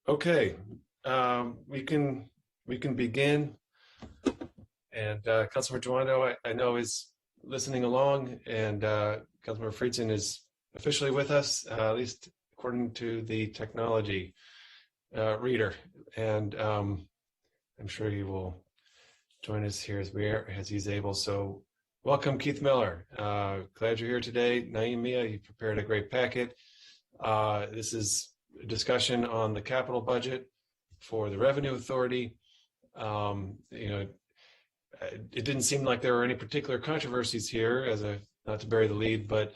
Okay, we can begin. And Councilmember Duando, I know is listening along, and Councilmember Friedson is officially with us, at least according to the technology reader. And I'm sure he will join us here as he's able. So welcome, Keith Miller. Glad you're here today. Naeem Mia, you prepared a great packet. This is a discussion on the capital budget for the Revenue Authority. It didn't seem like there were any particular controversies here, not to bury the lead, but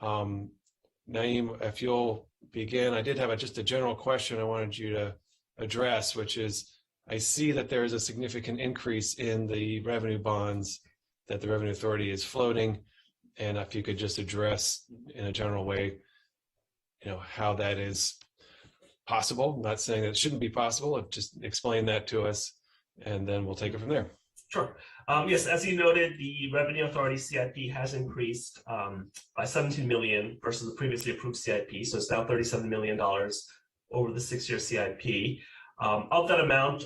Naeem, if you'll begin, I did have just a general question I wanted you to address, which is, I see that there is a significant increase in the revenue bonds that the Revenue Authority is floating, and if you could just address in a general way, how that is possible. I'm not saying that it shouldn't be possible, just explain that to us, and then we'll take it from there. Sure. Yes, as you noted, the Revenue Authority CIP has increased by $17 million versus the previously approved CIP. So it's now $37 million over the 6-year CIP. Of that amount,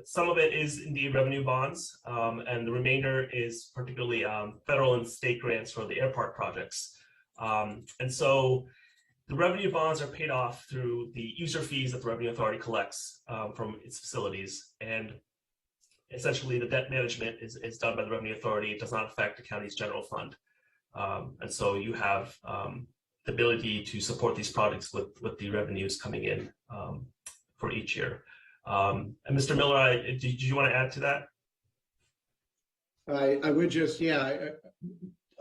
some of it is indeed revenue bonds, and the remainder is particularly federal and state grants for the airport projects. And so the revenue bonds are paid off through the user fees that the Revenue Authority collects from its facilities. And essentially, the debt management is done by the Revenue Authority. It does not affect the county's general fund. And so you have the ability to support these projects with the revenues coming in for each year. And Mr. Miller, did you want to add to that? I would just,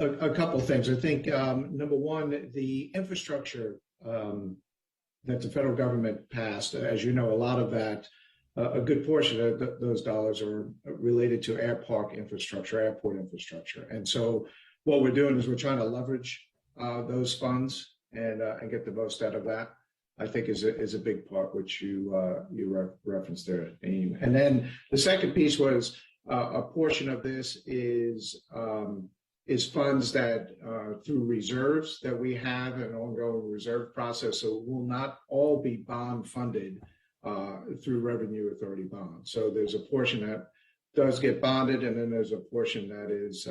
a couple of things. I think, number one, the infrastructure that the federal government passed, as you know, a lot of that, a good portion of those dollars are related to airport infrastructure. And so what we're doing is we're trying to leverage those funds and get the most out of that, I think is a big part, which you referenced there, Naeem. And then the second piece was a portion of this is funds that through reserves that we have, an ongoing reserve process. So it will not all be bond funded through Revenue Authority bonds. So there's a portion that does get bonded, and then there's a portion that is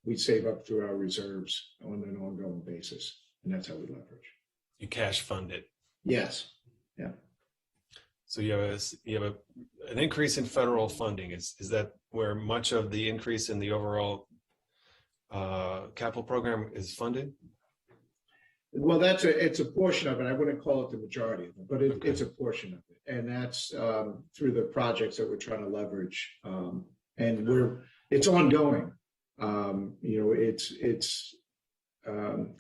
we save up through our reserves on an ongoing basis, and that's how we leverage. You cash fund it. Yes. Yeah. So you have an increase in federal funding. Is that where much of the increase in the overall capital program is funded? Well, it's a portion of it. I wouldn't call it the majority of it, but Okay. It's a portion of it, and that's through the projects that we're trying to leverage, and it's ongoing.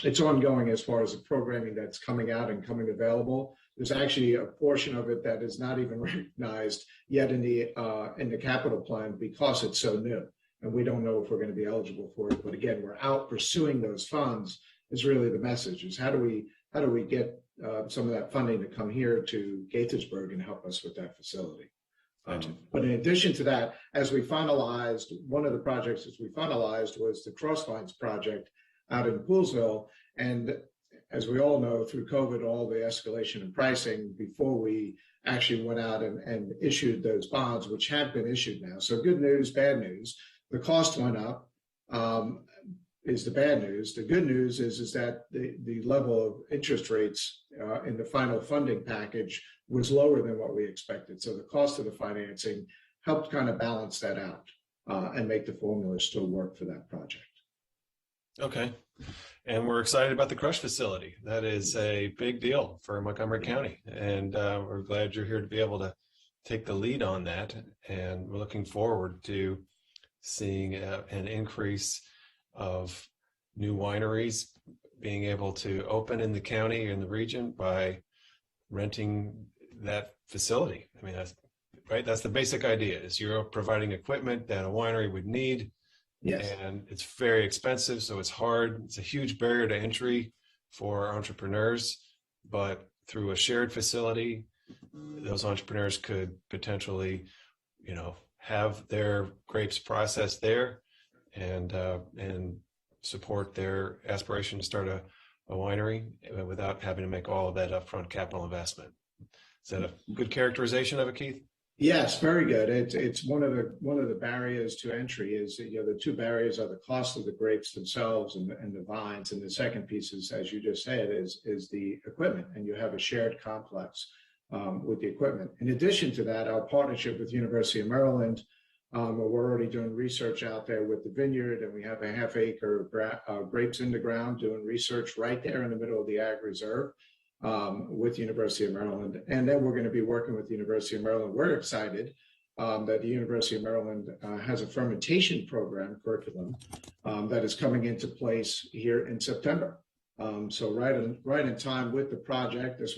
It's ongoing as far as the programming that's coming out and coming available. There's actually a portion of it that is not even recognized yet in the capital plan because it's so new, and we don't know if we're going to be eligible for it. But again, we're out pursuing those funds. Is really the message, is how do we get some of that funding to come here to Gaithersburg and help us with that facility. But in addition to that, as we finalized, one of the projects that we finalized was the Crossvines project out in Poolsville. And as we all know, through COVID, all the escalation in pricing before we actually went out and issued those bonds, which have been issued now. So good news, bad news. The cost went up. Is the bad news. The good news is that the level of interest rates in the final funding package was lower than what we expected. So the cost of the financing helped kind of balance that out and make the formula still work for that project. Okay. And we're excited about the crush facility. That is a big deal for Montgomery County. And we're glad you're here to be able to take the lead on that. And we're looking forward to seeing an increase of new wineries being able to open in the county and the region by renting that facility. I mean, that's right. That's the basic idea, is you're providing equipment that a winery would need. Yes. And it's very expensive, so it's hard. It's a huge barrier to entry for entrepreneurs, but through a shared facility, those entrepreneurs could potentially, have their grapes processed there and support their aspiration to start a winery without having to make all of that upfront capital investment. Is that a good characterization of it, Keith? Yes, very good. It's one of the barriers to entry is, the two barriers are the cost of the grapes themselves and the vines, and the second piece is, as you just said, is the equipment, and you have a shared complex with the equipment. In addition to that, our partnership with University of Maryland, we're already doing research out there with the vineyard, and we have a half-acre grapes in the ground doing research right there in the middle of the Ag Reserve. With University of Maryland, and then we're going to be working with the University of Maryland. We're excited that the University of Maryland has a fermentation program curriculum that is coming into place here in September. So right in time with the project. This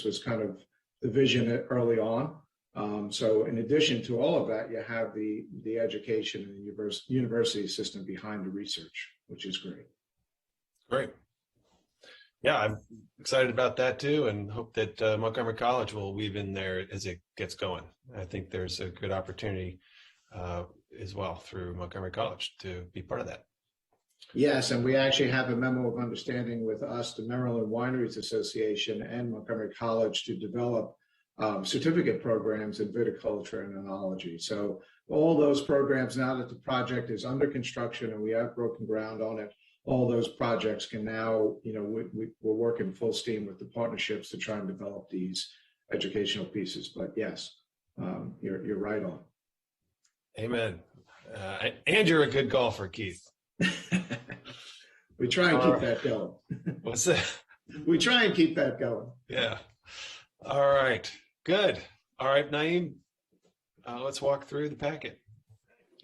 was kind of the vision early on. So in addition to all of that, you have the education and the university system behind the research, which is great. Great. Yeah, I'm excited about that too, and hope that Montgomery College will weave in there as it gets going. I think there's a good opportunity as well through Montgomery College to be part of that. Yes, and we actually have a memo of understanding with us, the Maryland Wineries Association and Montgomery College, to develop certificate programs in viticulture and enology. So all those programs, now that the project is under construction and we have broken ground on it, all those projects can now, we're working full steam with the partnerships to try and develop these educational pieces. But yes, you're right on. Amen. And you're a good golfer, Keith. We try and keep that going. What's that? We try and keep that going. Yeah. All right. Good. All right, Naeem, let's walk through the packet.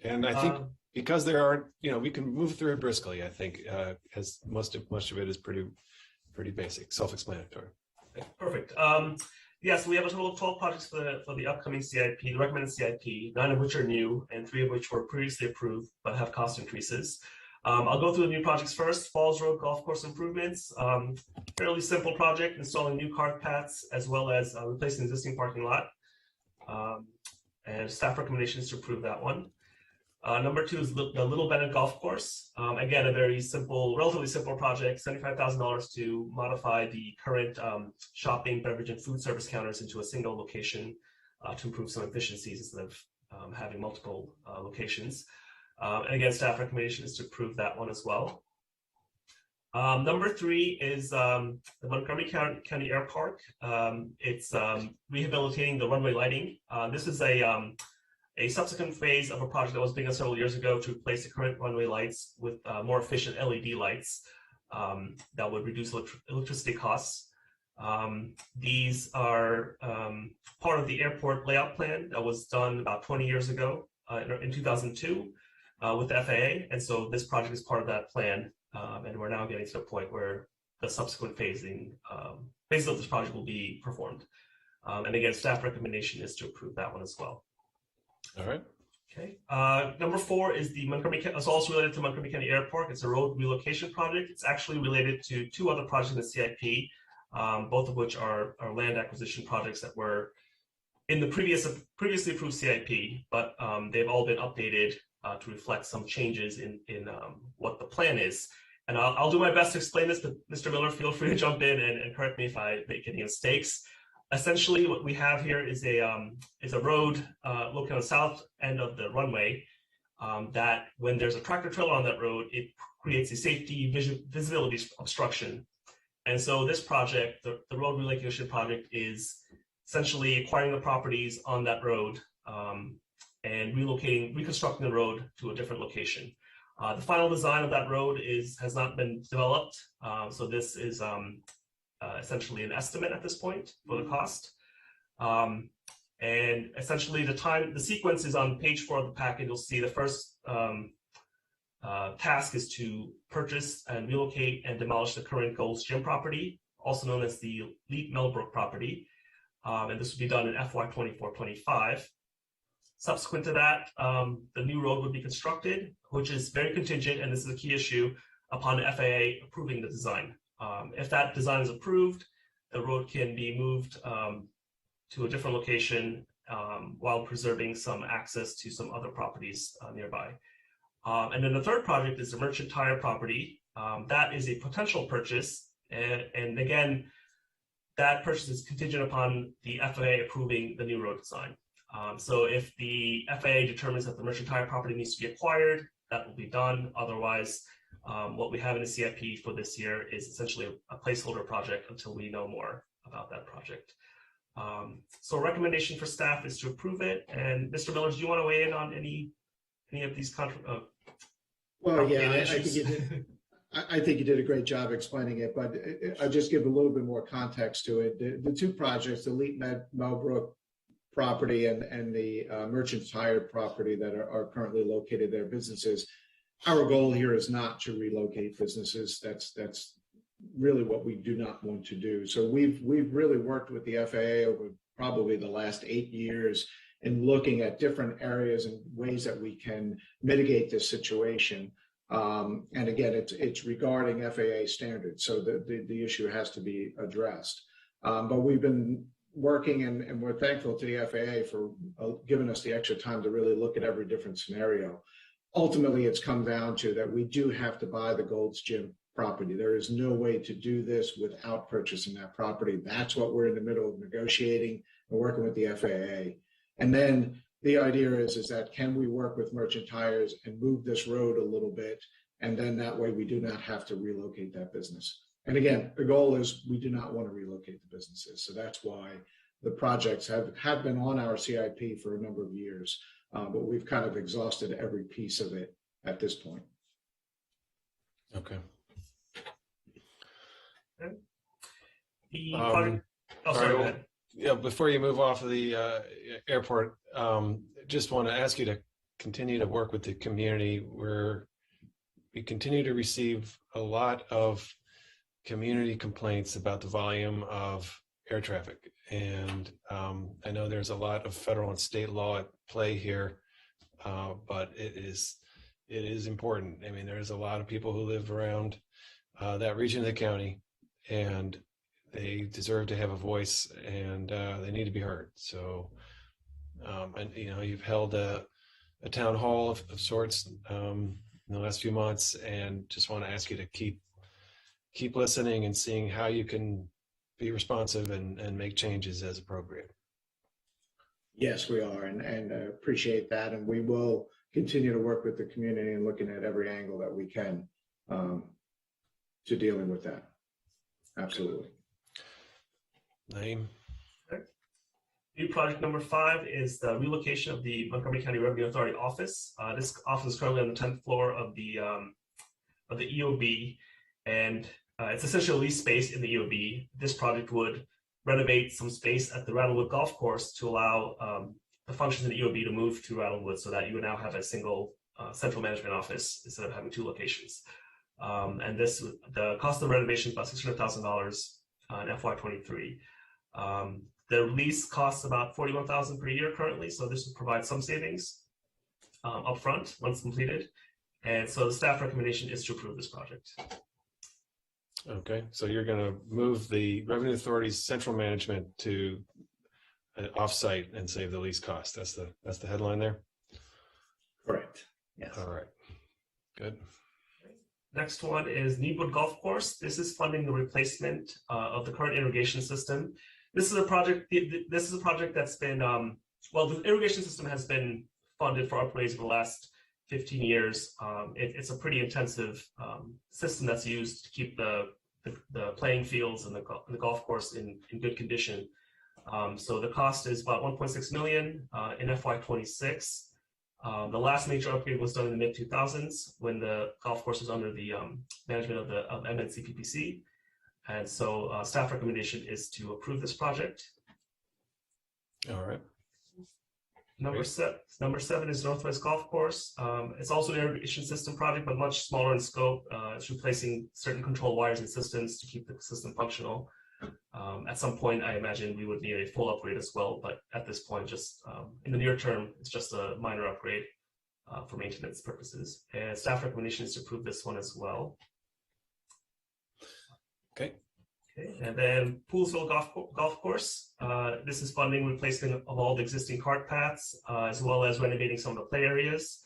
And I think because there aren't, we can move through it briskly, I think, as much of it is pretty basic, self-explanatory. Perfect. Yes, we have a total of 12 projects for the upcoming CIP, the recommended CIP, 9 of which are new and 3 of which were previously approved but have cost increases. I'll go through the new projects first. Falls Road Golf Course improvements, fairly simple project, installing new cart paths as well as replacing the existing parking lot. And staff recommendations to approve that one. Number 2 is the Little Bennett Golf Course. Again, a very simple, relatively simple project, $75,000 to modify the current shopping, beverage, and food service counters into a single location to improve some efficiencies instead of having multiple locations. And again, staff recommendation is to approve that one as well. Number 3 is the Montgomery County Airpark. It's rehabilitating the runway lighting. This is a subsequent phase of a project that was begun several years ago to replace the current runway lights with more efficient LED lights that would reduce electricity costs. These are part of the airport layout plan that was done about 20 years ago in 2002 with the FAA. And so this project is part of that plan. And we're now getting to the point where the subsequent phases of this project will be performed. And again, staff recommendation is to approve that one as well. All right. Okay. Number 4 is the Montgomery. It's also related to Montgomery County Airport. It's a road relocation project. It's actually related to 2 other projects in the CIP, both of which are land acquisition projects that were in the previously approved CIP, but they've all been updated to reflect some changes in what the plan is. And I'll do my best to explain this, but Mr. Miller, feel free to jump in and correct me if I make any mistakes. Essentially, what we have here is a road located on the south end of the runway that when there's a tractor trailer on that road, it creates a safety visibility obstruction. And so this project, the road relocation project, is essentially acquiring the properties on that road and reconstructing the road to a different location. The final design of that road has not been developed, so this is essentially an estimate at this point for the cost. And essentially the sequence is on page 4 of the packet. You'll see the first task is to purchase and relocate and demolish the current Gold's Gym property, also known as the Leap Millbrook property. And this will be done in FY 24-25. Subsequent to that, the new road would be constructed, which is very contingent, and this is a key issue, upon the FAA approving the design. If that design is approved, the road can be moved to a different location while preserving some access to some other properties nearby. And then the third project is the Merchant Tire property. That is a potential purchase. And again, that purchase is contingent upon the FAA approving the new road design. So if the FAA determines that the merchant tire property needs to be acquired, that will be done. Otherwise, what we have in the CIP for this year is essentially a placeholder project until we know more about that project. So recommendation for staff is to approve it. And Mr. Miller, do you want to weigh in on any of these Well, yeah, I think you did. I think you did a great job explaining it, but I'll just give a little bit more context to it. The two projects, the Leet Melbrook property and the merchant tire property that are currently located there, businesses, our goal here is not to relocate businesses. That's really what we do not want to do. So we've really worked with the FAA over probably the last 8 years in looking at different areas and ways that we can mitigate this situation. And again, it's regarding FAA standards, so the issue has to be addressed. But we've been working, and we're thankful to the FAA for giving us the extra time to really look at every different scenario. Ultimately, it's come down to that we do have to buy the Gold's Gym property. There is no way to do this without purchasing that property. That's what we're in the middle of negotiating and working with the FAA. And then the idea is that can we work with merchant tires and move this road a little bit, and then that way we do not have to relocate that business. And again, the goal is we do not want to relocate the businesses. So that's why the projects have been on our CIP for a number of years, but we've kind of exhausted every piece of it at this point. Okay. The project, sorry, go ahead. Yeah, before you move off of the airport, just want to ask you to continue to work with the community. We continue to receive a lot of community complaints about the volume of air traffic. And I know there's a lot of federal and state law at play here, but it is important. I mean, there's a lot of people who live around that region of the county, and they deserve to have a voice, and they need to be heard. So, and you've held a town hall of sorts in the last few months, and just want to ask you to keep listening and seeing how you can be responsive and make changes as appropriate. Yes, we are, and appreciate that, and we will continue to work with the community and looking at every angle that we can to dealing with that. Absolutely. Name. Okay. New project number 5 is the relocation of the Montgomery County Revenue Authority office. This office is currently on the 10th floor of the EOB, and it's essentially a lease space in the EOB. This project would renovate some space at the Rattlewood golf course to allow the functions in the EOB to move to Rattlewood, so that you would now have a single central management office instead of having 2 locations. And the cost of the renovation is about $600,000 in FY23. The lease costs about $41,000 per year currently, so this would provide some savings upfront once completed. And so the staff recommendation is to approve this project. Okay, so you're going to move the Revenue Authority's central management to off-site and save the lease cost. That's the headline there. Correct. Yes. All right. Good. Next one is Needwood Golf Course. This is funding the replacement of the current irrigation system. This is a project. This is a project that's been the irrigation system has been funded for upgrades for the last 15 years. It's a pretty intensive system that's used to keep the playing fields and the golf course in good condition. So the cost is about $1.6 million in FY26. The last major upgrade was done in the mid-2000s when the golf course was under the management of MNC PPC. And so staff recommendation is to approve this project. All right. Number 7 is Northwest Golf Course. It's also an irrigation system project, but much smaller in scope. It's replacing certain control wires and systems to keep the system functional. At some point, I imagine we would need a full upgrade as well, but at this point, just in the near term, it's just a minor upgrade for maintenance purposes. And staff recommendation is to approve this one as well. Okay. And then Poolsville Golf Course. This is funding replacement of all the existing cart paths, as well as renovating some of the play areas.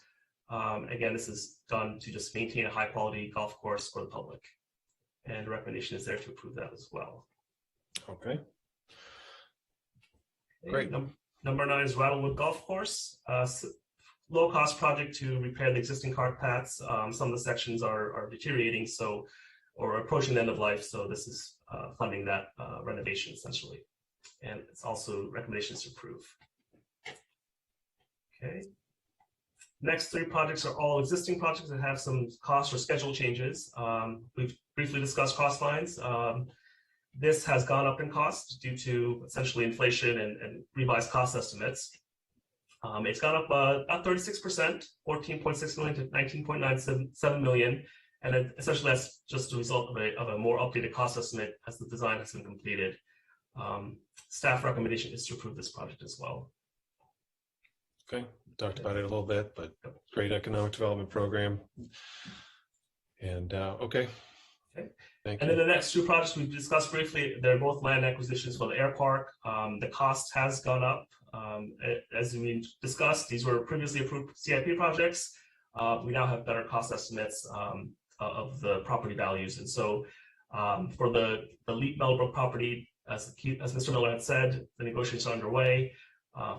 Again, this is done to just maintain a high quality golf course for the public. And the recommendation is there to approve that as well. Okay. Great. Number 9 is Rattlewood Golf Course. Low-cost project to repair the existing cart paths. Some of the sections are deteriorating, or approaching the end of life. So this is funding that renovation essentially. And it's also recommendations to approve. Okay. Next 3 projects are all existing projects that have some cost or schedule changes. We've briefly discussed cross lines. This has gone up in cost due to essentially inflation and revised cost estimates. It's gone up about 36%, 14.6 million to 19.97 million. And essentially that's just a result of a more updated cost estimate as the design has been completed. Staff recommendation is to approve this project as well. Okay, we talked about it a little bit, but great economic development program. And okay. Thank you. And then the next 2 projects we've discussed briefly, they're both land acquisitions for the air park. The cost has gone up. As we discussed, these were previously approved CIP projects. We now have better cost estimates of the property values. And so for the Leap Meadowbrook property, as Mr. Miller had said, the negotiations are underway.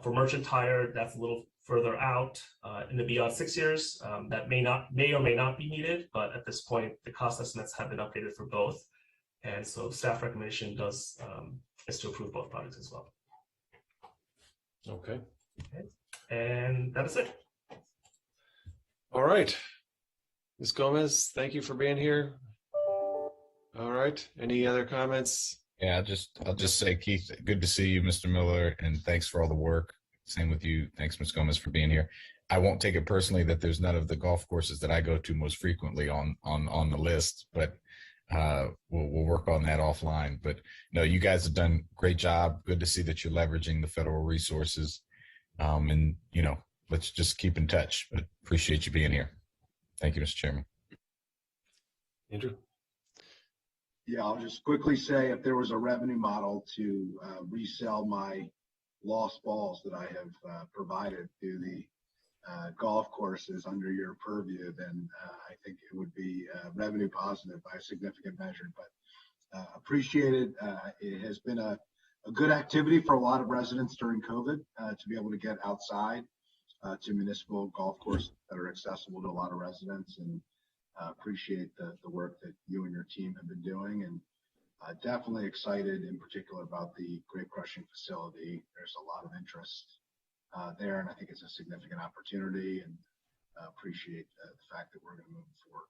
For Merchant Tire, that's a little further out in the beyond 6 years. That may or may not be needed, but at this point, the cost estimates have been updated for both. And so staff recommendation is to approve both projects as well. Okay. And that is it. All right. Ms. Gomez, thank you for being here. All right. Any other comments? Yeah, I'll just say, Keith, good to see you, Mr. Miller, and thanks for all the work. Same with you. Thanks, Ms. Gomez, for being here. I won't take it personally that there's none of the golf courses that I go to most frequently on the list, but we'll work on that offline. But no, you guys have done a great job. Good to see that you're leveraging the federal resources. And let's just keep in touch. But appreciate you being here. Thank you, Mr. Chairman. Andrew? Yeah, I'll just quickly say if there was a revenue model to resell my lost balls that I have provided to the golf courses under your purview, then I think it would be revenue positive by a significant measure. But appreciate it. It has been a good activity for a lot of residents during COVID to be able to get outside to municipal golf courses that are accessible to a lot of residents, and appreciate the work that you and your team have been doing, and definitely excited in particular about the grape crushing facility. There's a lot of interest there, and I think it's a significant opportunity, and appreciate the fact that we're going to move forward.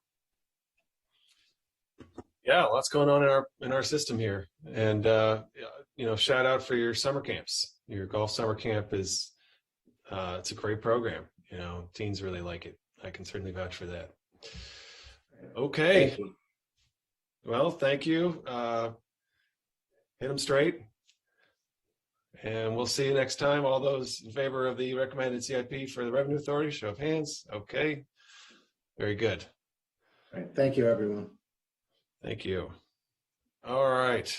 Yeah, lots going on in our system here, and shout out for your summer camps. Your golf summer camp is it's a great program. Teens really like it. I can certainly vouch for that. Okay. Thank you. Well, thank you. Hit them straight. And we'll see you next time. All those in favor of the recommended CIP for the Revenue Authority, show of hands. Okay. Very good. All right. Thank you, everyone. Thank you. All right.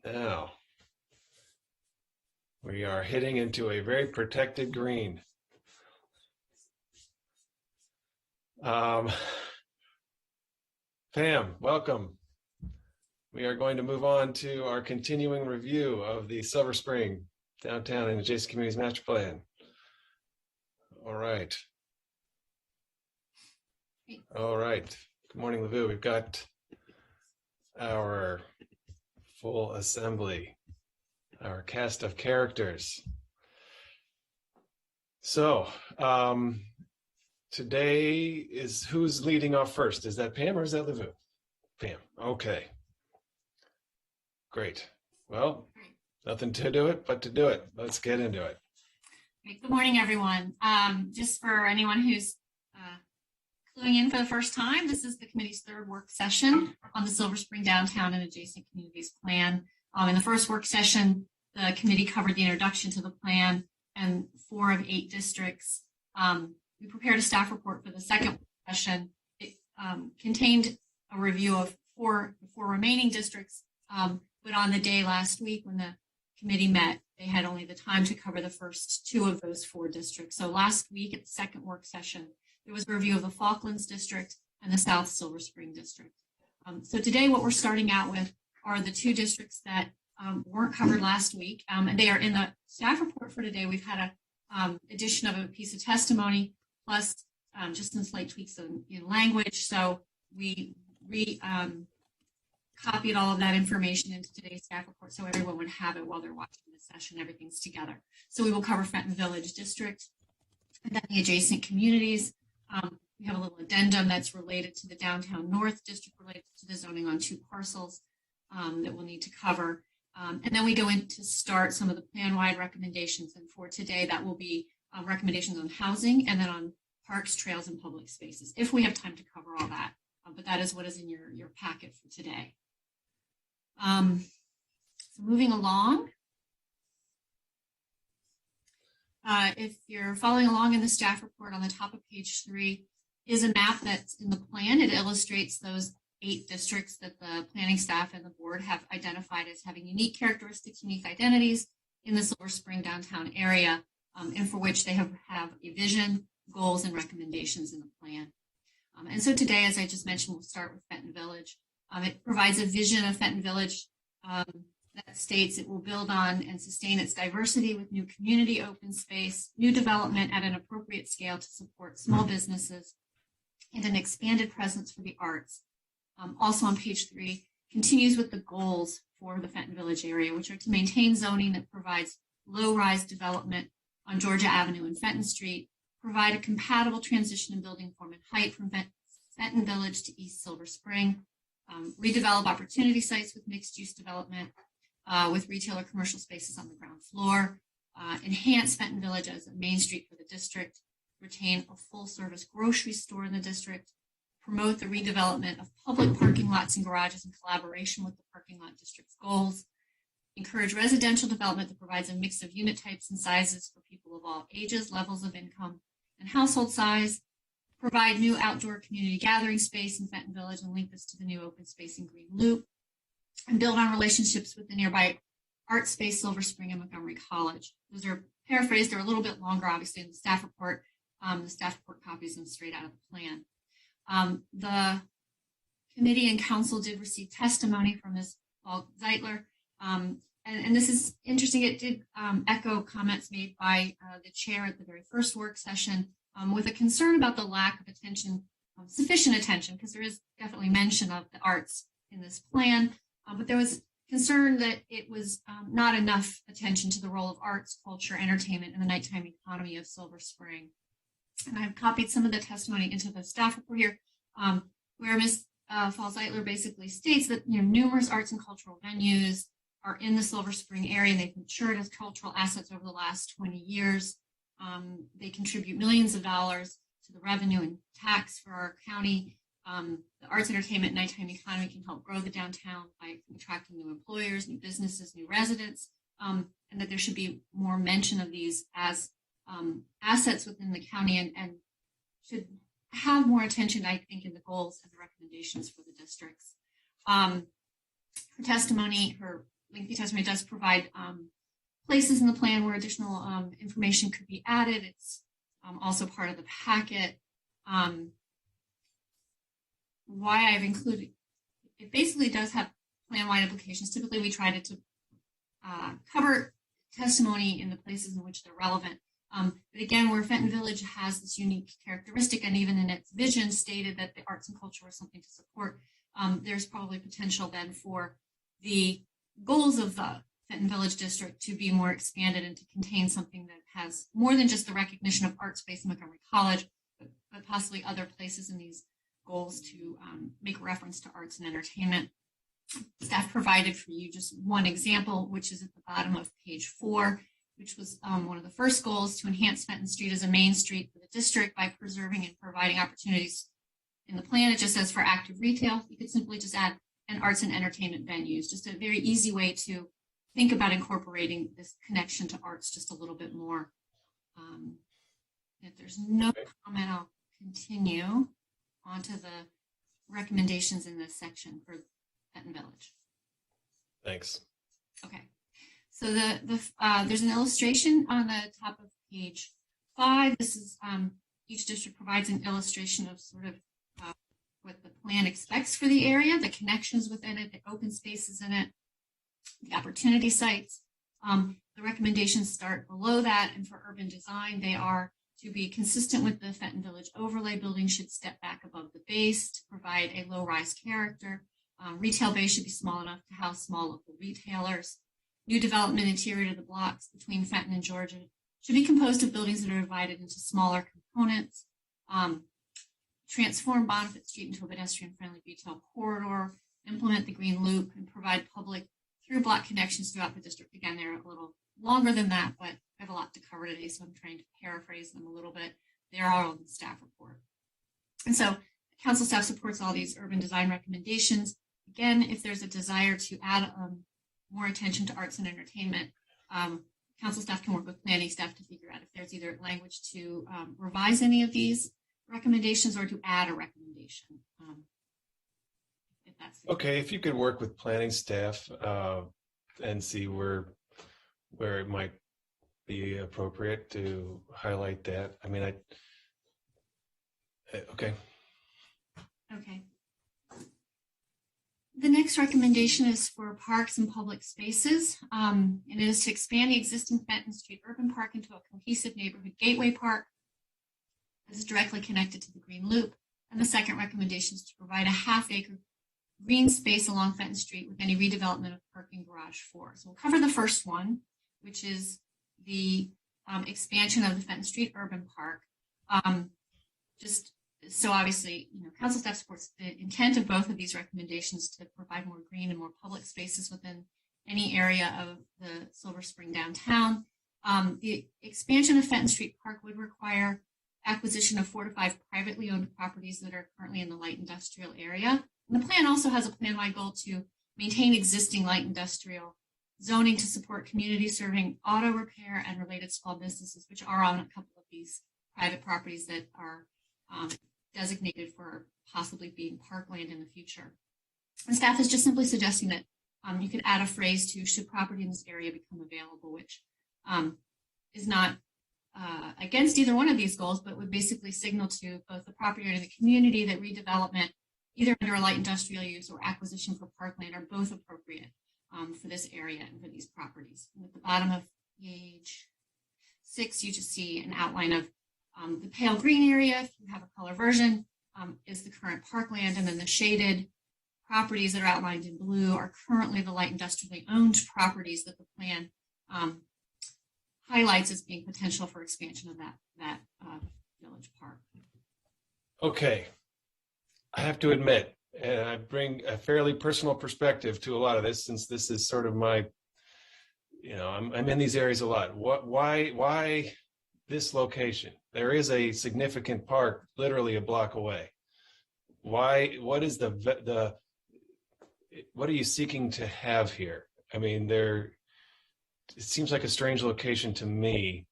Now, we are hitting into a very protected green. Pam, welcome. We are going to move on to our continuing review of the Silver Spring Downtown and Adjacent Communities Master Plan. All right. All right. Good morning, Lavu. We've got our full assembly, our cast of characters. So, today is who's leading off first? Is that Pam or is that Lavu? Pam. Okay. Great. Well, nothing to do it but to do it. Let's get into it. Great. Good morning, everyone. Just for anyone who's cluing in for the first time, this is the committee's third work session on the Silver Spring Downtown and Adjacent Communities Plan. In the first work session, the committee covered the introduction to the plan and 4 of 8 districts. We prepared a staff report for the second session. It contained a review of four remaining districts, but on the day last week when the committee met, they had only the time to cover the first 2 of those 4 districts. So last week at the second work session, there was a review of the Falklands district and the South Silver Spring district. So today what we're starting out with are the two districts that weren't covered last week. And they are in the staff report for today. We've had a addition of a piece of testimony plus just some slight tweaks in language. So we copied all of that information into today's staff report so everyone would have it while they're watching the session. Everything's together. So we will cover Fenton Village District and then the adjacent communities. We have a little addendum that's related to the Downtown North District, related to the zoning on 2 parcels that we'll need to cover. And then we go in to start some of the plan-wide recommendations. And for today, that will be recommendations on housing and then on parks, trails, and public spaces, if we have time to cover all that. But that is what is in your packet for today. So moving along. If you're following along in the staff report, on the top of page 3 is a map that's in the plan. It illustrates those 8 districts that the planning staff and the board have identified as having unique characteristics, unique identities in the Silver Spring downtown area, and for which they have a vision, goals, and recommendations in the plan. And so today, as I just mentioned, we'll start with Fenton Village. It provides a vision of Fenton Village that states it will build on and sustain its diversity with new community open space, new development at an appropriate scale to support small businesses, and an expanded presence for the arts. Also on page 3, continues with the goals for the Fenton Village area, which are to maintain zoning that provides low-rise development on Georgia Avenue and Fenton Street, provide a compatible transition in building form and height from Fenton Village to East Silver Spring, redevelop opportunity sites with mixed-use development with retail or commercial spaces on the ground floor, enhance Fenton Village as a main street for the district, retain a full-service grocery store in the district, promote the redevelopment of public parking lots and garages in collaboration with the parking lot district's goals, encourage residential development that provides a mix of unit types and sizes for people of all ages, levels of income, and household size, provide new outdoor community gathering space in Fenton Village and link this to the new open space in Green Loop, and build on relationships with the nearby art space, Silver Spring, and Montgomery College. Those are paraphrased. They're a little bit longer, obviously, in the staff report. The staff report copies them straight out of the plan. The committee and council did receive testimony from Ms. Paul Zeitler. And this is interesting. It did echo comments made by the chair at the very first work session with a concern about the lack of attention, sufficient attention, because there is definitely mention of the arts in this plan, but there was concern that it was not enough attention to the role of arts, culture, entertainment, and the nighttime economy of Silver Spring. And I've copied some of the testimony into the staff report here, where Ms. Falls-Eitler basically states that numerous arts and cultural venues are in the Silver Spring area, and they've matured as cultural assets over the last 20 years. They contribute millions of dollars to the revenue and tax for our county. The arts, entertainment, nighttime economy can help grow the downtown by attracting new employers, new businesses, new residents, and that there should be more mention of these as assets within the county and should have more attention, I think, in the goals and the recommendations for the districts. Her lengthy testimony does provide places in the plan where additional information could be added. It's also part of the packet. Why I've included, it basically does have plan-wide implications. Typically, we try to cover testimony in the places in which they're relevant. But again, where Fenton Village has this unique characteristic, and even in its vision stated that the arts and culture are something to support, there's probably potential then for the goals of the Fenton Village District to be more expanded and to contain something that has more than just the recognition of art space in Montgomery College, but possibly other places in these goals to make reference to arts and entertainment. Staff provided for you just one example, which is at the bottom of page 4, which was one of the first goals, to enhance Fenton Street as a main street for the district by preserving and providing opportunities. In the plan, it just says for active retail. You could simply just add and arts and entertainment venues, just a very easy way to think about incorporating this connection to arts just a little bit more. If there's no comment, I'll continue on to the recommendations in this section for Fenton Village. Thanks. Okay. So there's an illustration on the top of page 5. This is each district provides an illustration of sort of what the plan expects for the area, the connections within it, the open spaces in it, the opportunity sites. The recommendations start below that, and for urban design, they are to be consistent with the Fenton Village overlay. Buildings should step back above the base to provide a low-rise character. Retail base should be small enough to house small local retailers. New development interior to the blocks between Fenton and Georgia should be composed of buildings that are divided into smaller components. Transform Bonifant Street into a pedestrian-friendly retail corridor. Implement the green loop and provide public through block connections throughout the district. Again, they're a little longer than that, but I have a lot to cover today, so I'm trying to paraphrase them a little bit. They are all in the staff report. And so council staff supports all these urban design recommendations. Again, if there's a desire to add more attention to arts and entertainment, council staff can work with planning staff to figure out if there's either language to revise any of these recommendations or to add a recommendation. If that's Okay, if you could work with planning staff and see where it might be appropriate to highlight that. I mean, okay. Okay. The next recommendation is for parks and public spaces. And it is to expand the existing Fenton Street Urban Park into a cohesive neighborhood gateway park that is directly connected to the Green Loop. And the second recommendation is to provide a half-acre green space along Fenton Street with any redevelopment of parking garage 4. So we'll cover the first one, which is the expansion of the Fenton Street Urban Park. Just so obviously, council staff supports the intent of both of these recommendations to provide more green and more public spaces within any area of the Silver Spring downtown. The expansion of Fenton Street Park would require acquisition of 4 to 5 privately owned properties that are currently in the light industrial area. And the plan also has a plan-wide goal to maintain existing light industrial zoning to support community serving auto repair and related small businesses, which are on a couple of these private properties that are designated for possibly being parkland in the future. And staff is just simply suggesting that you could add a phrase to should property in this area become available, which is not against either one of these goals, but would basically signal to both the property owner and the community that redevelopment, either under a light industrial use or acquisition for parkland, are both appropriate for this area and for these properties. And at the bottom of page 6, you just see an outline of the pale green area, if you have a color version, is the current parkland, and then the shaded properties that are outlined in blue are currently the light industrially owned properties that the plan highlights as being potential for expansion of that village park. Okay. I have to admit, and I bring a fairly personal perspective to a lot of this, since this is sort of my, I'm in these areas a lot. Why this location? There is a significant park literally a block away. What is what are you seeking to have here? I mean, it seems like a strange location to me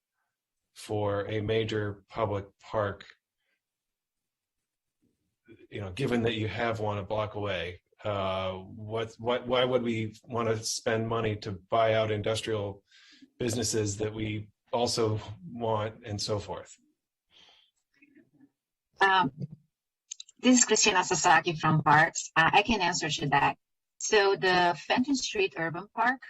for a major public park, given that you have one a block away. Why would we want to spend money to buy out industrial businesses that we also want, and so forth? This is Christina Sasaki from Parks. I can answer to that. So the Fenton Street Urban Park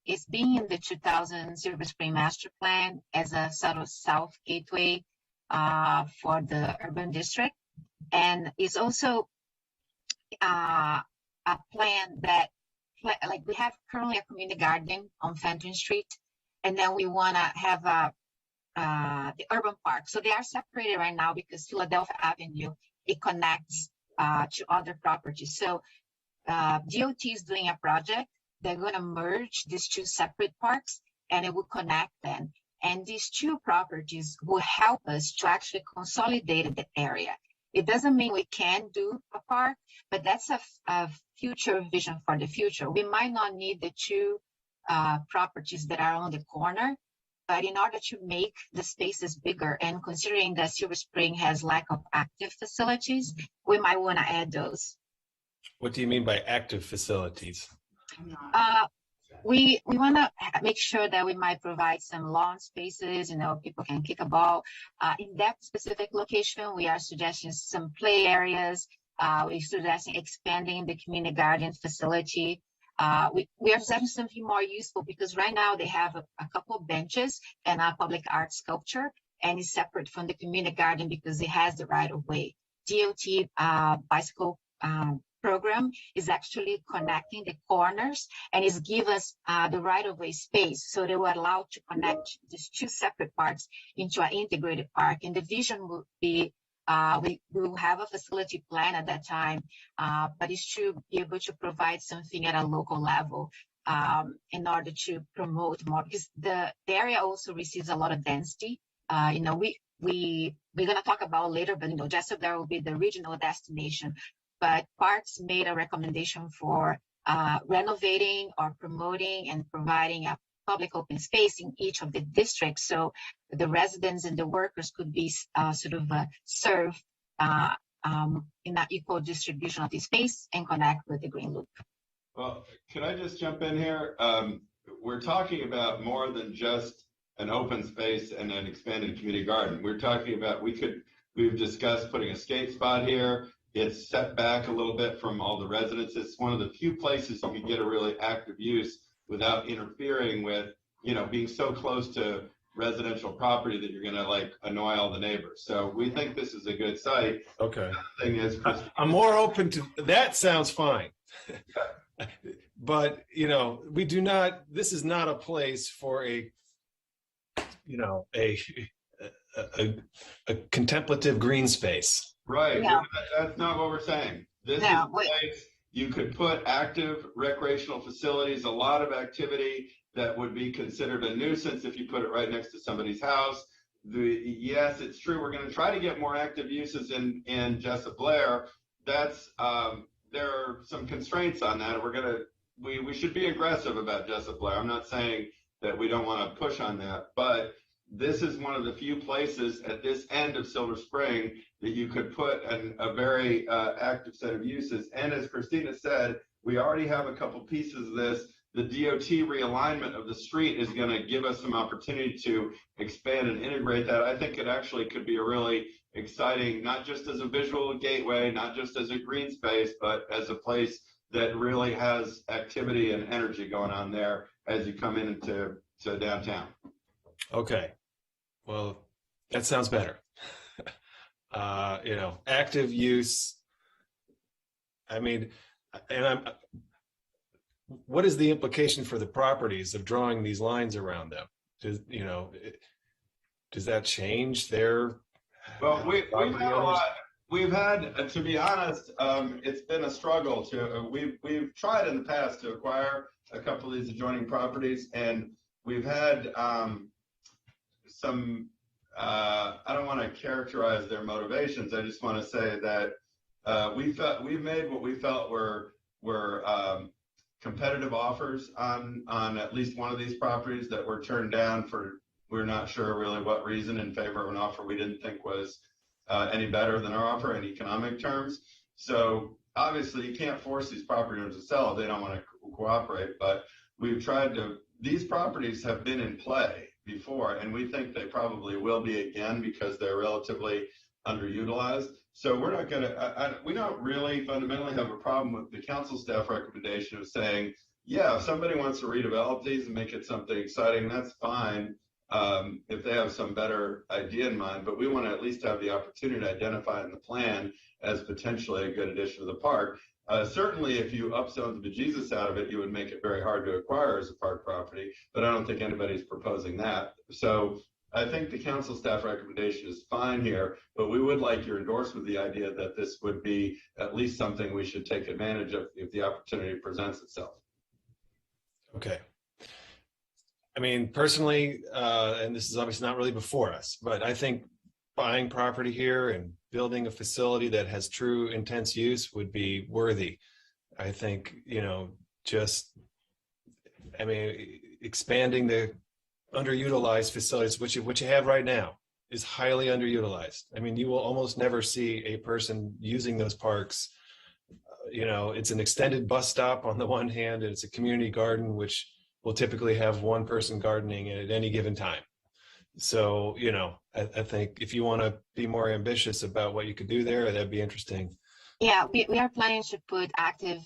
is being in the 2000 Silver Spring Master Plan as a sort of south gateway for the urban district. And it's also a plan that, like, we have currently a community garden on Fenton Street, and then we want to have the urban park. So they are separated right now because Philadelphia Avenue, it connects to other properties. So DOT is doing a project. They're going to merge these two separate parks, and it will connect them. And these two properties will help us to actually consolidate the area. It doesn't mean we can't do a park, but that's a future vision for the future. We might not need the two properties that are on the corner, but in order to make the spaces bigger, and considering that Silver Spring has lack of active facilities, we might want to add those. What do you mean by active facilities? We want to make sure that we might provide some lawn spaces, people can kick a ball. In that specific location, we are suggesting some play areas. We're suggesting expanding the community garden facility. We are suggesting something more useful because right now they have a couple of benches and a public art sculpture, and it's separate from the community garden because it has the right of way. DOT bicycle program is actually connecting the corners and is give us the right of way space. So they were allowed to connect these two separate parts into an integrated park. And the vision will be we will have a facility plan at that time, but it's to be able to provide something at a local level in order to promote more, because the area also receives a lot of density. We're going to talk about later, but Jessup there will be the regional destination. But Parks made a recommendation for renovating or promoting and providing a public open space in each of the districts, so the residents and the workers could be served in an equal distribution of the space and connect with the Green Loop. Well, can I just jump in here? We're talking about more than just an open space and an expanded community garden. We're talking about we've discussed putting a skate spot here. It's set back a little bit from all the residents. It's one of the few places you can get a really active use without interfering with, being so close to residential property that you're going to annoy all the neighbors. So we think this is a good site. Okay. The thing is, I'm more open to that. Sounds fine. But, we do not, this is not a place for a contemplative green space. Right. Yeah. That's not what we're saying. This is a place you could put active recreational facilities, a lot of activity that would be considered a nuisance if you put it right next to somebody's house. Yes, it's true. We're going to try to get more active uses in Jessup Blair. That's there are some constraints on that. We should be aggressive about Jessup Blair. I'm not saying that we don't want to push on that, but this is one of the few places at this end of Silver Spring that you could put a very active set of uses. And as Christina said, we already have a couple pieces of this. The DOT realignment of the street is going to give us some opportunity to expand and integrate that. I think it actually could be a really exciting, not just as a visual gateway, not just as a green space, but as a place that really has activity and energy going on there as you come into downtown. Okay. Well, that sounds better. Active use. I mean, what is the implication for the properties of drawing these lines around them? Does that change their? Well, we've had a lot. We've had, to be honest, it's been a struggle we've tried in the past to acquire a couple of these adjoining properties, and we've had some, I don't want to characterize their motivations. I just want to say that we've made what we felt were competitive offers on at least one of these properties that were turned down for, we're not sure really what reason, in favor of an offer we didn't think was any better than our offer in economic terms. So obviously you can't force these property owners to sell if they don't want to cooperate, but we've tried to, these properties have been in play before, and we think they probably will be again because they're relatively underutilized. So we're not going to, we don't really fundamentally have a problem with the council staff recommendation of saying, yeah, if somebody wants to redevelop these and make it something exciting, that's fine. If they have some better idea in mind, but we want to at least have the opportunity to identify in the plan as potentially a good addition to the park. Certainly, if you upzone the bejesus out of it, you would make it very hard to acquire as a park property, but I don't think anybody's proposing that. So I think the council staff recommendation is fine here, but we would like your endorsement of the idea that this would be at least something we should take advantage of if the opportunity presents itself. Okay. I mean, personally, and this is obviously not really before us, but I think buying property here and building a facility that has true intense use would be worthy. I think, expanding the underutilized facilities, which you have right now, is highly underutilized. I mean, you will almost never see a person using those parks. It's an extended bus stop on the one hand, and it's a community garden, which will typically have one person gardening at any given time. So, I think if you want to be more ambitious about what you could do there, that'd be interesting. Yeah, we are planning to put active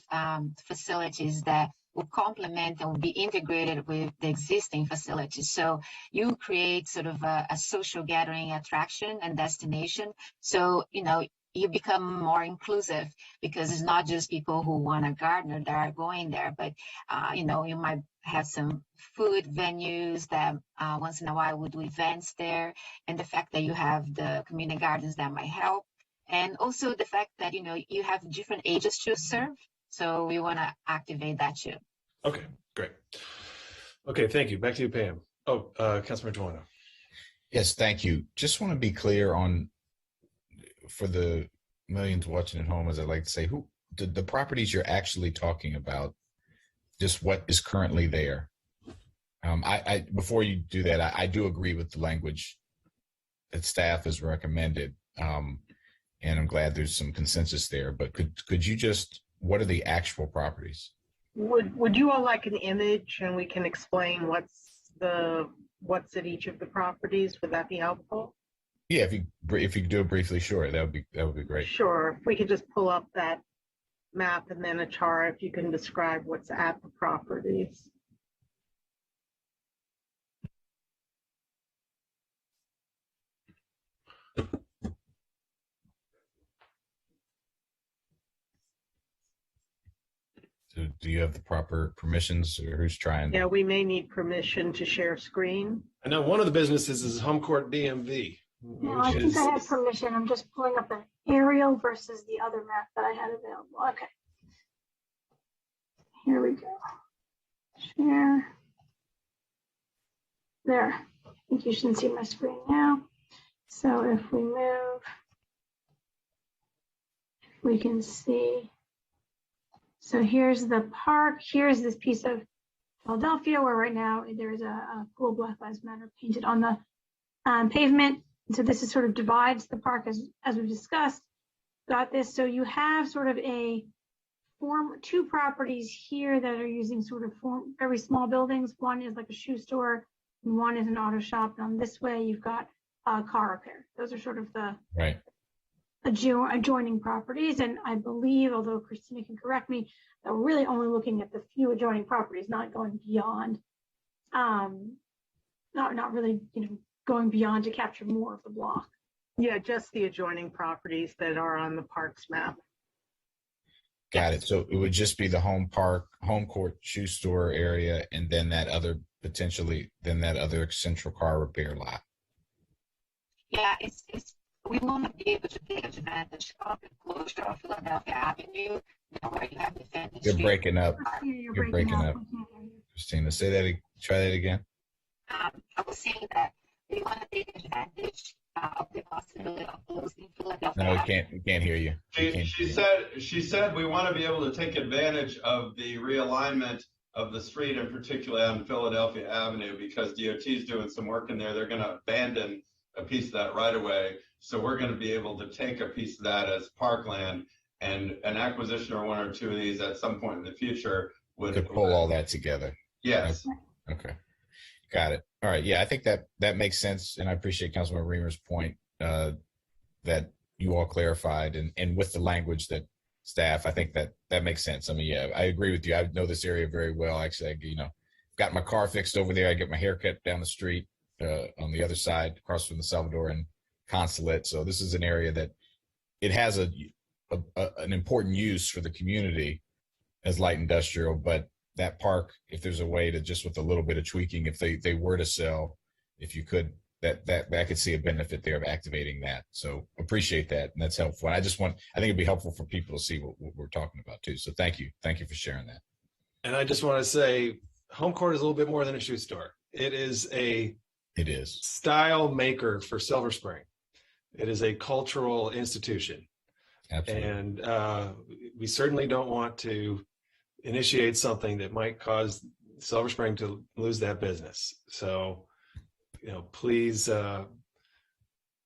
facilities that will complement and will be integrated with the existing facilities. So you create sort of a social gathering attraction and destination. So, you become more inclusive because it's not just people who want a gardener that are going there, but, you might have some food venues that once in a while would do events there. And the fact that you have the community gardens that might help. And also the fact that, you have different ages to serve. So we want to activate that too. Okay, great. Okay, thank you. Back to you, Pam. Oh, Councilmember Duano. Yes, thank you. Just want to be clear on, for the millions watching at home, as I like to say, who the properties you're actually talking about, just what is currently there. I before you do that, I do agree with the language that staff has recommended. And I'm glad there's some consensus there, but could you just, what are the actual properties? Would you all like an image and we can explain what's at each of the properties? Would that be helpful? Yeah, if you could do it briefly, sure, that would be great. Sure. If we could just pull up that map and then a chart, if you can describe what's at the properties. So do you have the proper permissions, or who's trying? Yeah, we may need permission to share screen. I know one of the businesses is Home Court DMV. No, I think I have permission. I'm just pulling up an aerial versus the other map that I had available. Okay. Here we go. Share. There. I think you should see my screen now. So if we move, we can see. So here's the park. Here's this piece of Philadelphia where right now there's a cool Black Lives Matter painted on the pavement. So this is sort of divides the park as we've discussed. Got this. So you have sort of two properties here that are using sort of very small buildings. One is like a shoe store and one is an auto shop. And on this way, you've got car repair. Those are sort of the Right. Adjoining properties. And I believe, although Christina can correct me, that we're really only looking at the few adjoining properties, not going beyond, not really, going beyond to capture more of the block. Yeah, just the adjoining properties that are on the parks map. Got it. So it would just be the home court, shoe store area, and then that other central car repair lot. Yeah, we want to be able to take advantage of the closure of Philadelphia Avenue, where you have the Fenton You're Street. breaking up. You're breaking up. Christina, try that again. I was saying that we want to take advantage of the possibility of closing Philadelphia. No, we can't hear you. She said we want to be able to take advantage of the realignment of the street, and particularly on Philadelphia Avenue, because DOT is doing some work in there. They're going to abandon a piece of that right away. So we're going to be able to take a piece of that as parkland, and an acquisition or one or two of these at some point in the future would pull all that together. Yes. Okay. Got it. All right. Yeah, I think that makes sense. And I appreciate Councilman Reamer's point that you all clarified, and with the language that staff, I think that makes sense. I mean, yeah, I agree with you. I know this area very well. Actually, got my car fixed over there. I get my hair cut down the street on the other side, across from the Salvadoran consulate. So this is an area that it has an important use for the community as light industrial, but that park, if there's a way to, just with a little bit of tweaking, if they were to sell, if you could, that I could see a benefit there of activating that. So appreciate that. And that's helpful. And I think it'd be helpful for people to see what we're talking about too. So thank you. Thank you for sharing that. And I just want to say, Home Court is a little bit more than a shoe store. It is style maker for Silver Spring. It is a cultural institution. Absolutely. And we certainly don't want to initiate something that might cause Silver Spring to lose that business. So, please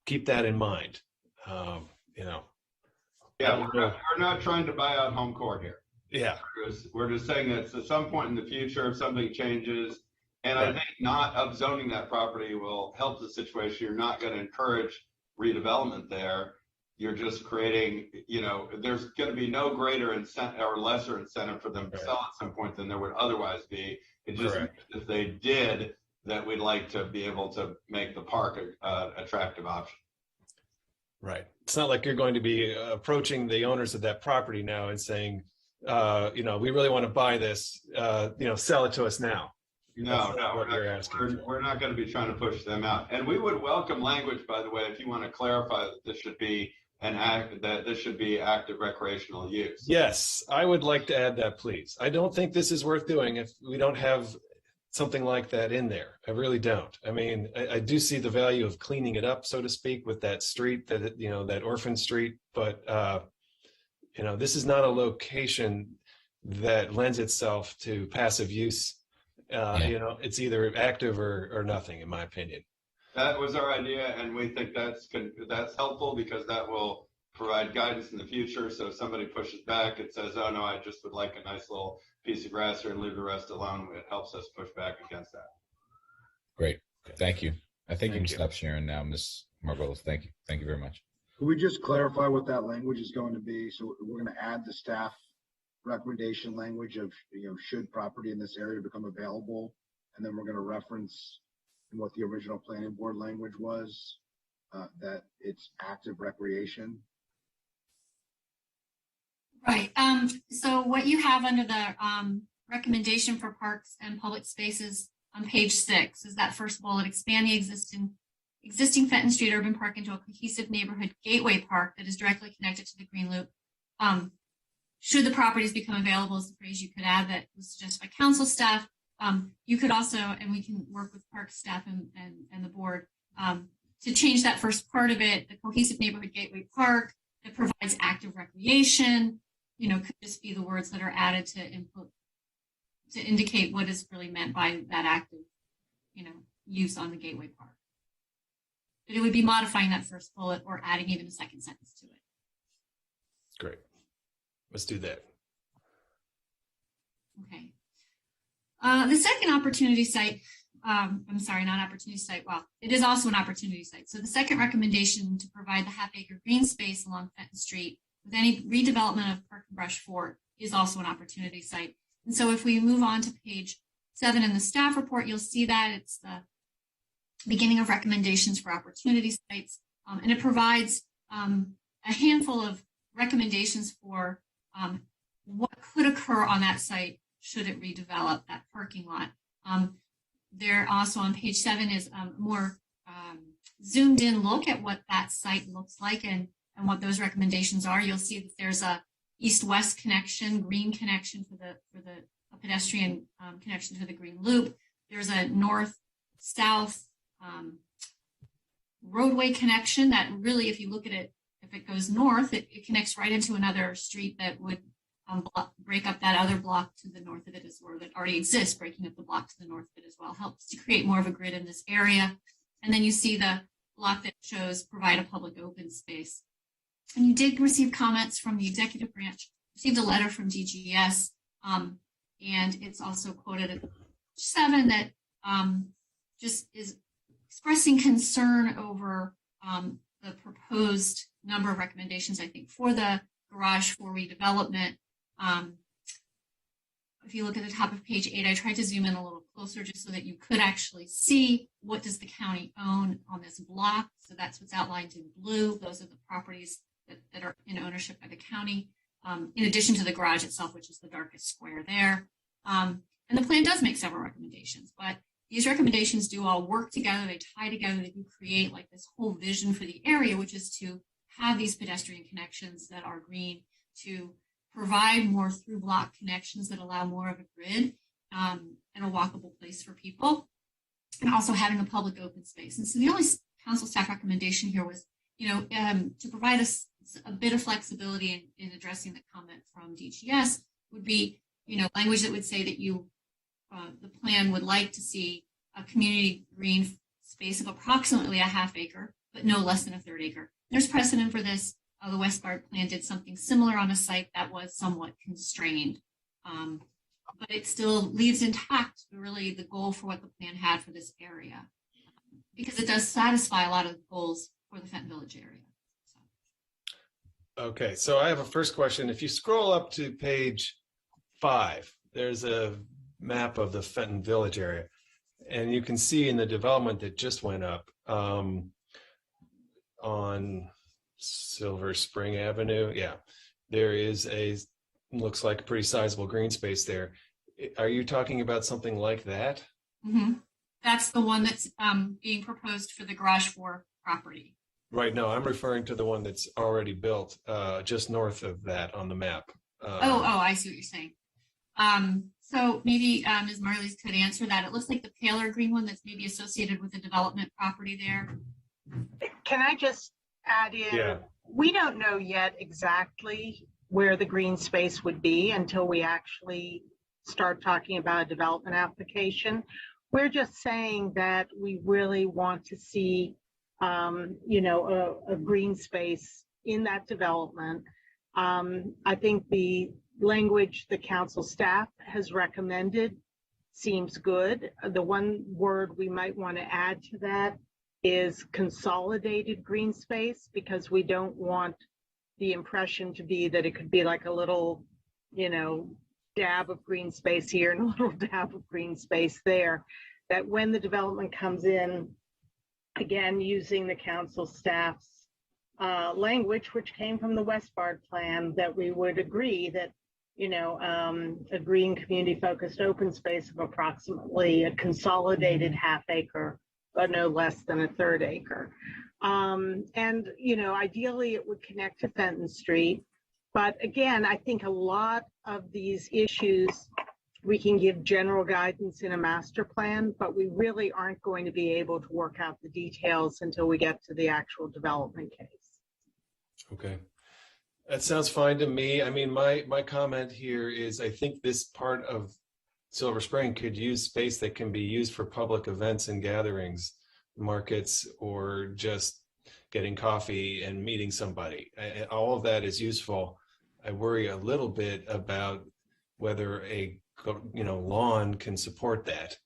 keep that in mind. Yeah, we're not trying to buy out Home Court here. Yeah. We're just saying that at some point in the future, if something changes, and I think not upzoning that property will help the situation. You're not going to encourage redevelopment there. You're just creating, there's going to be no greater incentive or lesser incentive for them to sell at some point than there would otherwise be. It just, if they did, that we'd like to be able to make the park an attractive option. Right. It's not like you're going to be approaching the owners of that property now and saying, we really want to buy this, sell it to us now. No, we're not going to be trying to push them out. And we would welcome language, by the way, if you want to clarify that this should be active recreational use. Yes, I would like to add that, please. I don't think this is worth doing if we don't have something like that in there. I really don't. I mean, I do see the value of cleaning it up, so to speak, with that street, that orphan street. But, this is not a location that lends itself to passive use. It's either active or nothing, in my opinion. That was our idea, and we think that's helpful because that will provide guidance in the future. So if somebody pushes back and says, "Oh no, I just would like a nice little piece of grass here and leave the rest alone," it helps us push back against that. Great, thank you. I think you can stop sharing now, Ms. Margolis. Thank you very much. Could we just clarify what that language is going to be? So we're going to add the staff recommendation language of should property in this area become available, and then we're going to reference in what the original planning board language was, that it's active recreation. Right. So what you have under the recommendation for parks and public spaces on page 6 is that first bullet: expand the existing Fenton Street Urban Park into a cohesive neighborhood gateway park that is directly connected to the Green Loop. Should the properties become available is the phrase you could add that was suggested by council staff. You could also, and we can work with park staff and the board to change that first part of it, the cohesive neighborhood gateway park that provides active recreation, could just be the words that are added to indicate what is really meant by that active, use on the gateway park. But it would be modifying that first bullet or adding even a second sentence to it. Great. Let's do that. Okay. The second opportunity site, I'm sorry, not opportunity site. Well, it is also an opportunity site. So the second recommendation to provide the half-acre green space along Fenton Street with any redevelopment of Park and Brush Fort is also an opportunity site. And so if we move on to page 7 in the staff report, you'll see that it's the beginning of recommendations for opportunity sites. And it provides a handful of recommendations for what could occur on that site should it redevelop that parking lot. There also on page 7 is a more zoomed in look at what that site looks like and what those recommendations are. You'll see that there's a east-west connection, green connection for a pedestrian connection to the Green Loop. There's a north-south roadway connection that really, if you look at it, if it goes north, it connects right into another street that would break up that other block to the north of it, or that already exists, breaking up the block to the north of it as well. Helps to create more of a grid in this area. And then you see the block that shows provide a public open space. And you did receive comments from the executive branch, received a letter from DGS, and it's also quoted at 7 that just is expressing concern over the proposed number of recommendations, I think, for the garage for redevelopment. If you look at the top of page 8, I tried to zoom in a little closer just so that you could actually see what does the county own on this block. So that's what's outlined in blue. Those are the properties that are in ownership by the county, in addition to the garage itself, which is the darkest square there. And the plan does make several recommendations, but these recommendations do all work together. They tie together to create like this whole vision for the area, which is to have these pedestrian connections that are green, to provide more through block connections that allow more of a grid and a walkable place for people, and also having a public open space. And so the only council staff recommendation here was, to provide us a bit of flexibility in addressing the comment from DGS would be, language that would say that the plan would like to see a community green space of approximately a half acre, but no less than a third acre. There's precedent for this the Westbard plan did something similar on a site that was somewhat constrained. But it still leaves intact really the goal for what the plan had for this area, because it does satisfy a lot of the goals for the Fenton Village area. Okay, so I have a first question. If you scroll up to page 5, there's a map of the Fenton Village area, and you can see in the development that just went up on Silver Spring Avenue, there is looks like a pretty sizable green space there. Are you talking about something like that? Mm-hmm. That's the one that's being proposed for the Garage 4 property. Right, no, I'm referring to the one that's already built just north of that on the map. I see what you're saying. So maybe Ms. Marley's could answer that. It looks like the paler green one that's maybe associated with the development property there. Can I just add in? Yeah. We don't know yet exactly where the green space would be until we actually start talking about a development application. We're just saying that we really want to see, a green space in that development. I think the language the council staff has recommended seems good. The one word we might want to add to that is consolidated green space, because we don't want the impression to be that it could be like a little, dab of green space here and a little dab of green space there. That when the development comes in, again, using the council staff's language, which came from the Westbard plan, that we would agree that, a green community-focused open space of approximately a consolidated half acre, but no less than a third acre. Ideally it would connect to Fenton Street. But again, I think a lot of these issues, we can give general guidance in a master plan, but we really aren't going to be able to work out the details until we get to the actual development case. Okay. That sounds fine to me. I mean, my comment here is I think this part of Silver Spring could use space that can be used for public events and gatherings, markets, or just getting coffee and meeting somebody. All of that is useful. I worry a little bit about whether a lawn can support that.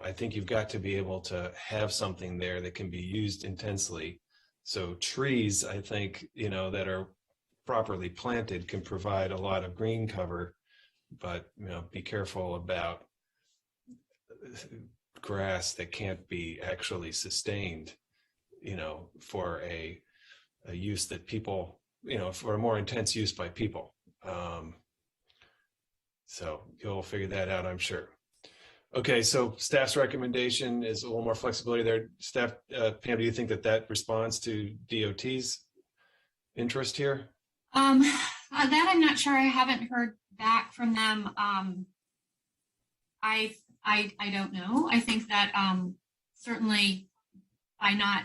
I think you've got to be able to have something there that can be used intensely. So trees, I think, that are properly planted can provide a lot of green cover, but, be careful about grass that can't be actually sustained, for a use that people, for a more intense use by people. So you'll figure that out, I'm sure. Okay, so staff's recommendation is a little more flexibility there. Staff, Pam, do you think that responds to DOT's interest here? That I'm not sure. I haven't heard back from them. I don't know. I think that certainly by not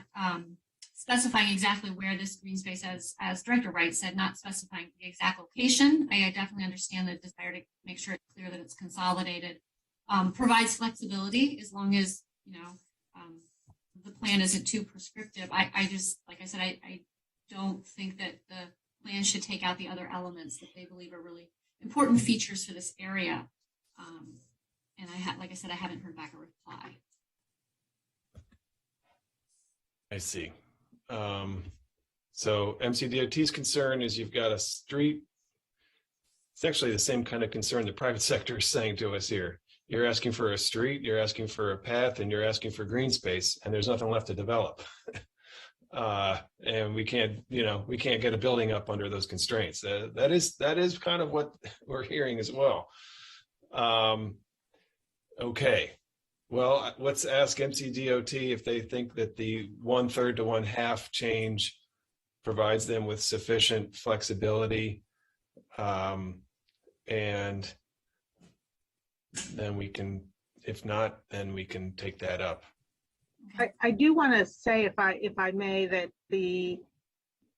specifying exactly where this green space, as Director Wright said, not specifying the exact location, I definitely understand the desire to make sure it's clear that it's consolidated. Provides flexibility as long as the plan isn't too prescriptive. I just, like I said, I don't think that the plan should take out the other elements that they believe are really important features for this area. And like I said, I haven't heard back a reply. I see. So MCDOT's concern is you've got a street. It's actually the same kind of concern the private sector is saying to us here. You're asking for a street, you're asking for a path, and you're asking for green space, and there's nothing left to develop. And we can't get a building up under those constraints. That is kind of what we're hearing as well. Okay. Well, let's ask MCDOT if they think that the 1/3 to 1/2 change provides them with sufficient flexibility. And then we can, if not, then we can take that up. I do want to say, if I may, that the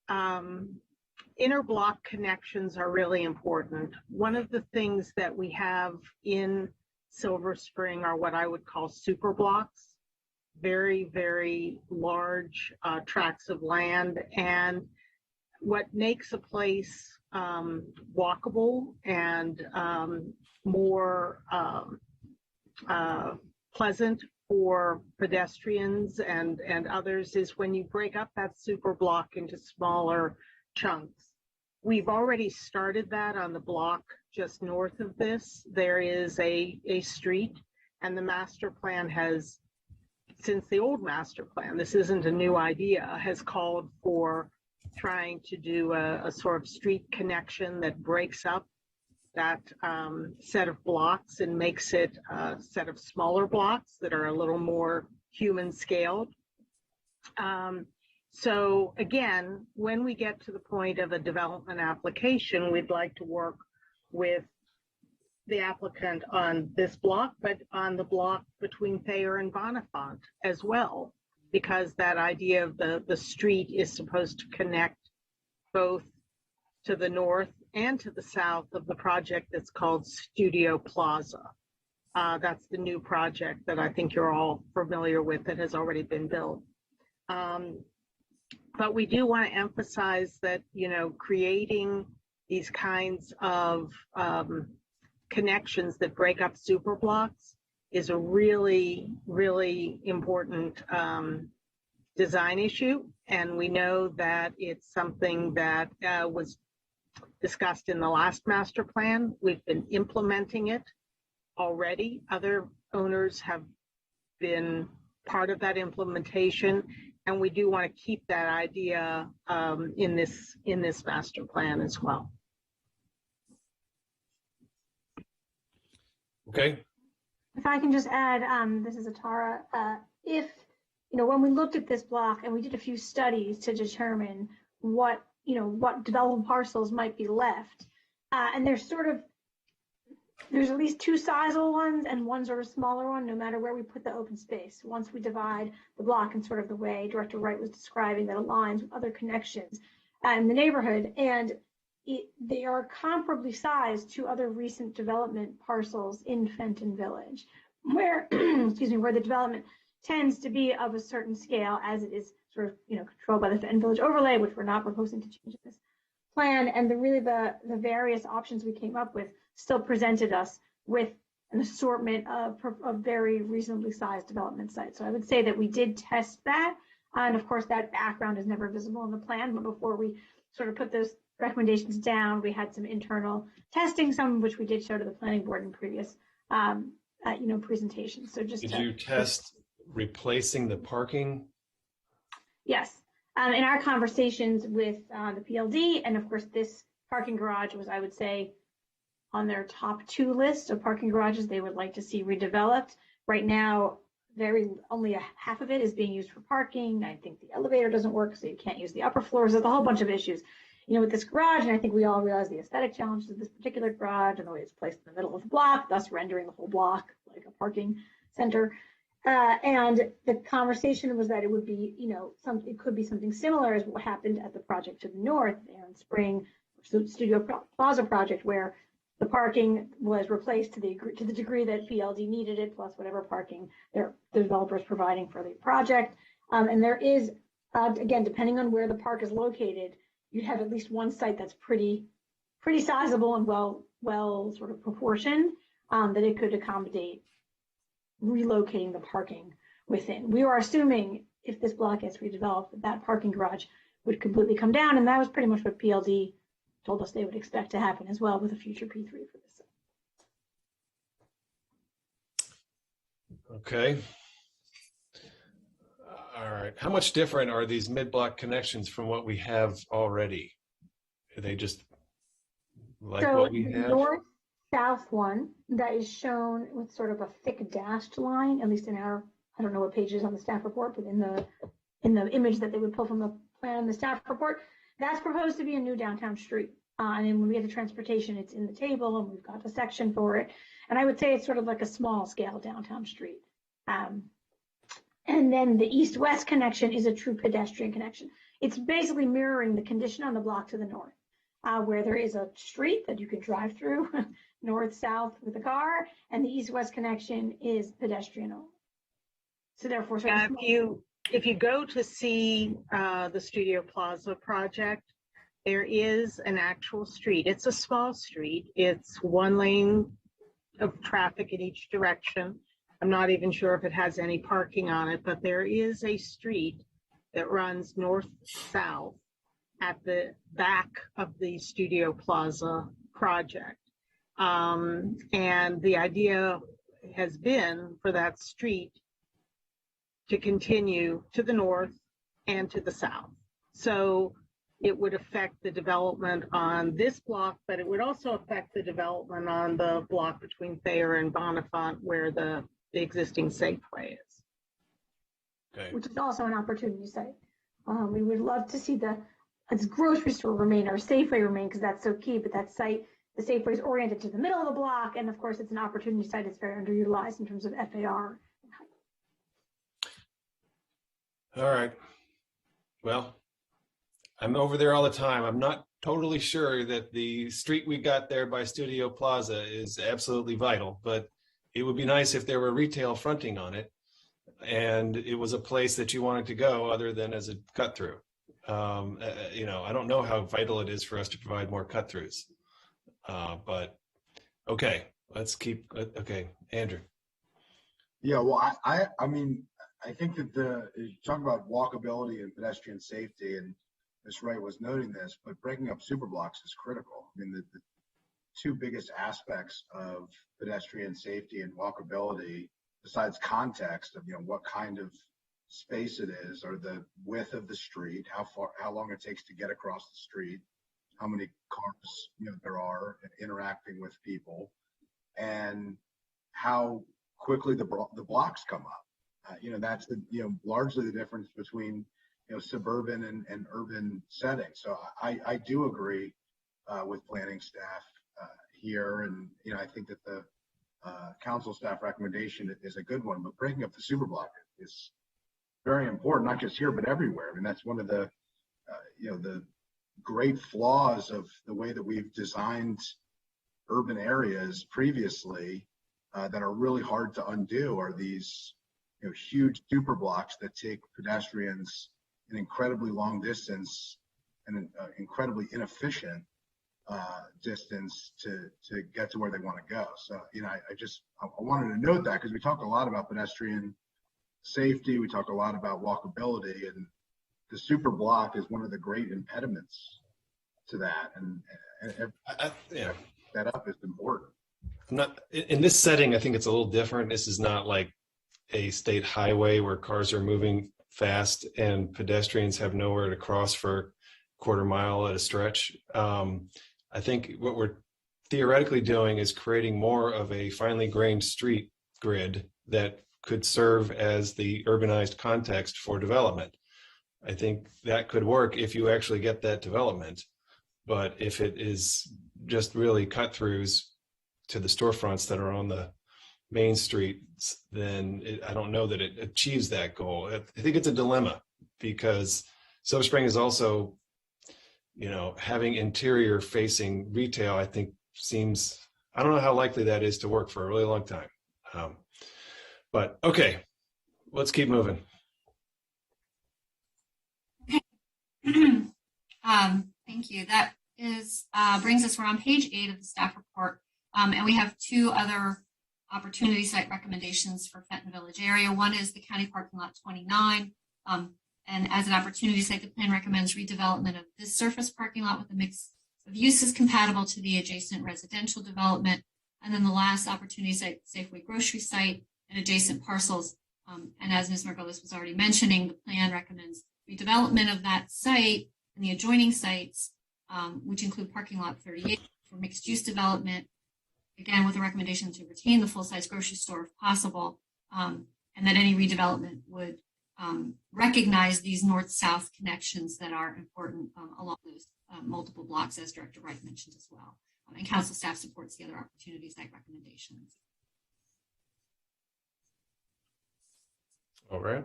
interblock connections are really important. One of the things that we have in Silver Spring are what I would call super blocks. very, very large tracts of land. And what makes a place walkable and more pleasant for pedestrians and others is when you break up that super block into smaller chunks. We've already started that on the block just north of this. There is a street, and the master plan has, since the old master plan, this isn't a new idea, has called for trying to do a sort of street connection that breaks up that set of blocks and makes it a set of smaller blocks that are a little more human scaled. So again, when we get to the point of a development application, we'd like to work with the applicant on this block, but on the block between Thayer and Bonifant as well, because that idea of the street is supposed to connect both to the north and to the south of the project that's called Studio Plaza. That's the new project that I think you're all familiar with that has already been built. But we do want to emphasize that, you know, creating these kinds of connections that break up super blocks is a really, really important design issue. And we know that it's something that was discussed in the last master plan. We've been implementing it already. Other owners have been part of that implementation, and we do want to keep that idea in this master plan as well. Okay. If I can just add, this is Atara. If, you know, when we looked at this block and we did a few studies to determine what developable parcels might be left, and there's at least two sizable ones and one sort of smaller one, no matter where we put the open space. Once we divide the block in sort of the way Director Wright was describing that aligns with other connections in the neighborhood, and they are comparably sized to other recent development parcels in Fenton Village, where, excuse me, where the development tends to be of a certain scale, as it is sort of, you know, controlled by the Fenton Village overlay, which we're not proposing to change in this plan. And the various options we came up with still presented us with an assortment of very reasonably sized development sites. So I would say that we did test that. And of course, that background is never visible in the plan, but before we sort of put those recommendations down, we had some internal testing, some of which we did show to the planning board in previous presentations. So did you test replacing the parking? Yes. In our conversations with the PLD, and of course this parking garage was, I would say, on their top 2 list of parking garages they would like to see redeveloped. Right now, only half of it is being used for parking. I think the elevator doesn't work, so you can't use the upper floors. There's a whole bunch of issues, you know, with this garage, and I think we all realize the aesthetic challenges of this particular garage and the way it's placed in the middle of the block, thus rendering the whole block like a parking center. And the conversation was that it would be, you know, it could be something similar as what happened at the project to the north, Aaron Spring Studio Plaza project, where the parking was replaced to the degree that PLD needed it, plus whatever parking the developer is providing for the project. And there is, again, depending on where the park is located, you have at least one site that's pretty sizable and well sort of proportioned, that it could accommodate relocating the parking within. We are assuming if this block gets redeveloped, that parking garage would completely come down, and that was pretty much what PLD told us they would expect to happen as well with a future P3 for this. Okay. All right. How much different are these mid-block connections from what we have already? Are they just like what we have? North-south one that is shown with sort of a thick dashed line, at least in our, I don't know what page is on the staff report, but in the image that they would pull from the plan in the staff report, that's proposed to be a new downtown street. And then when we get to transportation, it's in the table and we've got a section for it. And I would say it's sort of like a small scale downtown street. And then the east-west connection is a true pedestrian connection. It's basically mirroring the condition on the block to the north, where there is a street that you can drive through north-south with a car, and the east-west connection is pedestrian only. So therefore, Yeah, if you go to see the Studio Plaza project, there is an actual street. It's a small street. It's one lane of traffic in each direction. I'm not even sure if it has any parking on it, but there is a street that runs north-south at the back of the Studio Plaza project. And the idea has been for that street to continue to the north and to the south. So it would affect the development on this block, but it would also affect the development on the block between Thayer and Bonifant where the existing Safeway is. Okay. Which is also an opportunity site. We would love to see the grocery store remain or Safeway remain because that's so key, but that site, the Safeway is oriented to the middle of the block, and of course it's an opportunity site. It's very underutilized in terms of FAR. All right. Well, I'm over there all the time. I'm not totally sure that the street we got there by Studio Plaza is absolutely vital, but it would be nice if there were retail fronting on it and it was a place that you wanted to go other than as a cut through. I don't know how vital it is for us to provide more cut throughs, but okay, let's keep, okay, Andrew. Yeah, well, I mean, I think that you talk about walkability and pedestrian safety, and Ms. Wright was noting this, but breaking up super blocks is critical. I mean, the two biggest aspects of pedestrian safety and walkability, besides context of, what kind of space it is, or the width of the street, how long it takes to get across the street, how many cars, there are interacting with people, and how quickly the blocks come up. That's largely the difference between, suburban and urban settings. So I do agree with planning staff here. And, I think that the council staff recommendation is a good one, but breaking up the super block is very important, not just here, but everywhere. I mean, that's one of the, the great flaws of the way that we've designed urban areas previously that are really hard to undo are these huge super blocks that take pedestrians an incredibly long distance and an incredibly inefficient distance to get to where they want to go. So, I wanted to note that because we talk a lot about pedestrian safety, we talk a lot about walkability, and the super block is one of the great impediments to that. And that up is important. Not in this setting. I think it's a little different. This is not like a state highway where cars are moving fast and pedestrians have nowhere to cross for a quarter mile at a stretch. I think what we're theoretically doing is creating more of a finely grained street grid that could serve as the urbanized context for development. I think that could work if you actually get that development. But if it is just really cut throughs to the storefronts that are on the main streets, then I don't know that it achieves that goal. I think it's a dilemma because Silver Spring is also, having interior facing retail, I think I don't know how likely that is to work for a really long time. But okay, let's keep moving. Thank you. That brings us, we're on page 8 of the staff report. And we have two other opportunity site recommendations for Fenton Village area. One is the County Parking Lot 29. And as an opportunity site, the plan recommends redevelopment of this surface parking lot with a mix of uses compatible to the adjacent residential development. And then the last opportunity site, Safeway grocery site and adjacent parcels. And as Ms. Margolis was already mentioning, the plan recommends redevelopment of that site and the adjoining sites, which include parking lot 38 for mixed use development. Again, with a recommendation to retain the full-size grocery store if possible, and that any redevelopment would recognize these north-south connections that are important along those multiple blocks, as Director Wright mentioned as well. And council staff supports the other opportunity site recommendations. All right.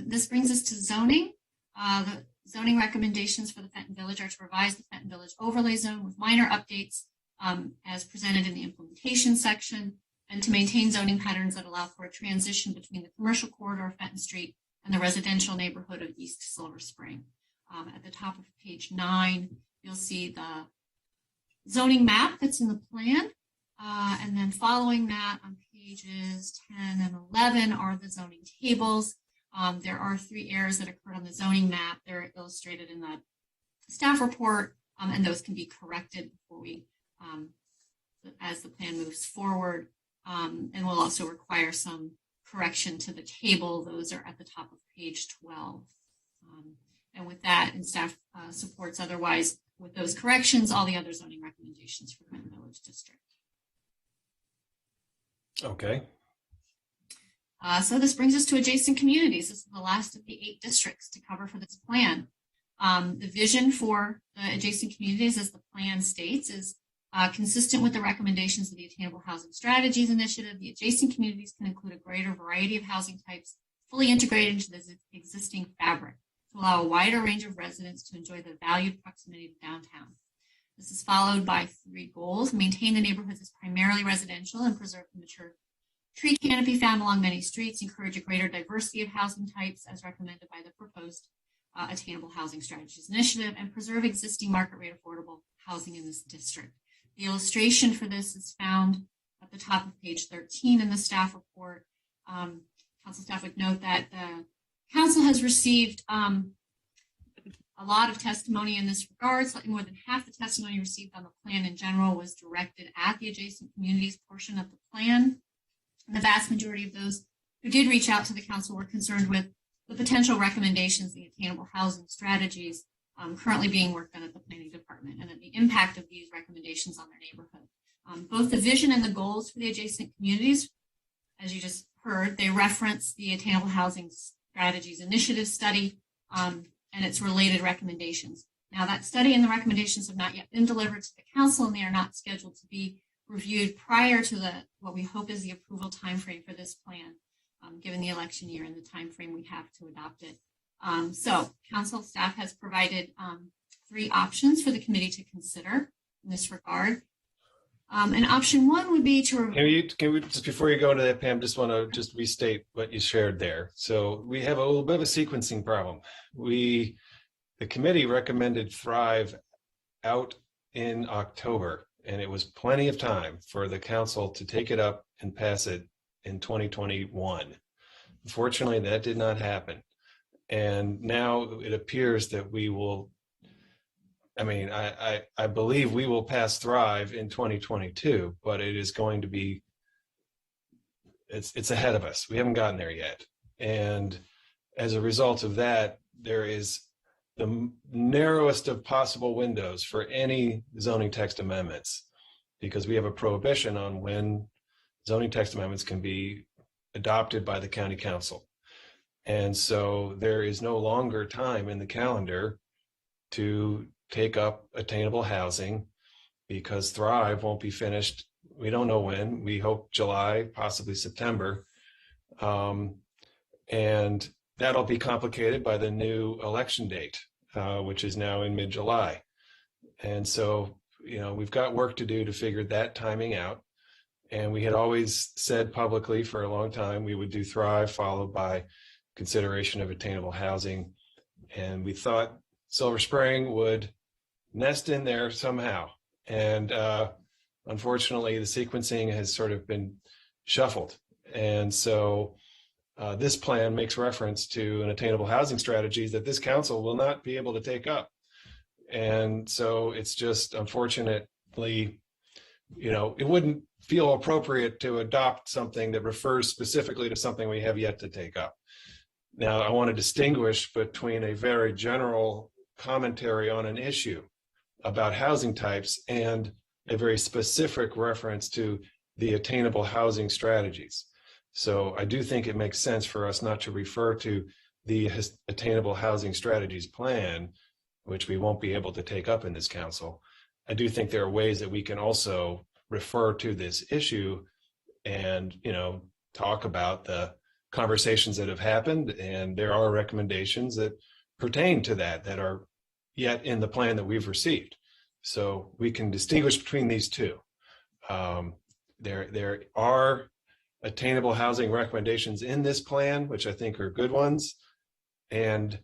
This brings us to zoning. The zoning recommendations for the Fenton Village are to revise the Fenton Village overlay zone with minor updates as presented in the implementation section, and to maintain zoning patterns that allow for a transition between the commercial corridor of Fenton Street and the residential neighborhood of East Silver Spring. At the top of page 9, you'll see the zoning map that's in the plan. And then following that on pages 10 and 11 are the zoning tables. There are 3 errors that occurred on the zoning map. They're illustrated in the staff report, and those can be corrected before we, as the plan moves forward. And will also require some correction to the table. Those are at the top of page 12. And with that, and staff supports otherwise with those corrections, all the other zoning recommendations for Fenton Village District. Okay. So this brings us to adjacent communities. This is the last of the 8 districts to cover for this plan. The vision for the adjacent communities, as the plan states, is consistent with the recommendations of the Attainable Housing Strategies Initiative. The adjacent communities can include a greater variety of housing types, fully integrated into the existing fabric, to allow a wider range of residents to enjoy the valued proximity to downtown. This is followed by 3 goals: maintain the neighborhoods as primarily residential and preserve the mature tree canopy found along many streets, encourage a greater diversity of housing types as recommended by the proposed Attainable Housing Strategies Initiative, and preserve existing market rate affordable housing in this district. The illustration for this is found at the top of page 13 in the staff report. Council staff would note that the council has received a lot of testimony in this regard. Slightly more than half the testimony received on the plan in general was directed at the adjacent communities portion of the plan. And the vast majority of those who did reach out to the council were concerned with the potential recommendations of the Attainable Housing Strategies currently being worked on at the planning department, and the impact of these recommendations on their neighborhood. Both the vision and the goals for the adjacent communities, as you just heard, they reference the Attainable Housing Strategies Initiative study and its related recommendations. Now, that study and the recommendations have not yet been delivered to the council, and they are not scheduled to be reviewed prior to what we hope is the approval timeframe for this plan, given the election year and the timeframe we have to adopt it. So council staff has provided 3 options for the committee to consider in this regard. And option 1 would be to... Can we just, before you go into that, Pam, just want to just restate what you shared there. So we have a little bit of a sequencing problem. The committee recommended Thrive out in October, and it was plenty of time for the council to take it up and pass it in 2021. Unfortunately, that did not happen. And now it appears that we will, I believe we will pass Thrive in 2022, but it is going to be, it's ahead of us. We haven't gotten there yet. And as a result of that, there is the narrowest of possible windows for any zoning text amendments, because we have a prohibition on when zoning text amendments can be adopted by the county council. And so there is no longer time in the calendar to take up attainable housing, because Thrive won't be finished. We don't know when. We hope July, possibly September. And that'll be complicated by the new election date, which is now in mid-July. And so, we've got work to do to figure that timing out. And we had always said publicly for a long time we would do Thrive followed by consideration of attainable housing. And we thought Silver Spring would nest in there somehow. And unfortunately, the sequencing has sort of been shuffled. And so this plan makes reference to an attainable housing strategies that this council will not be able to take up. And so it's just, unfortunately, it wouldn't feel appropriate to adopt something that refers specifically to something we have yet to take up. Now, I want to distinguish between a very general commentary on an issue about housing types and a very specific reference to the attainable housing strategies. So I do think it makes sense for us not to refer to the attainable housing strategies plan, which we won't be able to take up in this council. I do think there are ways that we can also refer to this issue and, talk about the conversations that have happened. And there are recommendations that pertain to that are yet in the plan that we've received. So we can distinguish between these two. there are attainable housing recommendations in this plan, which I think are good ones. And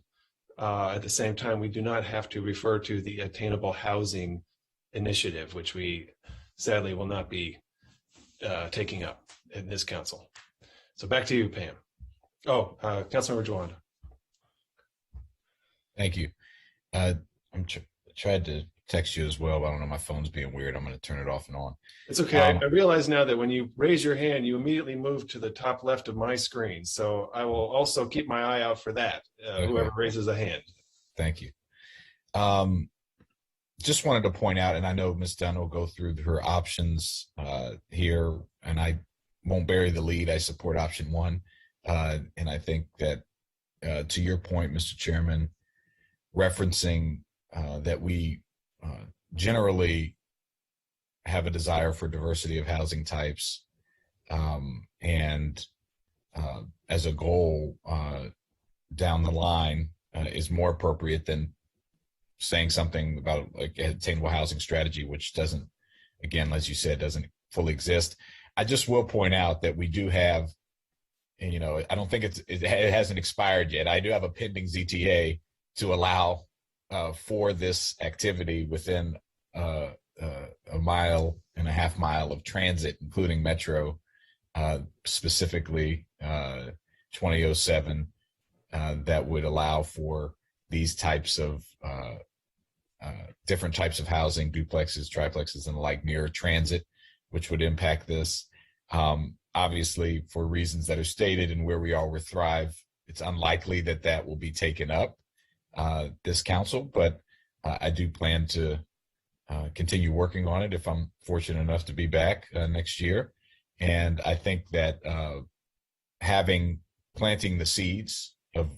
at the same time, we do not have to refer to the attainable housing initiative, which we sadly will not be taking up in this council. So back to you, Pam. Oh, Councilmember Jawanda. Thank you. Tried to text you as well, but I don't know, my phone's being weird. I'm going to turn it off and on. It's okay. I realize now that when you raise your hand, you immediately move to the top left of my screen. So I will also keep my eye out for that, Okay. Whoever raises a hand. Thank you. Just wanted to point out, and I know Ms. Dunn will go through her options here, and I won't bury the lead. I support option one. And I think that to your point, Mr. Chairman, referencing that we generally have a desire for diversity of housing types, and as a goal down the line is more appropriate than saying something about like attainable housing strategy, which doesn't, again, as you said, doesn't fully exist. I just will point out that we do have, and I don't think it hasn't expired yet. I do have a pending ZTA to allow for this activity within a 1.5 mile of transit, including metro, specifically 2007, that would allow for these types of different types of housing, duplexes, triplexes, and the like near transit, which would impact this. Obviously, for reasons that are stated and where we are with Thrive, it's unlikely that that will be taken up this council, but I do plan to continue working on it if I'm fortunate enough to be back next year. And I think that planting the seeds of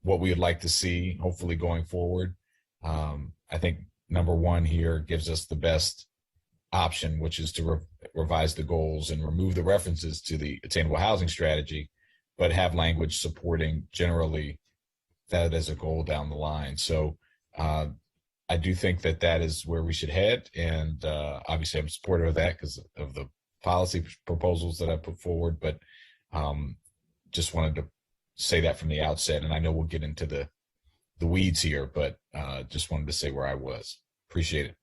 what we would like to see, hopefully going forward, I think number one here gives us the best option, which is to revise the goals and remove the references to the attainable housing strategy, but have language supporting generally that as a goal down the line. So I do think that that is where we should head. And obviously I'm supportive of that because of the policy proposals that I put forward, but just wanted to say that from the outset. And I know we'll get into the weeds here, but just wanted to say where I was. Appreciate it.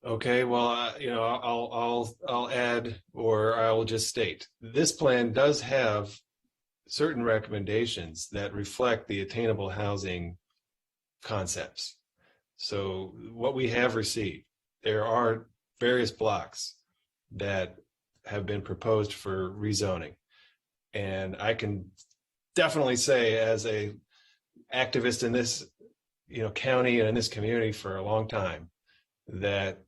Okay, well, I'll add, or I will just state, this plan does have certain recommendations that reflect the attainable housing concepts. So what we have received, there are various blocks that have been proposed for rezoning. And I can definitely say, as a activist in this county and in this community for a long time, that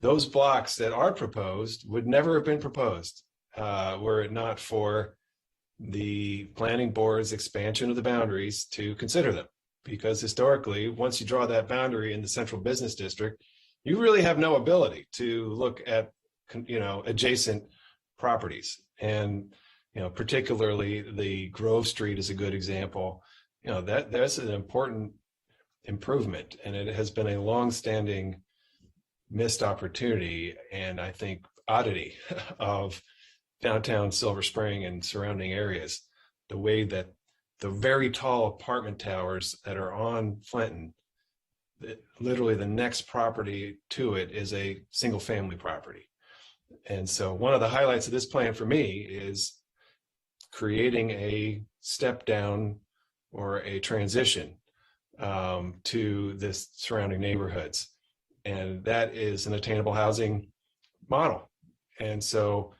those blocks that are proposed would never have been proposed were it not for the planning board's expansion of the boundaries to consider them. Because historically, once you draw that boundary in the central business district, you really have no ability to look at adjacent properties. And particularly the Grove Street is a good example. That's an important improvement, and it has been a long-standing missed opportunity and I think oddity of downtown Silver Spring and surrounding areas. The way that the very tall apartment towers that are on Fenton, literally the next property to it is a single family property. And so one of the highlights of this plan for me is creating a step down or a transition to this surrounding neighborhoods. And that is an attainable housing model. And so,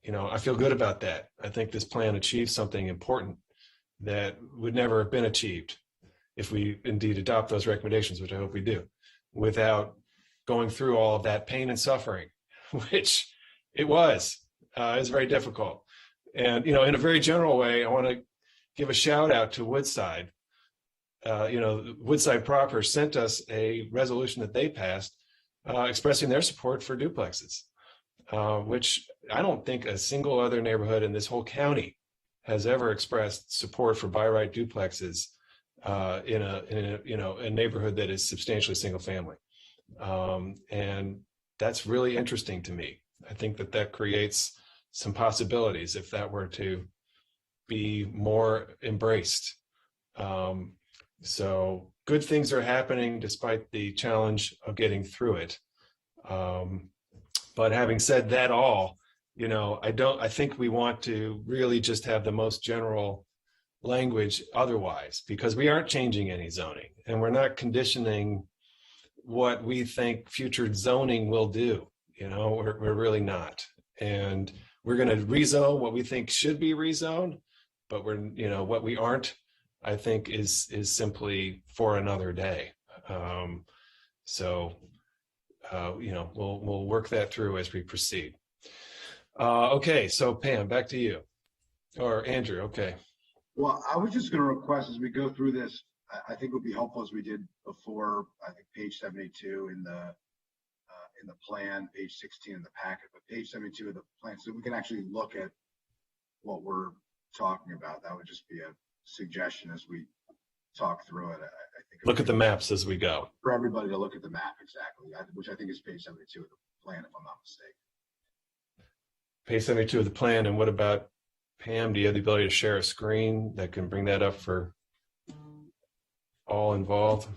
I feel good about that. I think this plan achieves something important that would never have been achieved if we indeed adopt those recommendations, which I hope we do, without going through all of that pain and suffering, which it was. It was very difficult. And, in a very general way, I want to give a shout out to Woodside. Woodside proper sent us a resolution that they passed expressing their support for duplexes, which I don't think a single other neighborhood in this whole county has ever expressed support for by right duplexes in a neighborhood that is substantially single family. And that's really interesting to me. I think that creates some possibilities if that were to be more embraced. So good things are happening despite the challenge of getting through it. But having said that all, I think we want to really just have the most general language otherwise, because we aren't changing any zoning and we're not conditioning what we think future zoning will do. We're really not. And we're going to rezone what we think should be rezoned, but what we aren't, I think is simply for another day. We'll work that through as we proceed. Okay, so Pam, back to you, or Andrew. Okay. Well, I was just going to request as we go through this, I think it would be helpful as we did before, I think page 72 in the plan, page 16 in the packet, but page 72 of the plan, so we can actually look at what we're talking about. That would just be a suggestion as we talk through it. I think look at the maps as we go. For everybody to look at the map, exactly, which I think is page 72 of the plan, if I'm not mistaken. Page 72 of the plan. And what about Pam? Do you have the ability to share a screen that can bring that up for all involved?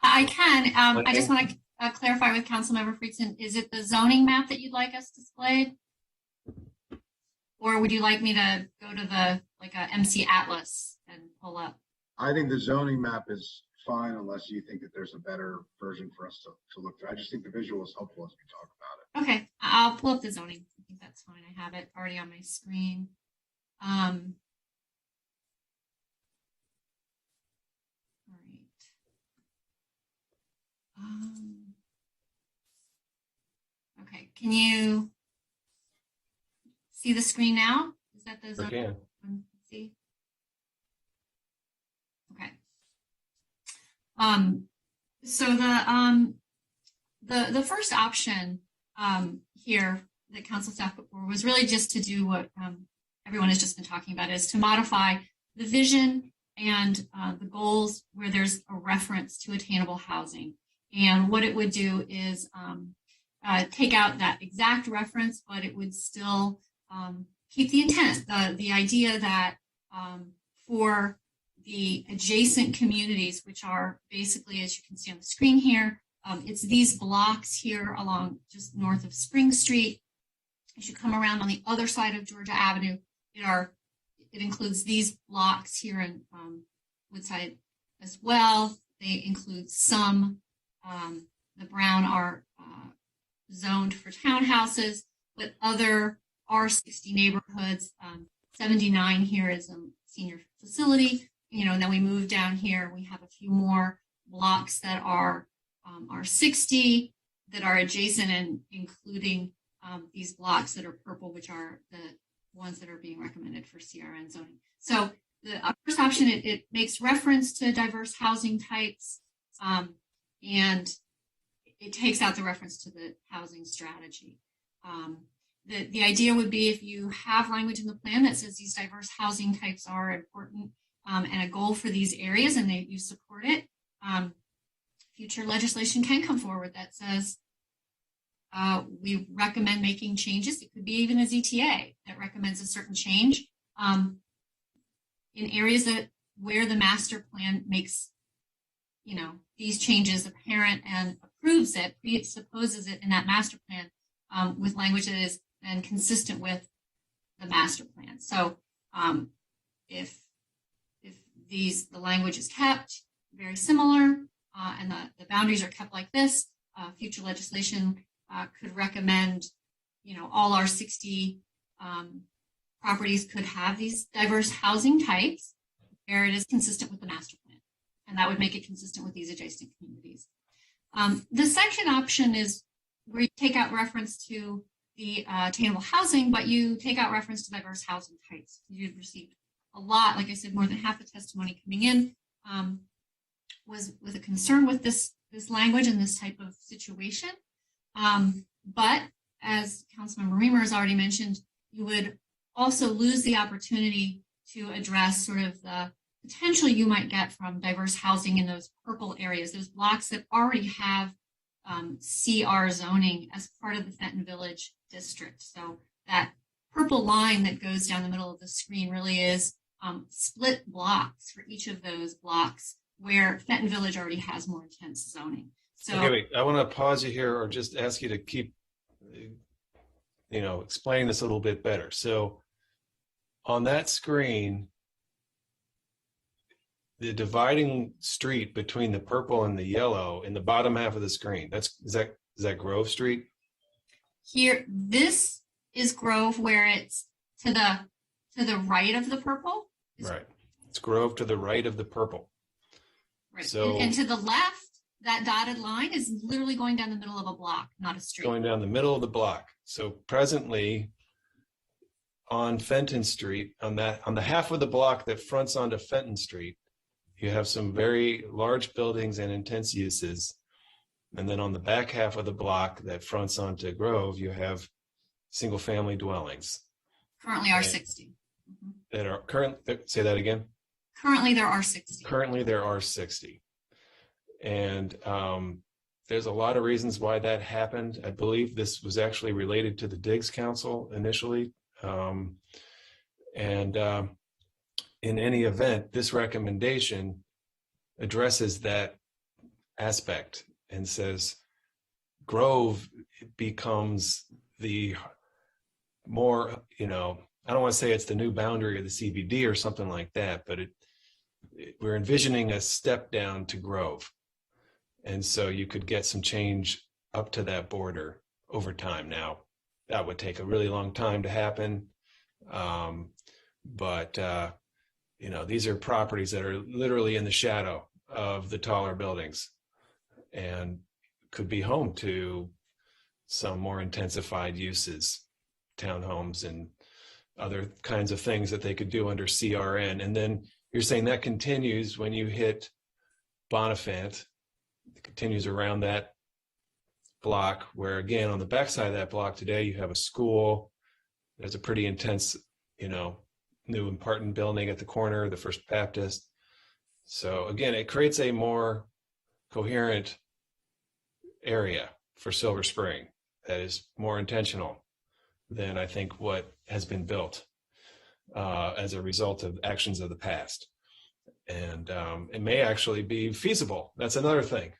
I can. I just want to clarify with Councilmember Friedson. Is it the zoning map that you'd like us displayed? Or would you like me to go to the MC Atlas and pull up? I think the zoning map is fine unless you think that there's a better version for us to look through. I just think the visual is helpful as we talk about it. Okay, I'll pull up the zoning. I think that's fine. I have it already on my screen. All right. Okay, can you see the screen now? Is that the zoning? Can. See? Okay. So the first option here that council staff put forward was really just to do what everyone has just been talking about, is to modify the vision and the goals where there's a reference to attainable housing. And what it would do is take out that exact reference, but it would still keep the intent, the idea that for the adjacent communities, which are basically, as you can see on the screen here, it's these blocks here along just north of Spring Street. As you come around on the other side of Georgia Avenue, it includes these blocks here in Woodside as well. They include some, the brown are zoned for townhouses, but other R60 neighborhoods, 79 here is a senior facility, and then we move down here, we have a few more blocks that are R60 that are adjacent, and including these blocks that are purple, which are the ones that are being recommended for CRN zoning. So the first option, it makes reference to diverse housing types, and it takes out the reference to the housing strategy. The idea would be, if you have language in the plan that says these diverse housing types are important and a goal for these areas, and you support it, future legislation can come forward that says we recommend making changes. It could be even a ZTA that recommends a certain change in areas where the master plan makes these changes apparent and approves it, presupposes it in that master plan with language that is then consistent with the master plan. So if the language is kept very similar and the boundaries are kept like this, future legislation could recommend, all our 60 properties could have these diverse housing types where it is consistent with the master plan. And that would make it consistent with these adjacent communities. The second option is where you take out reference to the attainable housing, but you take out reference to diverse housing types. You've received a lot, like I said, more than half the testimony coming in was with a concern with this language and this type of situation. But as Councilmember Reamer has already mentioned, you would also lose the opportunity to address sort of the potential you might get from diverse housing in those purple areas, those blocks that already have CR zoning as part of the Fenton Village district. So that purple line that goes down the middle of the screen really is split blocks for each of those blocks where Fenton Village already has more intense zoning. So okay, wait, I want to pause you here or just ask you to keep, explain this a little bit better. So on that screen, the dividing street between the purple and the yellow in the bottom half of the screen, is that Grove Street? Here, this is Grove, where it's to the right of the purple. Right. It's Grove to the right of the purple. Right. So, and to the left, that dotted line is literally going down the middle of a block, not a street. Going down the middle of the block. So presently on Fenton Street, on the half of the block that fronts onto Fenton Street, you have some very large buildings and intense uses. And then on the back half of the block that fronts onto Grove, you have single family dwellings. Currently R60. That are say that again? Currently there are 60. Currently there are 60. And there's a lot of reasons why that happened. I believe this was actually related to the Diggs Council initially. In any event, this recommendation addresses that aspect and says Grove becomes the more, I don't want to say it's the new boundary of the CBD or something like that, but we're envisioning a step down to Grove. And so you could get some change up to that border over time. Now, that would take a really long time to happen. But these are properties that are literally in the shadow of the taller buildings and could be home to some more intensified uses, townhomes and other kinds of things that they could do under CRN. And then you're saying that continues when you hit Bonifant. It continues around that block where, again, on the backside of that block today, you have a school. There's a pretty intense, new apartment building at the corner, the First Baptist. So again, it creates a more coherent area for Silver Spring that is more intentional than I think what has been built as a result of actions of the past. And it may actually be feasible. That's another thing,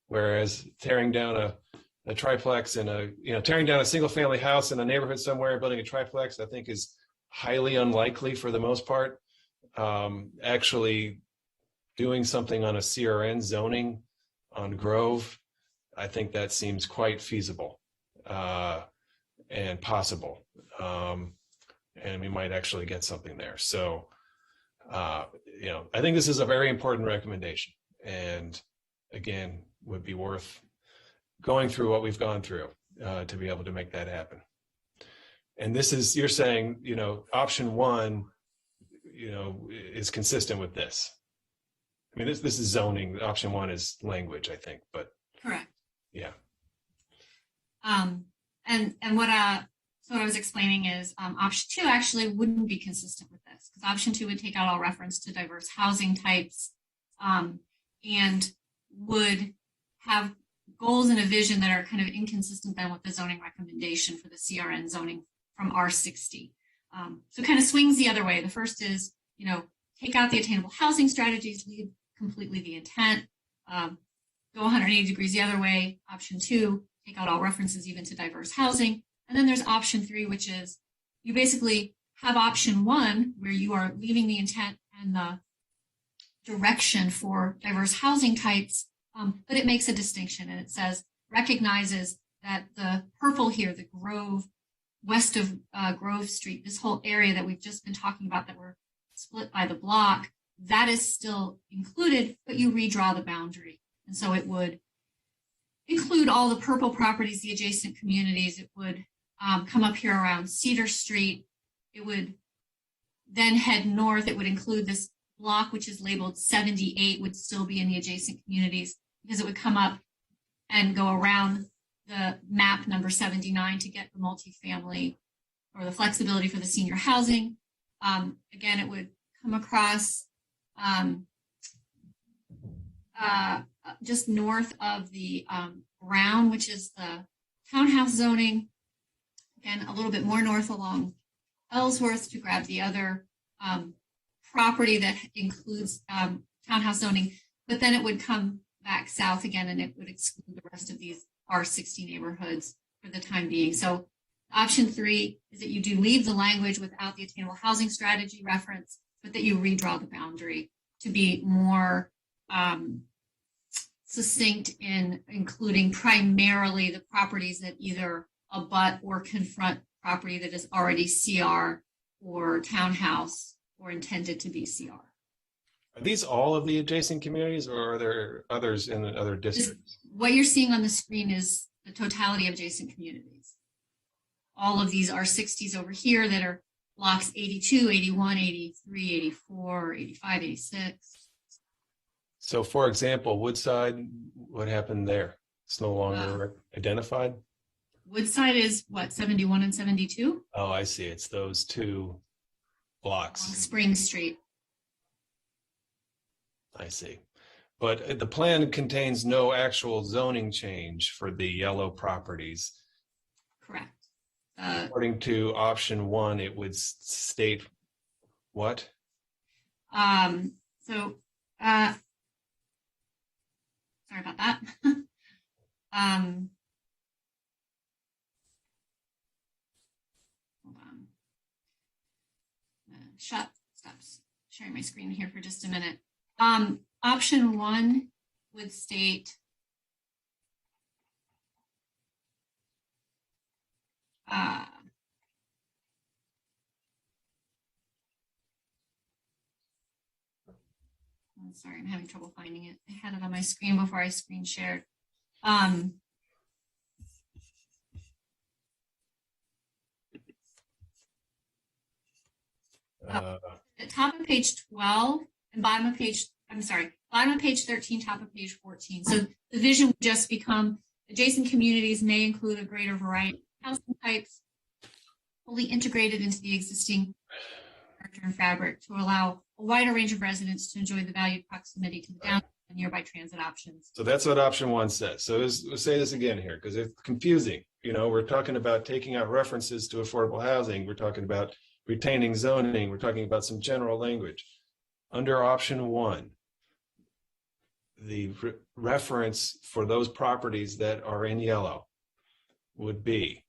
whereas tearing down a triplex and tearing down a single family house in a neighborhood somewhere and building a triplex, I think is highly unlikely for the most part. Actually doing something on a CRN zoning on Grove, I think that seems quite feasible and possible. And we might actually get something there. So, I think this is a very important recommendation, and again, would be worth going through what we've gone through to be able to make that happen. And this is, you're saying, option one, is consistent with this. I mean, this is zoning. Option one is language, I think, but correct. Yeah. And what I was explaining is option two actually wouldn't be consistent with this, because option two would take out all reference to diverse housing types and would have goals and a vision that are kind of inconsistent then with the zoning recommendation for the CRN zoning from R60. So it kind of swings the other way. The first is, take out the attainable housing strategies, leave completely the intent, go 180 degrees the other way. Option two, take out all references even to diverse housing. And then there's option three, which is you basically have option one where you are leaving the intent and the direction for diverse housing types, but it makes a distinction and it says, recognizes that the purple here, the Grove, west of Grove Street, this whole area that we've just been talking about that we're split by the block, that is still included, but you redraw the boundary. And so it would include all the purple properties, the adjacent communities. It would come up here around Cedar Street. It would then head north. It would include this block, which is labeled 78, would still be in the adjacent communities, because it would come up and go around the map number 79 to get the multifamily or the flexibility for the senior housing. Again, it would come across just north of the brown, which is the townhouse zoning. Again, a little bit more north along Ellsworth to grab the other property that includes townhouse zoning, but then it would come back south again and it would exclude the rest of these R60 neighborhoods for the time being. So option 3 is that you do leave the language without the attainable housing strategy reference, but that you redraw the boundary to be more succinct in including primarily the properties that either abut or confront property that is already CR or townhouse or intended to be CR. Are these all of the adjacent communities, or are there others in other districts? What you're seeing on the screen is the totality of adjacent communities. All of these are 60s over here that are blocks 82, 81, 83, 84, 85, 86. So, for example, Woodside, what happened there? It's no longer identified? Woodside is what, 71 and 72? Oh, I see. It's those two blocks. On Spring Street. I see. But the plan contains no actual zoning change for the yellow properties. Correct. According to option 1, it would state what? Sorry about that. Hold on. Stop sharing my screen here for just a minute. Option 1 would state I'm sorry, I'm having trouble finding it. I had it on my screen before I screen shared. At top of page 12 and bottom of page 13, top of page 14. So the vision would just become adjacent communities may include a greater variety of housing types, fully integrated into the existing character and fabric to allow a wider range of residents to enjoy the valued proximity to the downtown and nearby transit options. So that's what option 1 says. So we'll say this again here because it's confusing. You know, we're talking about taking out references to affordable housing. We're talking about retaining zoning. We're talking about some general language. Under option 1, the reference for those properties that are in yellow would be,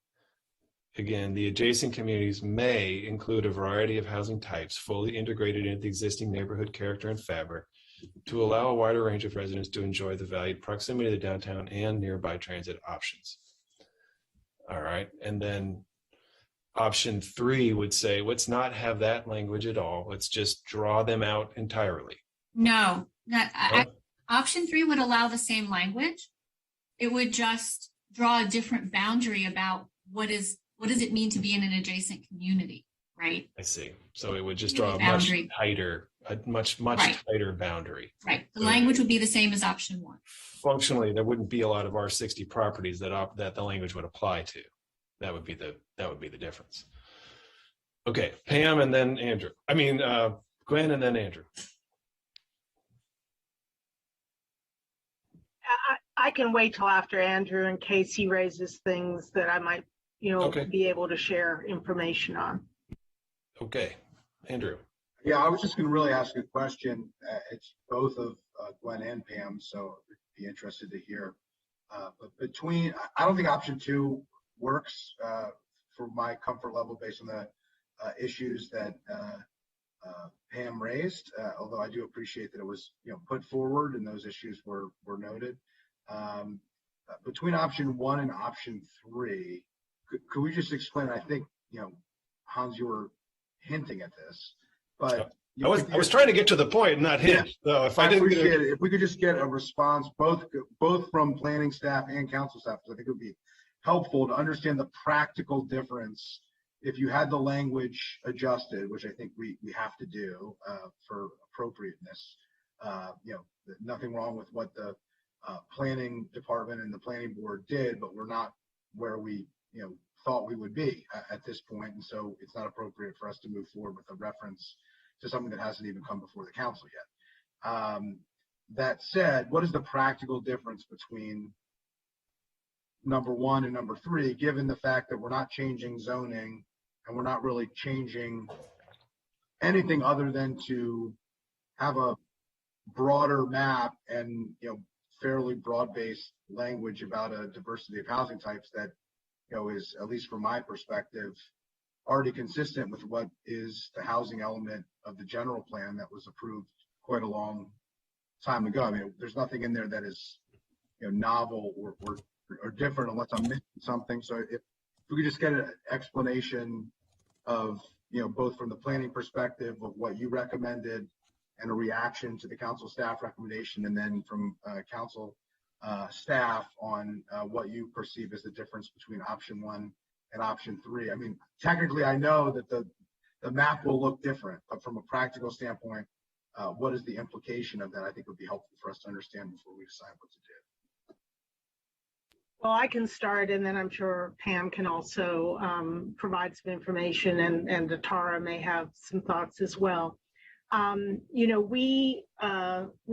again, the adjacent communities may include a variety of housing types fully integrated into the existing neighborhood character and fabric to allow a wider range of residents to enjoy the valued proximity to the downtown and nearby transit options. All right. And then option 3 would say, let's not have that language at all. Let's just draw them out entirely. No, option 3 would allow the same language. It would just draw a different boundary about what does it mean to be in an adjacent community, right? I see. So it would just draw a much tighter boundary. Right. The language would be the same as option 1. Functionally, there wouldn't be a lot of R60 properties that the language would apply to. That would be the difference. Okay, Pam and then Andrew. Gwen and then Andrew. I can wait till after Andrew in case he raises things that I might, be able to share information on. Okay, Andrew. Yeah, I was just going to really ask a question. It's both of Gwen and Pam, so I'd be interested to hear. But I don't think option 2 works for my comfort level based on the issues that Pam raised, although I do appreciate that it was put forward and those issues were noted. Between option 1 and option 3, could we just explain? I think Hans, you were hinting at this, but I was trying to get to the point, not hint. So if I didn't appreciate it, if we could just get a response both from planning staff and council staff, because I think it would be helpful to understand the practical difference if you had the language adjusted, which I think we have to do for appropriateness. Nothing wrong with what the planning department and the planning board did, but we're not where we thought we would be at this point, and so it's not appropriate for us to move forward with a reference to something that hasn't even come before the council yet. That said, what is the practical difference between number 1 and number 3, given the fact that we're not changing zoning and we're not really changing anything other than to have a broader map and, you know, fairly broad-based language about a diversity of housing types that, you know, is, at least from my perspective, already consistent with what is the housing element of the general plan that was approved quite a long time ago. I mean, there's nothing in there that is, you know, novel or different unless I'm missing something. So if we could just get an explanation of, you know, both from the planning perspective of what you recommended and a reaction to the council staff recommendation, and then from council staff on what you perceive as the difference between option 1 and option 3. I mean, technically, I know that the map will look different, but from a practical standpoint, what is the implication of that? I think would be helpful for us to understand before we decide what to do. Well, I can start, and then I'm sure Pam can also provide some information, and Atara may have some thoughts as well. You know, we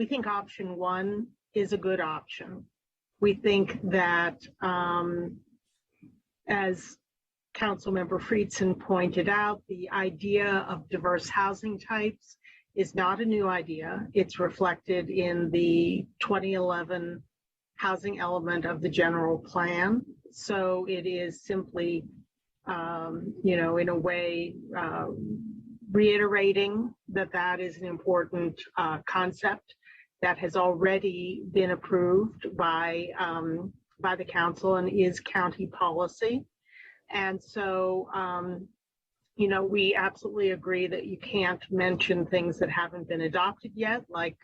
think option 1 is a good option. We think that, as Councilmember Friedson pointed out, the idea of diverse housing types is not a new idea. It's reflected in the 2011 housing element of the general plan. So it is simply, you know, in a way, reiterating that is an important concept that has already been approved by the council and is county policy. And so, you know, we absolutely agree that you can't mention things that haven't been adopted yet, like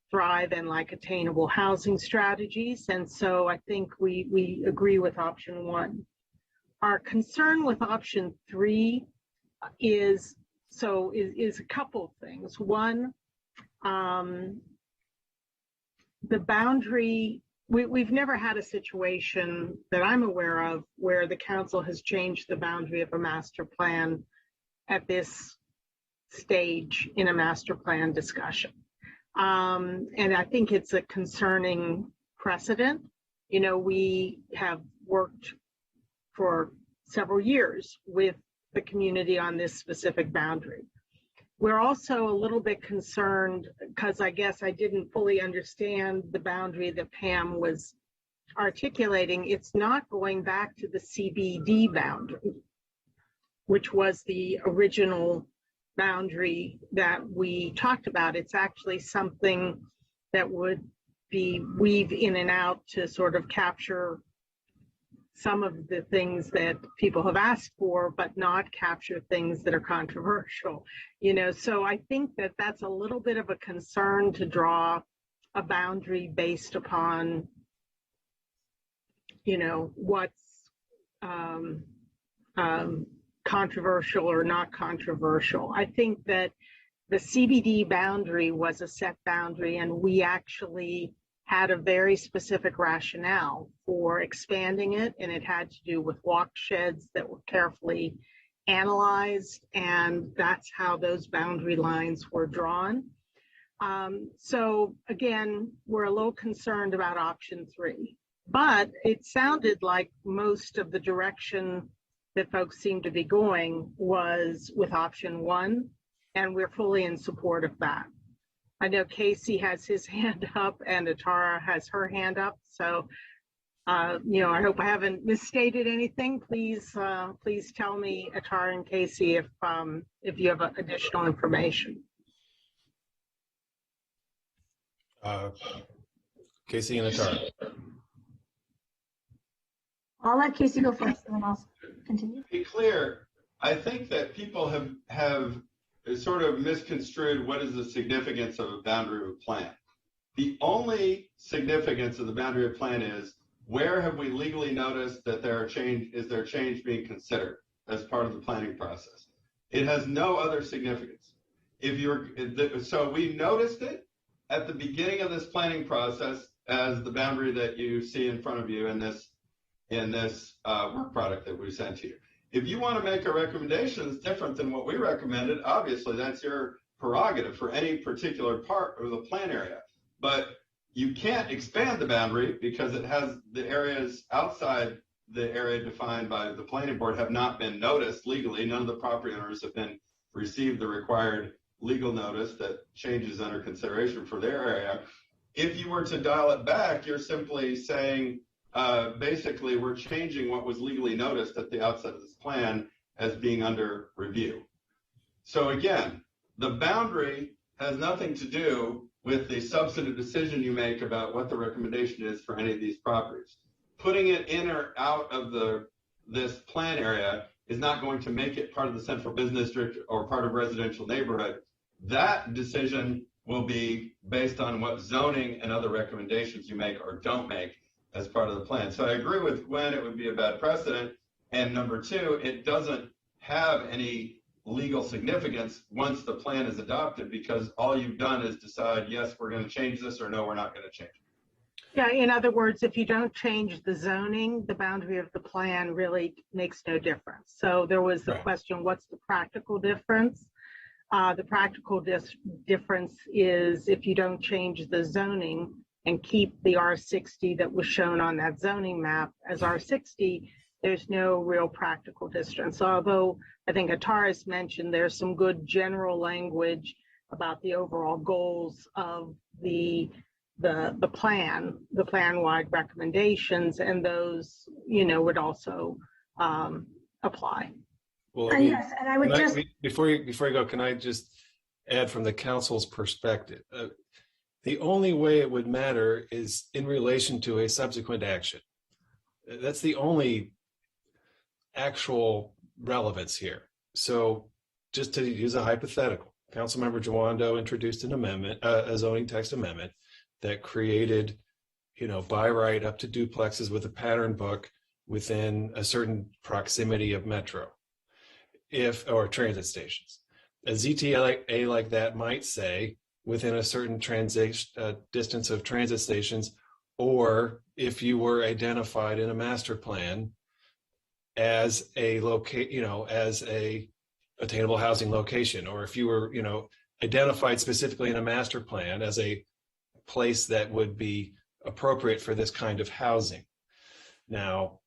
Thrive and like attainable housing strategies. And so I think we agree with option 1. Our concern with option 3 is a couple of things. One, the boundary, we've never had a situation that I'm aware of where the council has changed the boundary of a master plan at this stage in a master plan discussion. And I think it's a concerning precedent. You know, we have worked for several years with the community on this specific boundary. We're also a little bit concerned because I guess I didn't fully understand the boundary that Pam was articulating. It's not going back to the CBD boundary, which was the original boundary that we talked about. It's actually something that would be weaved in and out to sort of capture some of the things that people have asked for, but not capture things that are controversial, you know. So I think that that's a little bit of a concern to draw a boundary based upon, you know, what's controversial or not controversial. I think that the CBD boundary was a set boundary, and we actually had a very specific rationale for expanding it, and it had to do with walk sheds that were carefully analyzed, and that's how those boundary lines were drawn. So again, we're a little concerned about option 3, but it sounded like most of the direction that folks seem to be going was with option 1, and we're fully in support of that. I know Casey has his hand up and Atara has her hand up. So, you know, I hope I haven't misstated anything. Please tell me, Atara and Casey, if you have additional information. Casey and Atara. I'll let Casey go first, and then I'll continue. To be clear, I think that people have sort of misconstrued what is the significance of a boundary of a plan. The only significance of the boundary of plan is where have we legally noticed that is there change being considered as part of the planning process. It has no other significance. So we noticed it at the beginning of this planning process as the boundary that you see in front of you in this work product that we sent to you. If you want to make a recommendation that's different than what we recommended, obviously that's your prerogative for any particular part of the plan area. But you can't expand the boundary because it has the areas outside the area defined by the planning board have not been noticed legally. None of the property owners have been received the required legal notice that changes under consideration for their area. If you were to dial it back, you're simply saying, basically, we're changing what was legally noticed at the outset of this plan as being under review. So again, the boundary has nothing to do with the substantive decision you make about what the recommendation is for any of these properties. Putting it in or out of this plan area is not going to make it part of the central business district or part of residential neighborhood. That decision will be based on what zoning and other recommendations you make or don't make as part of the plan. So I agree with Gwen, it would be a bad precedent. And number two, it doesn't have any legal significance once the plan is adopted, because all you've done is decide, yes, we're going to change this, or no, we're not going to change it. Yeah, in other words, if you don't change the zoning, the boundary of the plan really makes no difference. So there was the question, what's the practical difference? The practical difference is if you don't change the zoning and keep the R60 that was shown on that zoning map as R60, there's no real practical distance. Although I think Ataris mentioned there's some good general language about the overall goals of the plan-wide recommendations, and those, would also apply. Well, I mean, yes, and I would just before you go, can I just add from the council's perspective? The only way it would matter is in relation to a subsequent action. That's the only actual relevance here. So just to use a hypothetical, Councilmember Jawando introduced an amendment, a zoning text amendment that created, by right up to duplexes with a pattern book within a certain proximity of metro, or transit stations. A ZTA like that might say within a certain distance of transit stations, or if you were identified in a master plan as a as a attainable housing location, or if you were, identified specifically in a master plan as a place that would be appropriate for this kind of housing. Now,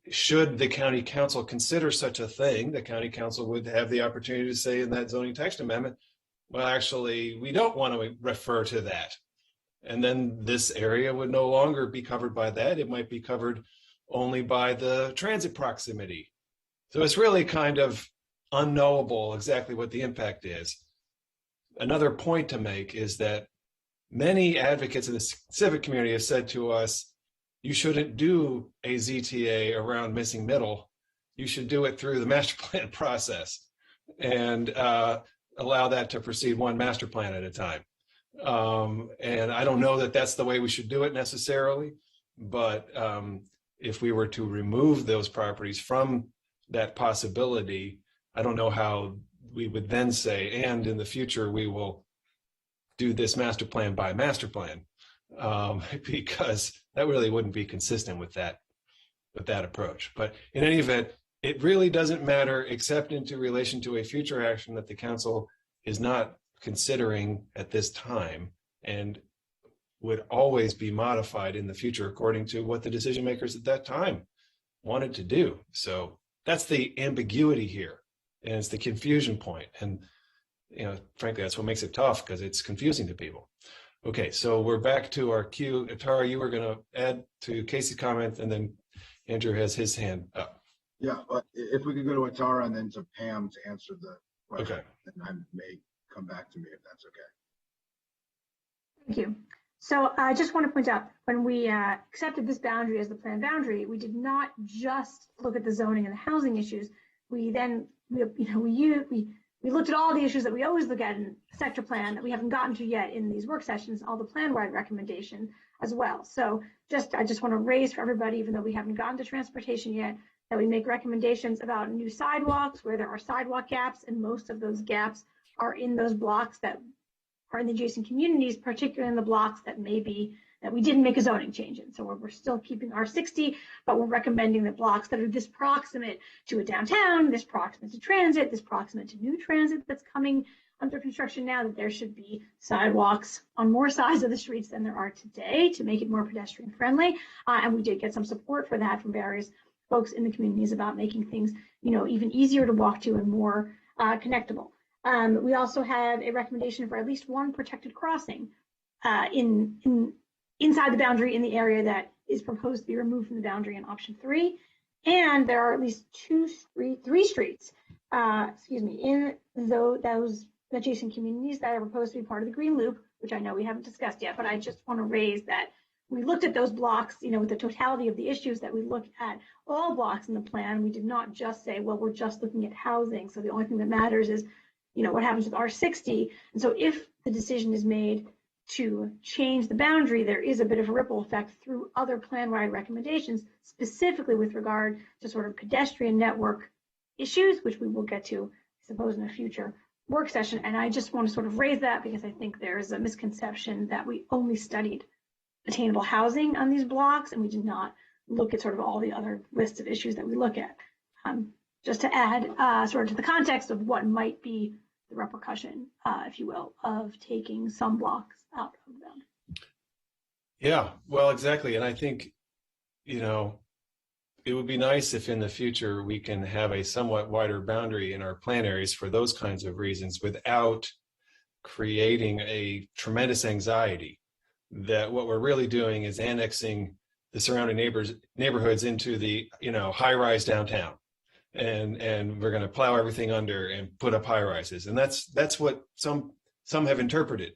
should the county council consider such a thing, the county council would have the opportunity to say in that zoning text amendment, well, actually, we don't want to refer to that. And then this area would no longer be covered by that. It might be covered only by the transit proximity. So it's really kind of unknowable exactly what the impact is. Another point to make is that many advocates in the civic community have said to us, you shouldn't do a ZTA around missing middle. You should do it through the master plan process and allow that to proceed one master plan at a time. And I don't know that that's the way we should do it necessarily, but if we were to remove those properties from that possibility, I don't know how we would then say, and in the future, we will do this master plan by master plan, because that really wouldn't be consistent with that approach. But in any event, it really doesn't matter except into relation to a future action that the council is not considering at this time and would always be modified in the future according to what the decision makers at that time wanted to do. So that's the ambiguity here, and it's the confusion point. And frankly, that's what makes it tough, because it's confusing to people. Okay, so we're back to our queue. Atara, you were going to add to Casey's comment, and then Andrew has his hand up. Yeah, but if we could go to Atara and then to Pam to answer the question, okay. Then I may come back to me if that's okay. Thank you. So I just want to point out, when we accepted this boundary as the plan boundary, we did not just look at the zoning and the housing issues. We then, we looked at all the issues that we always look at in sector plan that we haven't gotten to yet in these work sessions, all the plan-wide recommendation as well. So I just want to raise for everybody, even though we haven't gotten to transportation yet, that we make recommendations about new sidewalks where there are sidewalk gaps, and most of those gaps are in those blocks that are in the adjacent communities, particularly in the blocks that may be that we didn't make a zoning change in. So we're still keeping R60, but we're recommending that blocks that are this proximate to a downtown, this proximate to transit, this proximate to new transit that's coming under construction now, that there should be sidewalks on more sides of the streets than there are today to make it more pedestrian friendly. And we did get some support for that from various folks in the communities about making things, even easier to walk to and more connectable. We also have a recommendation for at least one protected crossing inside the boundary in the area that is proposed to be removed from the boundary in option 3. And there are at least three streets, in those adjacent communities that are proposed to be part of the Green Loop, which I know we haven't discussed yet, but I just want to raise that we looked at those blocks, with the totality of the issues, that we looked at all blocks in the plan. We did not just say, well, we're just looking at housing. So the only thing that matters is, what happens with R60. And so if the decision is made to change the boundary, there is a bit of a ripple effect through other plan-wide recommendations, specifically with regard to sort of pedestrian network issues, which we will get to, I suppose, in a future work session. And I just want to sort of raise that because I think there is a misconception that we only studied attainable housing on these blocks, and we did not look at sort of all the other lists of issues that we look at. Just to add sort of to the context of what might be the repercussion, if you will, of taking some blocks out of the boundary. Yeah, well, exactly. And I think, it would be nice if in the future we can have a somewhat wider boundary in our plan areas for those kinds of reasons without creating a tremendous anxiety that what we're really doing is annexing the surrounding neighborhoods into the, high-rise downtown. And we're going to plow everything under and put up high rises. And that's what some have interpreted.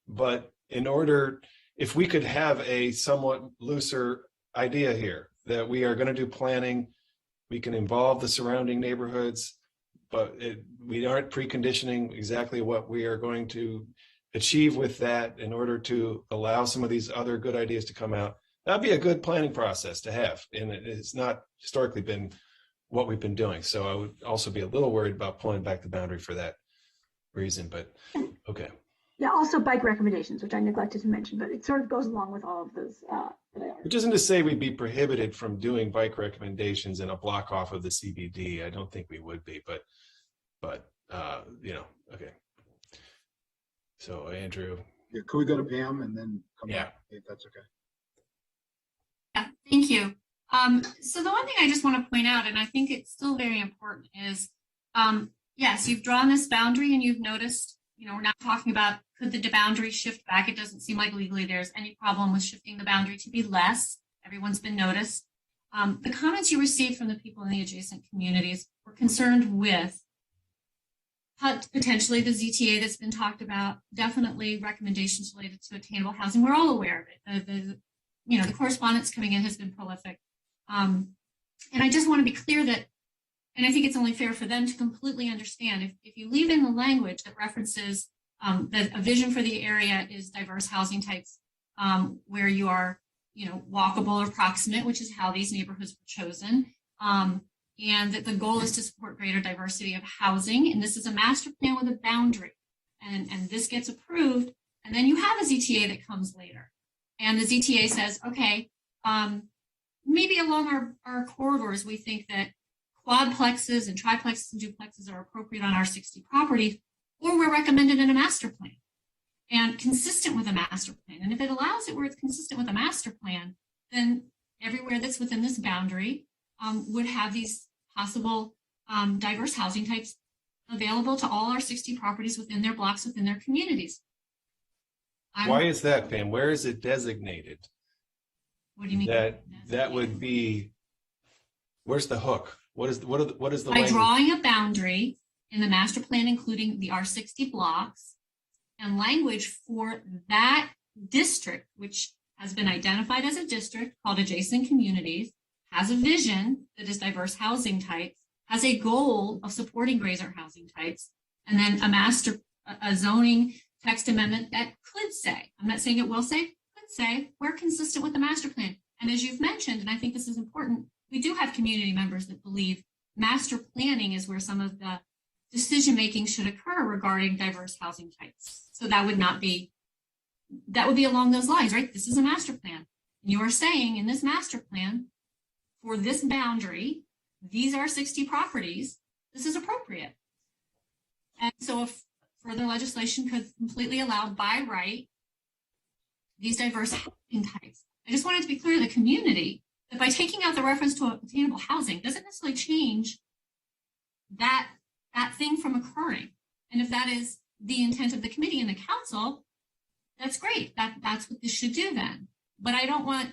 But if we could have a somewhat looser idea here, that we are going to do planning, we can involve the surrounding neighborhoods, but we aren't preconditioning exactly what we are going to achieve with that in order to allow some of these other good ideas to come out. That'd be a good planning process to have. And it's not historically been what we've been doing. So I would also be a little worried about pulling back the boundary for that reason, but okay. Yeah, also bike recommendations, which I neglected to mention, but it sort of goes along with all of those. Which isn't to say we'd be prohibited from doing bike recommendations in a block off of the CBD. I don't think we would be, but okay. So Andrew. Yeah, could we go to Pam and then come back if that's okay? Yeah, thank you. So the one thing I just want to point out, and I think it's still very important, is yes, you've drawn this boundary and you've noticed, we're not talking about could the boundary shift back. It doesn't seem like legally there's any problem with shifting the boundary to be less. Everyone's been noticed. The comments you received from the people in the adjacent communities were concerned with potentially the ZTA that's been talked about, definitely recommendations related to attainable housing. We're all aware of it. The correspondence coming in has been prolific. And I just want to be clear that, and I think it's only fair for them to completely understand, if you leave in the language that references that a vision for the area is diverse housing types, where you are, walkable or proximate, which is how these neighborhoods were chosen, and that the goal is to support greater diversity of housing. And this is a master plan with a boundary, and this gets approved, and then you have a ZTA that comes later. And the ZTA says, okay, maybe along our corridors, we think that quadplexes and triplexes and duplexes are appropriate on our 60 properties, or we're recommended in a master plan and consistent with a master plan. And if it allows it where it's consistent with a master plan, then everywhere that's within this boundary would have these possible diverse housing types available to all our 60 properties within their blocks, within their communities. Why is that, Pam? Where is it designated? What do you mean? That would be, where's the hook? What is the By language? drawing a boundary in the master plan, including the R60 blocks, and language for that district, which has been identified as a district called adjacent communities, has a vision that is diverse housing types, has a goal of supporting greater housing types, and then a zoning text amendment that could say, I'm not saying it will say, could say, we're consistent with the master plan. And as you've mentioned, and I think this is important, we do have community members that believe master planning is where some of the decision-making should occur regarding diverse housing types. So that would not be that would be along those lines, right? This is a master plan. You are saying in this master plan, for this boundary, these are 60 properties, this is appropriate. And so if further legislation could completely allow by right these diverse housing types. I just wanted to be clear to the community that by taking out the reference to attainable housing doesn't necessarily change that thing from occurring. And if that is the intent of the committee and the council, that's great. That's what this should do then. But I don't want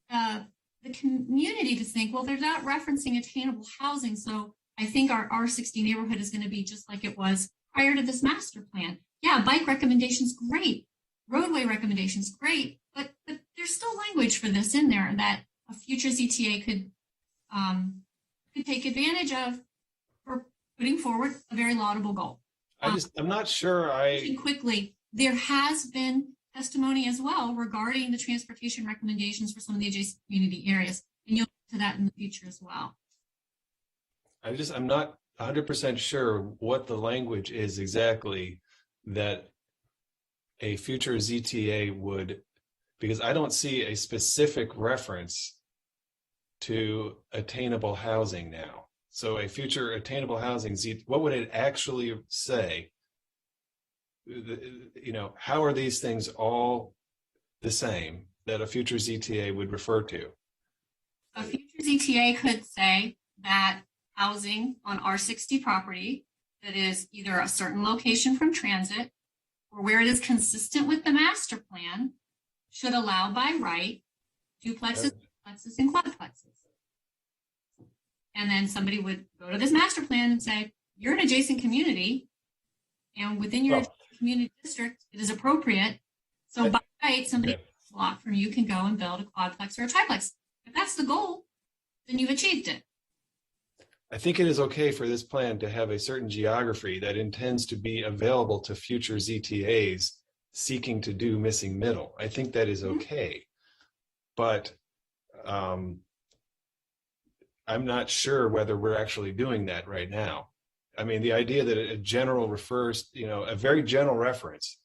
the community to think, well, they're not referencing attainable housing, so I think our R60 neighborhood is going to be just like it was prior to this master plan. Yeah, bike recommendations, great. Roadway recommendations, great. But there's still language for this in there that a future ZTA could take advantage of for putting forward a very laudable goal. I'm not sure quickly, there has been testimony as well regarding the transportation recommendations for some of the adjacent community areas. And you'll get to that in the future as well. I'm not 100% sure what the language is exactly that a future ZTA would, because I don't see a specific reference to attainable housing now. So a future attainable housing, what would it actually say? You know, how are these things all the same that a future ZTA would refer to? A future ZTA could say that housing on R60 property that is either a certain location from transit or where it is consistent with the master plan should allow by right duplexes, duplexes, and quadplexes. And then somebody would go to this master plan and say, you're an adjacent community, and within your community district, it is appropriate. So by right, somebody block from you can go and build a quadplex or a triplex. If that's the goal, then you've achieved it. I think it is okay for this plan to have a certain geography that intends to be available to future ZTAs seeking to do missing middle. I think that is okay. But I'm not sure whether we're actually doing that right now. I mean, the idea that a general refers, you know, a very general reference,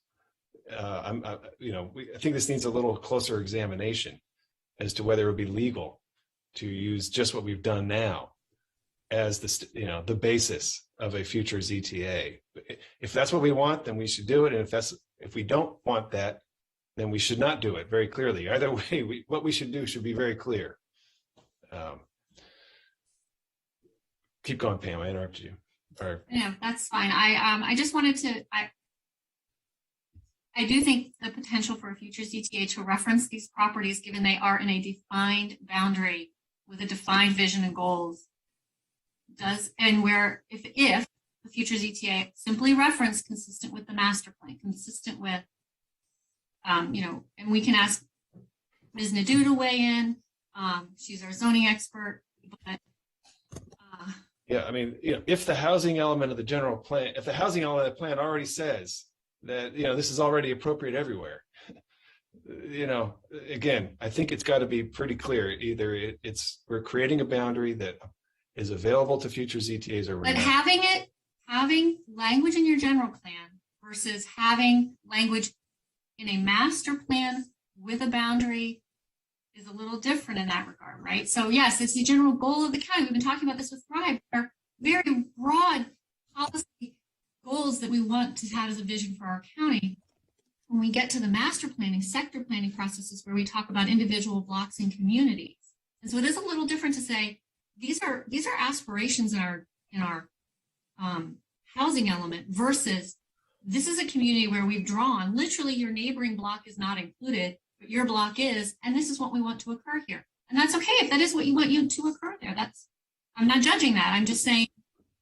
I think this needs a little closer examination as to whether it would be legal to use just what we've done now as the basis of a future ZTA. If that's what we want, then we should do it. And if we don't want that, then we should not do it very clearly. Either way, what we should do should be very clear. Keep going, Pam. I interrupted you. Yeah, that's fine. I just wanted to. I do think the potential for a future ZTA to reference these properties, given they are in a defined boundary with a defined vision and goals, does, and where if the future ZTA simply reference consistent with the master plan, consistent with, and we can ask Ms. Nadeau to weigh in. She's our zoning expert, but. Yeah, I mean, if the housing element of the general plan, if the housing element of the plan already says that, this is already appropriate everywhere, again, I think it's got to be pretty clear. Either we're creating a boundary that is available to future ZTAs, or but having language in your general plan versus having language in a master plan with a boundary is a little different in that regard, right? So yes, it's the general goal of the county. We've been talking about this with Thrive. Our very broad policy goals that we want to have as a vision for our county. When we get to the master planning, sector planning processes where we talk about individual blocks and communities. And so it is a little different to say, these are aspirations in our housing element versus this is a community where we've drawn, literally your neighboring block is not included, but your block is, and this is what we want to occur here. And that's okay if that is what you want to occur there. I'm not judging that. I'm just saying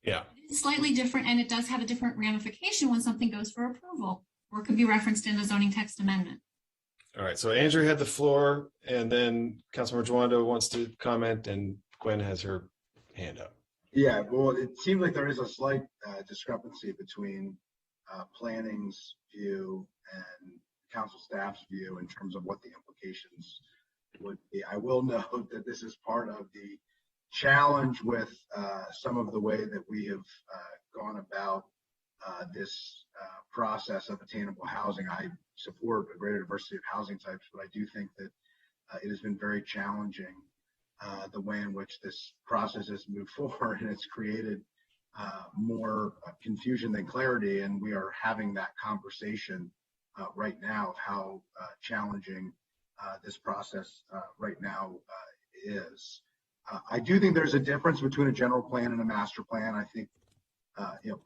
it's slightly different, and it does have a different ramification when something goes for approval or could be referenced in the zoning text amendment. All right, so Andrew had the floor, and then Councilmember Joando wants to comment, and Gwen has her hand up. Yeah, well, it seems like there is a slight discrepancy between planning's view and council staff's view in terms of what the implications would be. I will note that this is part of the challenge with some of the way that we have gone about this process of attainable housing. I support a greater diversity of housing types, but I do think that it has been very challenging the way in which this process has moved forward, and it's created more confusion than clarity. And we are having that conversation right now of how challenging this process right now is. I do think there's a difference between a general plan and a master plan. I think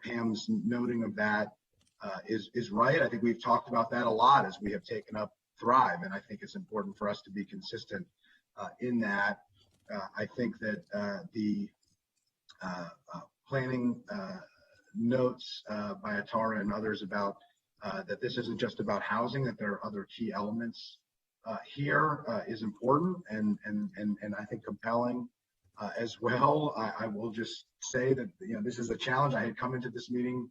Pam's noting of that is right. I think we've talked about that a lot as we have taken up Thrive, and I think it's important for us to be consistent in that. I think that the planning notes by Atara and others about that this isn't just about housing, that there are other key elements here is important and I think compelling as well. I will just say that this is a challenge. I had come into this meeting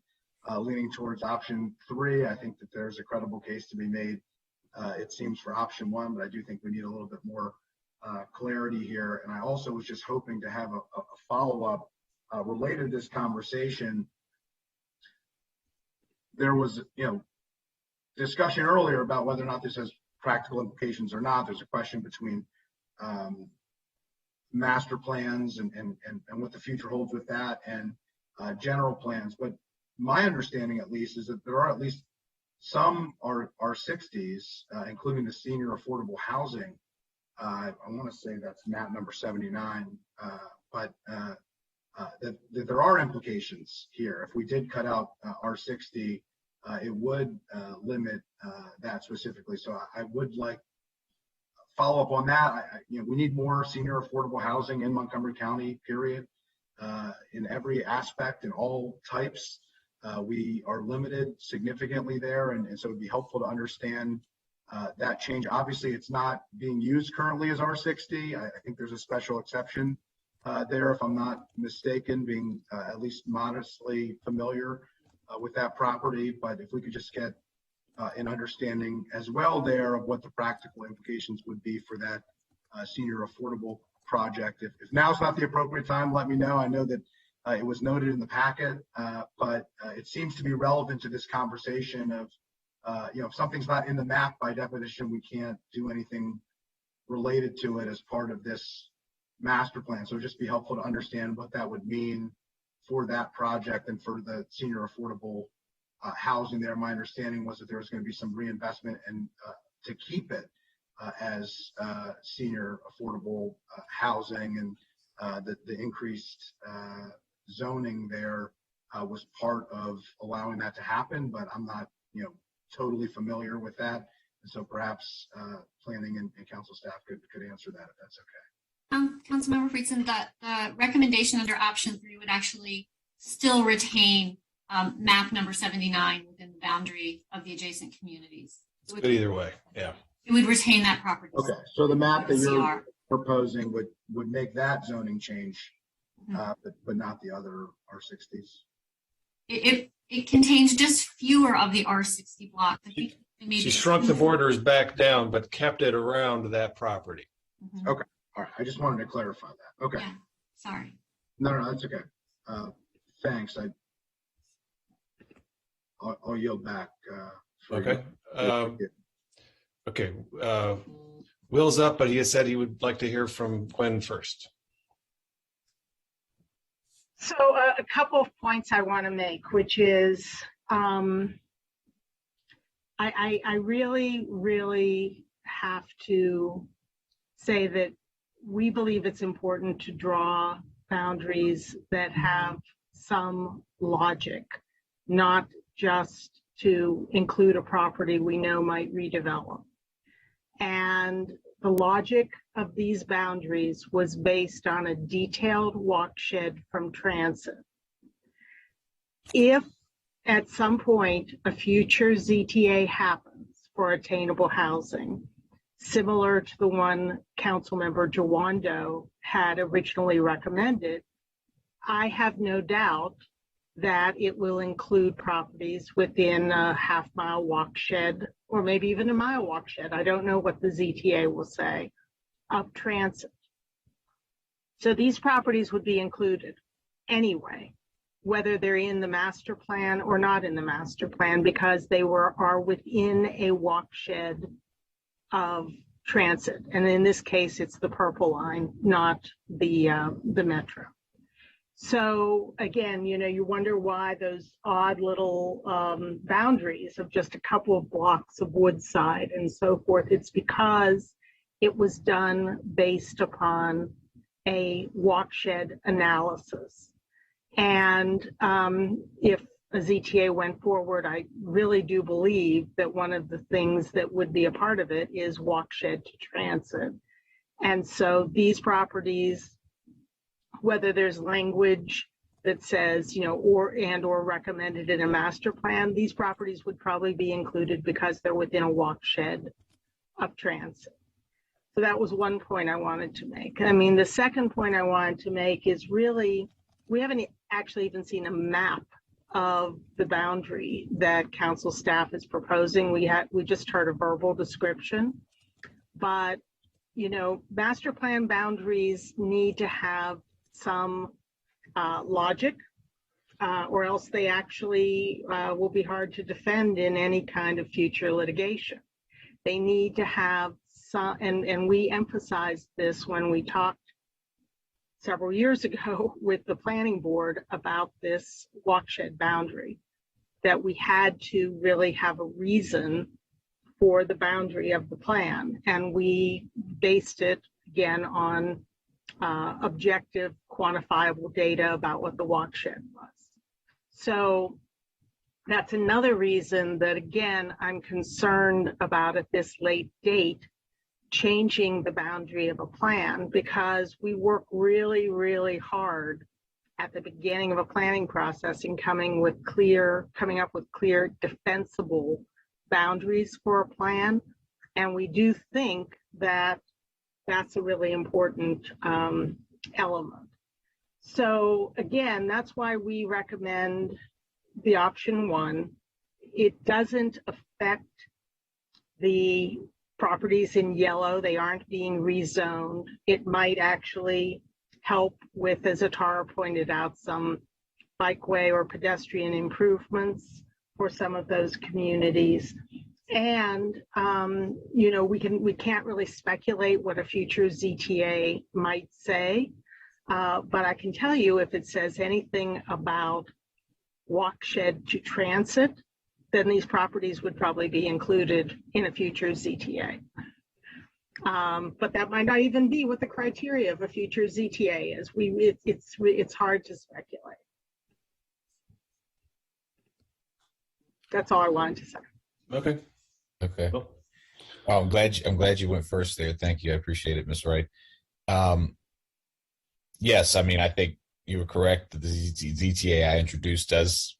leaning towards option 3. I think that there's a credible case to be made, it seems, for option 1, but I do think we need a little bit more clarity here. And I also was just hoping to have a follow-up related to this conversation. There was, discussion earlier about whether or not this has practical implications or not. There's a question between master plans and what the future holds with that, and general plans. But my understanding, at least, is that there are at least some R60s, including the senior affordable housing. I want to say that's map number 79, but that there are implications here. If we did cut out R60, it would limit that specifically. So I would like follow up on that. We need more senior affordable housing in Montgomery County, period, in every aspect, in all types. We are limited significantly there, and so it would be helpful to understand that change. Obviously, it's not being used currently as R60. I think there's a special exception there, if I'm not mistaken, being at least modestly familiar with that property. But if we could just get an understanding as well there of what the practical implications would be for that senior affordable project. If now's not the appropriate time, let me know. I know that it was noted in the packet, but it seems to be relevant to this conversation of, if something's not in the map, by definition, we can't do anything related to it as part of this master plan. So it'd just be helpful to understand what that would mean for that project and for the senior affordable housing there. My understanding was that there was going to be some reinvestment and to keep it as senior affordable housing, and the increased zoning there was part of allowing that to happen, but I'm not totally familiar with that, and so perhaps planning and council staff could answer that if that's okay. Councilmember Friedson, the recommendation under option 3 would actually still retain map number 79 within the boundary of the adjacent communities. It's good either way. Yeah. It would retain that property. Okay, so the map that you're proposing would make that zoning change, but not the other R60s. It contains just fewer of the R60 blocks. I think she shrunk the borders back down, but kept it around that property. Okay, all right. I just wanted to clarify that. Okay. Yeah. Sorry. No, that's okay. Thanks. I'll yield back. Okay. Okay. Will's up, but he has said he would like to hear from Gwen first. So a couple of points I want to make, which is I really, really have to say that we believe it's important to draw boundaries that have some logic, not just to include a property we know might redevelop. And the logic of these boundaries was based on a detailed watershed from transit. If at some point a future ZTA happens for attainable housing, similar to the one Councilmember Jawando had originally recommended, I have no doubt that it will include properties within a half-mile watershed, or maybe even a mile watershed. I don't know what the ZTA will say, of transit. So these properties would be included anyway. whether they're in the master plan or not in the master plan, because they are within a walkshed of transit. And in this case, it's the purple line, not the metro. So again, you wonder why those odd little boundaries of just a couple of blocks of Woodside and so forth. It's because it was done based upon a walkshed analysis. And if a ZTA went forward, I really do believe that one of the things that would be a part of it is walkshed to transit. And so these properties, whether there's language that says, or recommended in a master plan, these properties would probably be included because they're within a walkshed of transit. So that was one point I wanted to make. I mean, the second point I wanted to make is really, we haven't actually even seen a map of the boundary that council staff is proposing. We just heard a verbal description, but master plan boundaries need to have some logic, or else they actually will be hard to defend in any kind of future litigation. They need to have some, and we emphasized this when we talked several years ago with the planning board about this walkshed boundary, that we had to really have a reason for the boundary of the plan. And we based it again on objective, quantifiable data about what the walkshed was. So that's another reason that, again, I'm concerned about at this late date changing the boundary of a plan, because we work really, really hard at the beginning of a planning process in coming up with clear, defensible boundaries for a plan. And we do think that that's a really important element. So again, that's why we recommend the option one. It doesn't affect the properties in yellow. They aren't being rezoned. It might actually help with, as Atara pointed out, some bikeway or pedestrian improvements for some of those communities. And we can't really speculate what a future ZTA might say, but I can tell you, if it says anything about walkshed to transit, then these properties would probably be included in a future ZTA. But that might not even be what the criteria of a future ZTA is. It's hard to speculate. That's all I wanted to say. Okay. Cool. Well, I'm glad you went first there. Thank you. I appreciate it, Ms. Wright. Yes, I mean, I think you were correct that the ZTA I introduced does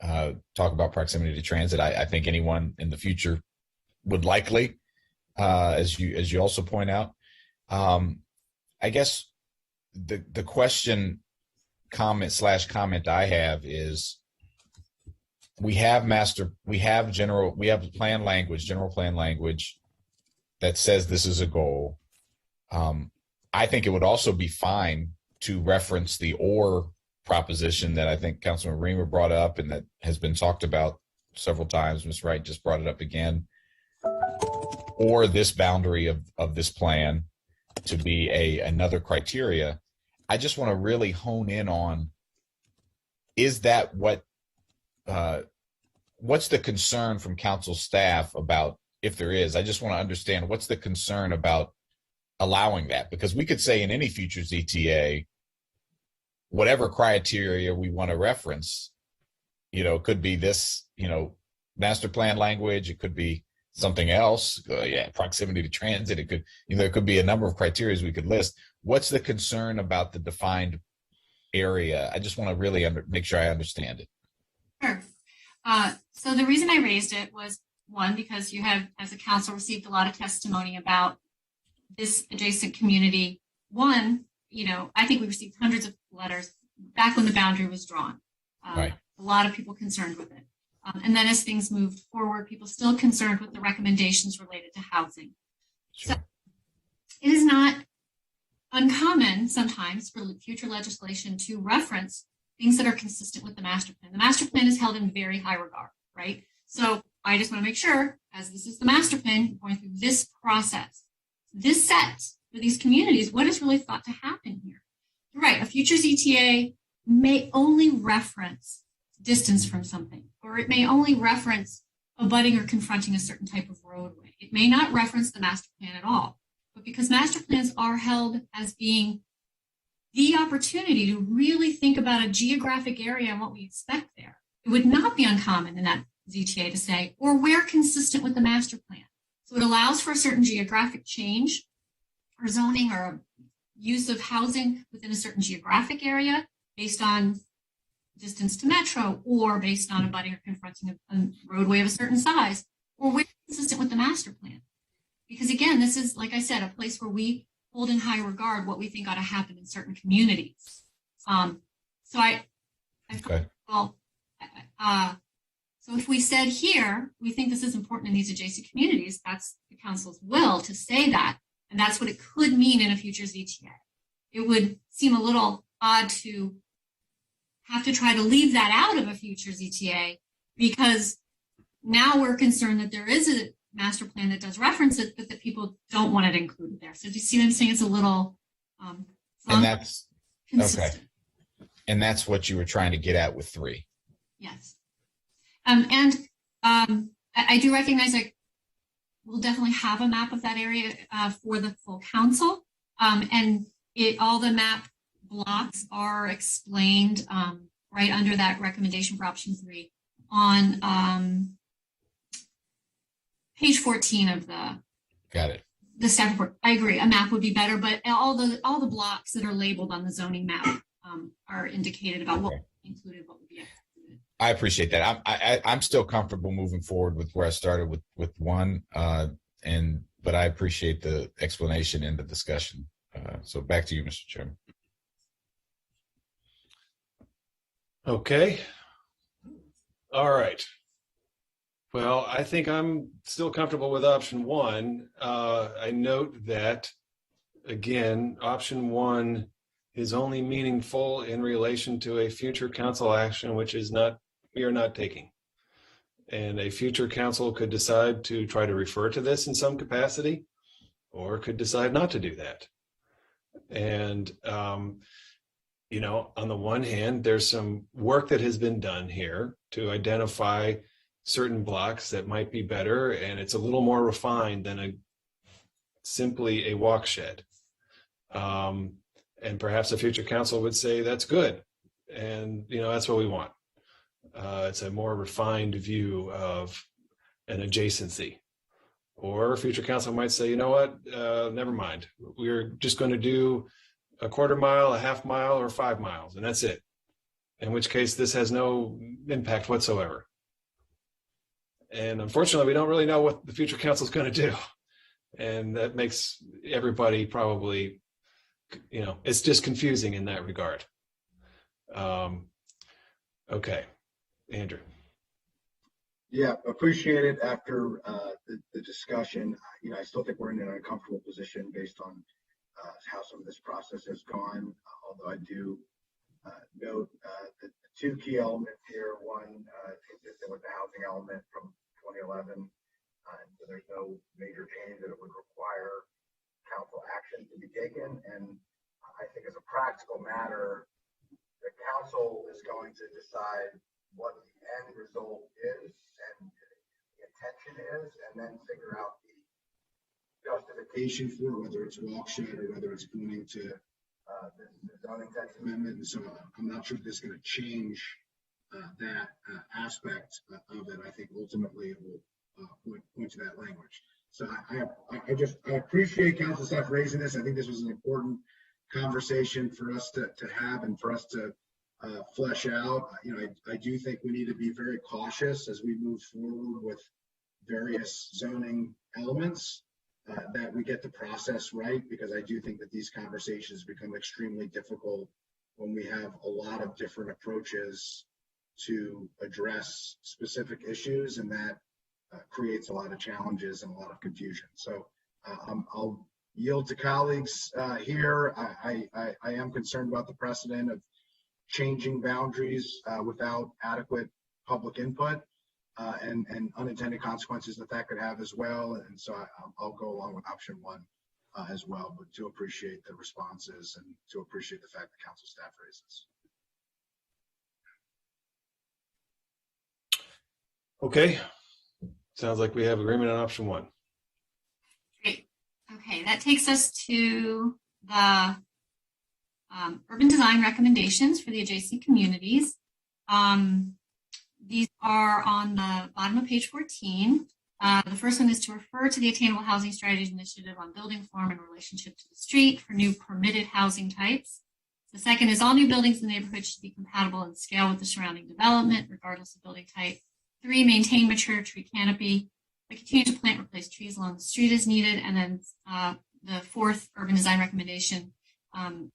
talk about proximity to transit. I think anyone in the future would likely, as you also point out. I guess the question, comment I have is, we have general plan language that says this is a goal. I think it would also be fine to reference the or proposition that I think Councilman Reamer brought up and that has been talked about several times. Ms. Wright just brought it up again. Or this boundary of this plan to be another criteria. I just want to really hone in on, is that what's the concern from council staff about, if there is? I just want to understand, what's the concern about allowing that? Because we could say in any future ZTA, whatever criteria we want to reference, could be this, master plan language, it could be something else, proximity to transit, it could, there could be a number of criteria we could list. What's the concern about the defined area? I just want to really make sure I understand it. Sure. So the reason I raised it was, one, because you have, as a council, received a lot of testimony about this adjacent community. One, I think we received hundreds of letters back when the boundary was drawn. Right. A lot of people concerned with it. And then as things moved forward, people still concerned with the recommendations related to housing. Sure. So it is not uncommon sometimes for future legislation to reference things that are consistent with the master plan. The master plan is held in very high regard, right? So I just want to make sure, as this is the master plan, going through this process, this sets for these communities what is really thought to happen here. You're right, a future ZTA may only reference distance from something, or it may only reference abutting or confronting a certain type of roadway. It may not reference the master plan at all. But because master plans are held as being the opportunity to really think about a geographic area and what we expect there, it would not be uncommon in that ZTA to say, or where consistent with the master plan. So it allows for a certain geographic change or zoning or use of housing within a certain geographic area based on distance to metro, or based on abutting or confronting a roadway of a certain size, or where consistent with the master plan. Because again, this is, like I said, a place where we hold in high regard what we think ought to happen in certain communities. So if we said here, we think this is important in these adjacent communities, that's the council's will to say that, and that's what it could mean in a future ZTA. It would seem a little odd to have to try to leave that out of a future ZTA, because now we're concerned that there is a master plan that does reference it, but that people don't want it included there. So do you see what I'm saying? It's a little and that's consistent. Okay. And that's what you were trying to get at with 3. Yes. I do recognize we'll definitely have a map of that area for the full council. And all the map blocks are explained right under that recommendation for option 3 on page 14 of the staff report. I agree, a map would be better, but all the blocks that are labeled on the zoning map are indicated about what would be included, what would be excluded. I appreciate that. I'm still comfortable moving forward with where I started with 1, but I appreciate the explanation and the discussion. So back to you, Mr. Chairman. Okay. All right. Well, I think I'm still comfortable with option 1. I note that, again, option 1 is only meaningful in relation to a future council action, which we are not taking. And a future council could decide to try to refer to this in some capacity, or could decide not to do that. And, on the one hand, there's some work that has been done here to identify certain blocks that might be better, and it's a little more refined than simply a walk shed. And perhaps a future council would say that's good, and that's what we want. It's a more refined view of an adjacency. Or a future council might say, you know what, never mind. We're just going to do a quarter mile, a half mile, or 5 miles, and that's it. In which case, this has no impact whatsoever. And unfortunately, we don't really know what the future council is going to do. And that makes everybody probably, it's just confusing in that regard. Okay, Andrew. Yeah, appreciate it. After the discussion, I still think we're in an uncomfortable position based on how some of this process has gone, although I do note that the 2 key elements here. One, consistent with the housing element from 2011, so there's no major change that it would require council action to be taken. And I think as a practical matter, the council is going to decide what the end result is and the intention is, and then figure out the justification for whether it's walk shed or whether it's pointing to the zoning text amendment. And so I'm not sure if this is going to change that aspect of it. I think ultimately it will point to that language. So I appreciate council staff raising this. I think this was an important conversation for us to have and for us to flesh out. I do think we need to be very cautious as we move forward with various zoning elements, that we get the process right, because I do think that these conversations become extremely difficult when we have a lot of different approaches to address specific issues, and that creates a lot of challenges and a lot of confusion. So I'll yield to colleagues here. I am concerned about the precedent of changing boundaries without adequate public input and unintended consequences that could have as well. And so I'll go along with option one as well, but to appreciate the responses and to appreciate the fact that council staff raises. Okay, sounds like we have agreement on option one. Great. Okay, that takes us to the urban design recommendations for the adjacent communities. These are on the bottom of page 14. The first one is to refer to the Attainable Housing Strategies Initiative on building form in relationship to the street for new permitted housing types. The second is all new buildings in the neighborhood should be compatible in scale with the surrounding development, regardless of building type. 3, maintain mature tree canopy, but continue to plant and replace trees along the street as needed. And then the fourth urban design recommendation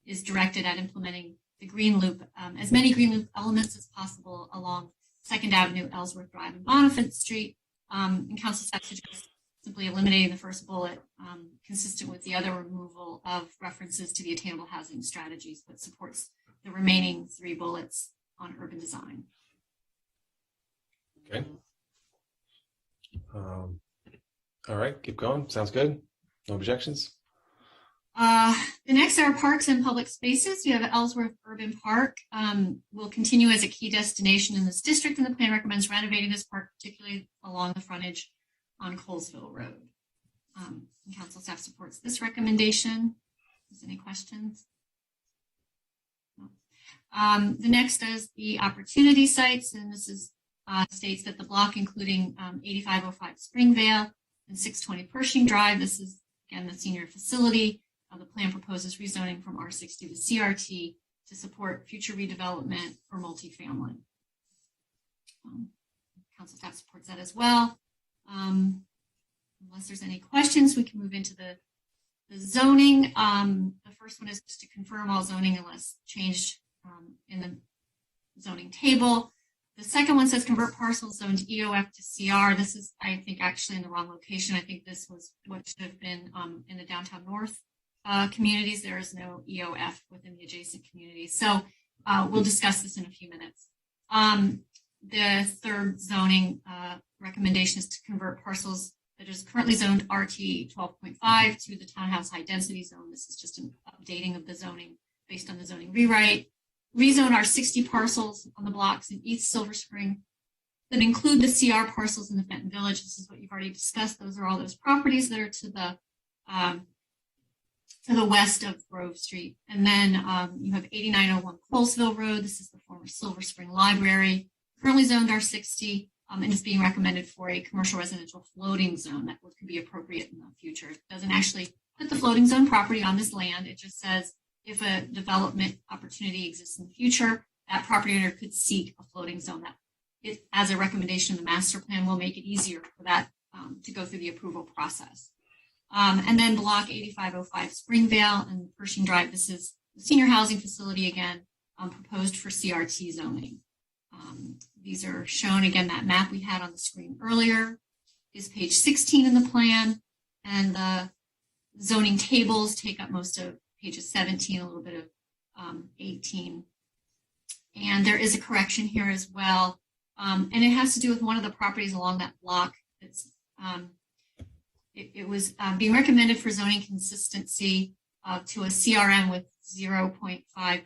is directed at implementing the green loop, as many green loop elements as possible along 2nd Avenue, Ellsworth Drive, and Bonifant Street. And council staff suggests simply eliminating the first bullet, consistent with the other removal of references to the attainable housing strategies, but supports the remaining 3 bullets on urban design. Okay. All right, keep going. Sounds good. No objections. The next are parks and public spaces. We have Ellsworth Urban Park. Will continue as a key destination in this district, and the plan recommends renovating this park, particularly along the frontage on Colesville Road. And council staff supports this recommendation. Is any questions? No. The next is the opportunity sites, and this is states that the block, including 8505 Springvale and 620 Pershing Drive. This is again the senior facility. The plan proposes rezoning from R60 to CRT to support future redevelopment for multifamily. Council staff supports that as well. Unless there's any questions, we can move into the zoning. The first one is just to confirm all zoning unless changed in the zoning table. The second one says convert parcels zoned EOF to CR. This is, I think, actually in the wrong location. I think this was what should have been in the downtown north communities. There is no EOF within the adjacent communities. So we'll discuss this in a few minutes. The third zoning recommendation is to convert parcels that is currently zoned RT 12.5 to the townhouse high density zone. This is just an updating of the zoning based on the zoning rewrite. Rezone our 60 parcels on the blocks in East Silver Spring that include the CR parcels in the Fenton Village. This is what you've already discussed. Those are all those properties that are to the west of Grove Street. And then you have 8901 Colesville Road. This is the former Silver Spring Library, currently zoned R60, and is being recommended for a commercial residential floating zone that could be appropriate in the future. It doesn't actually put the floating zone property on this land. It just says if a development opportunity exists in the future, that property owner could seek a floating zone. That it, as a recommendation of the master plan, will make it easier for that to go through the approval process. And then block 8505 Springvale and Pershing Drive. This is the senior housing facility again, proposed for CRT zoning. These are shown again, that map we had on the screen earlier is page 16 in the plan, and the zoning tables take up most of pages 17, a little bit of 18. And there is a correction here as well. And it has to do with one of the properties along that block. It's, it was being recommended for zoning consistency to a CRM with 0.5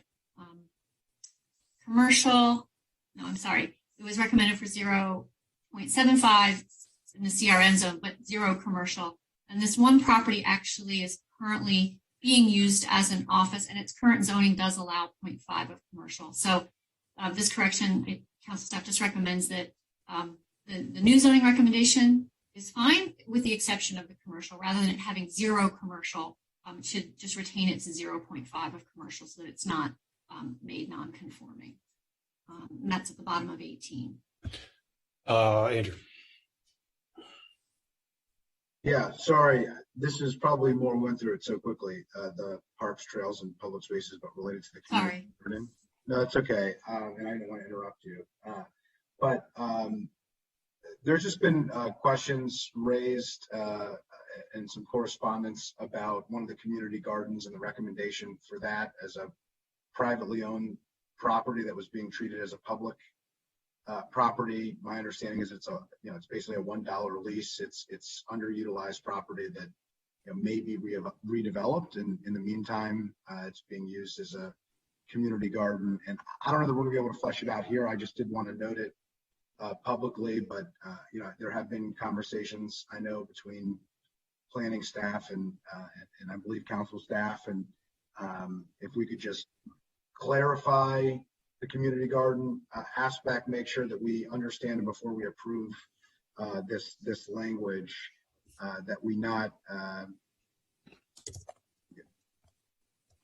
commercial. No, I'm sorry. It was recommended for 0.75 in the CRN zone, but 0 commercial. And this one property actually is currently being used as an office, and its current zoning does allow 0.5 of commercial. So this correction, council staff just recommends that the new zoning recommendation is fine with the exception of the commercial. Rather than it having 0 commercial, it should just retain its 0.5 of commercial so that it's not made non-conforming. And that's at the bottom of 18. Andrew. Yeah, sorry. This is probably more went through it so quickly. The parks, trails, and public spaces, but related to the community. Sorry. No, it's okay. And I don't want to interrupt you. But there's just been questions raised and some correspondence about one of the community gardens and the recommendation for that as a privately owned property that was being treated as a public property. My understanding is it's it's basically a $1 lease. It's underutilized property that may be redeveloped, and in the meantime, it's being used as a community garden. And I don't know that we're gonna be able to flesh it out here. I just did want to note it publicly, but there have been conversations I know between planning staff and I believe council staff, and if we could just clarify the community garden aspect, make sure that we understand it before we approve this language, that we not.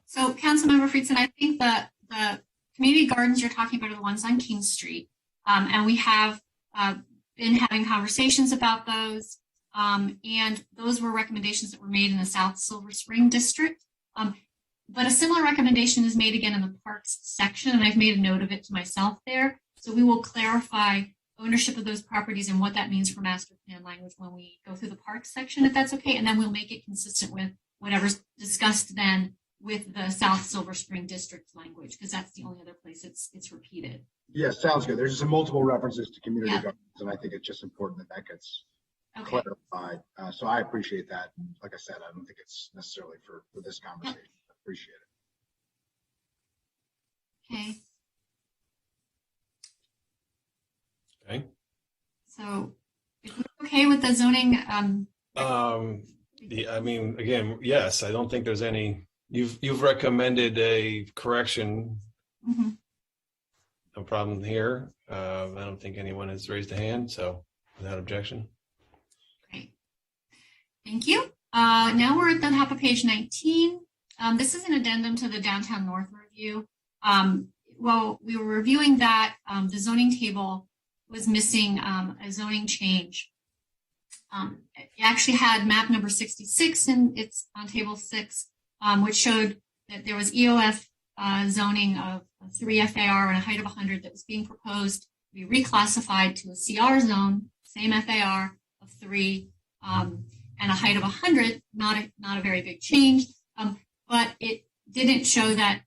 So, Councilmember Friedson, I think that the community gardens you're talking about are the ones on King Street, and we have been having conversations about those, and those were recommendations that were made in the South Silver Spring District. But a similar recommendation is made again in the parks section, and I've made a note of it to myself there. So we will clarify ownership of those properties and what that means for master plan language when we go through the parks section, if that's okay. And then we'll make it consistent with whatever's discussed then with the South Silver Spring District language, because that's the only other place it's repeated. Yes, sounds good. There's some multiple references to community gardens, and I think it's just important that gets clarified. So I appreciate that. Like I said, I don't think it's necessarily for this conversation. Appreciate it. Okay. Okay. So, if we're okay with the zoning, I mean, again, yes. I don't think there's any. You've recommended a correction. Mm-hmm. No problem here. I don't think anyone has raised a hand, so without objection. Great. Thank you. Now we're at the top of page 19. This is an addendum to the Downtown North review. While we were reviewing that, the zoning table was missing a zoning change. It actually had map number 66, and it's on table 6, which showed that there was EOF zoning of 3 FAR and a height of 100 that was being proposed to be reclassified to a CR zone, same FAR of 3 and a height of 100, not a very big change. But it didn't show that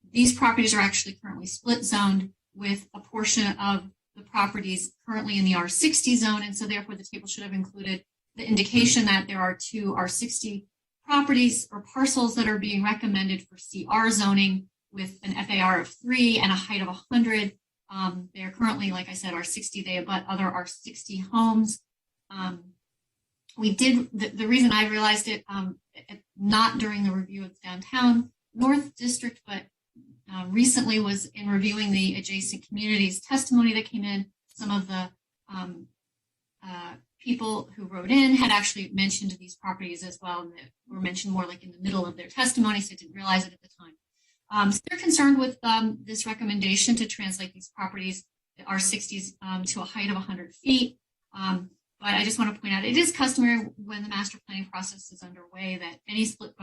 these properties are actually currently split zoned with a portion of the properties currently in the R60 zone. And so therefore the table should have included the indication that there are 2 R60 properties or parcels that are being recommended for CR zoning with an FAR of 3 and a height of 100. They're currently, like I said, R60. They abut other R60 homes. We did, the reason I realized it, not during the review of the Downtown North District, but recently was in reviewing the adjacent communities testimony that came in. Some of the people who wrote in had actually mentioned these properties as well, and that were mentioned more like in the middle of their testimony, so I didn't realize it at the time. So they're concerned with this recommendation to translate these properties, the R60s, to a height of 100 feet. But I just want to point out, it is customary when the master planning process is underway that any split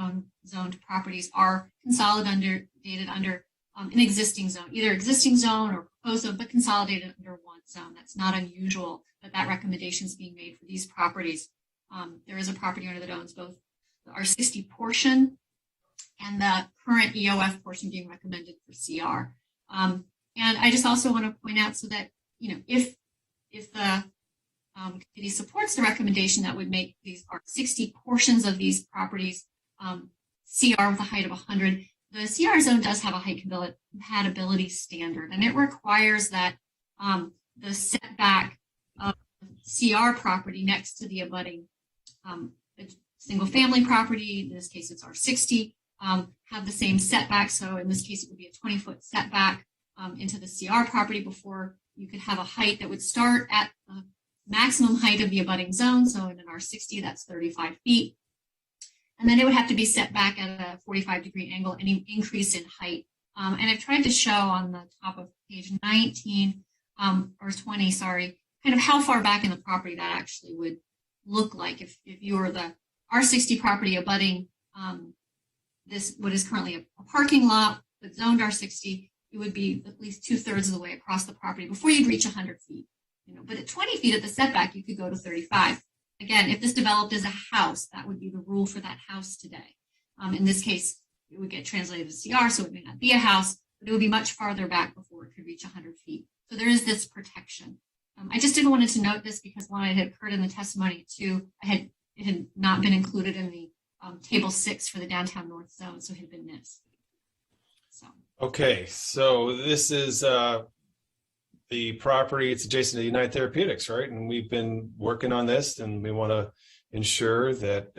zoned properties are consolidated under an existing zone, either existing zone or proposed zone, but consolidated under one zone. That's not unusual that recommendation is being made for these properties. There is a property owner that owns both the R60 portion and the current EOF portion being recommended for CR. And I just also want to point out so that, if the committee supports the recommendation, that would make these R60 portions of these properties CR with a height of 100. The CR zone does have a height compatibility standard, and it requires that the setback of CR property next to the abutting single family property, in this case it's R60, have the same setback. So in this case, it would be a 20-foot setback into the CR property before you could have a height that would start at the maximum height of the abutting zone. So in an R60, that's 35 feet. And then it would have to be set back at a 45-degree angle, any increase in height. And I've tried to show on the top of page 19, or 20, sorry, kind of how far back in the property that actually would look like if you were the R60 property abutting this, what is currently a parking lot, but zoned R60, it would be at least 2/3 of the way across the property before you'd reach 100 feet. But at 20 feet at the setback, you could go to 35. Again, if this developed as a house, that would be the rule for that house today. In this case, it would get translated to CR, so it may not be a house, but it would be much farther back before it could reach 100 feet. So there is this protection. I just didn't want to note this because one, it had occurred in the testimony. Two, it had not been included in the table 6 for the downtown north zone, so it had been missed. So. Okay, so this is the property. It's adjacent to United Therapeutics, right? And we've been working on this, and we want to ensure that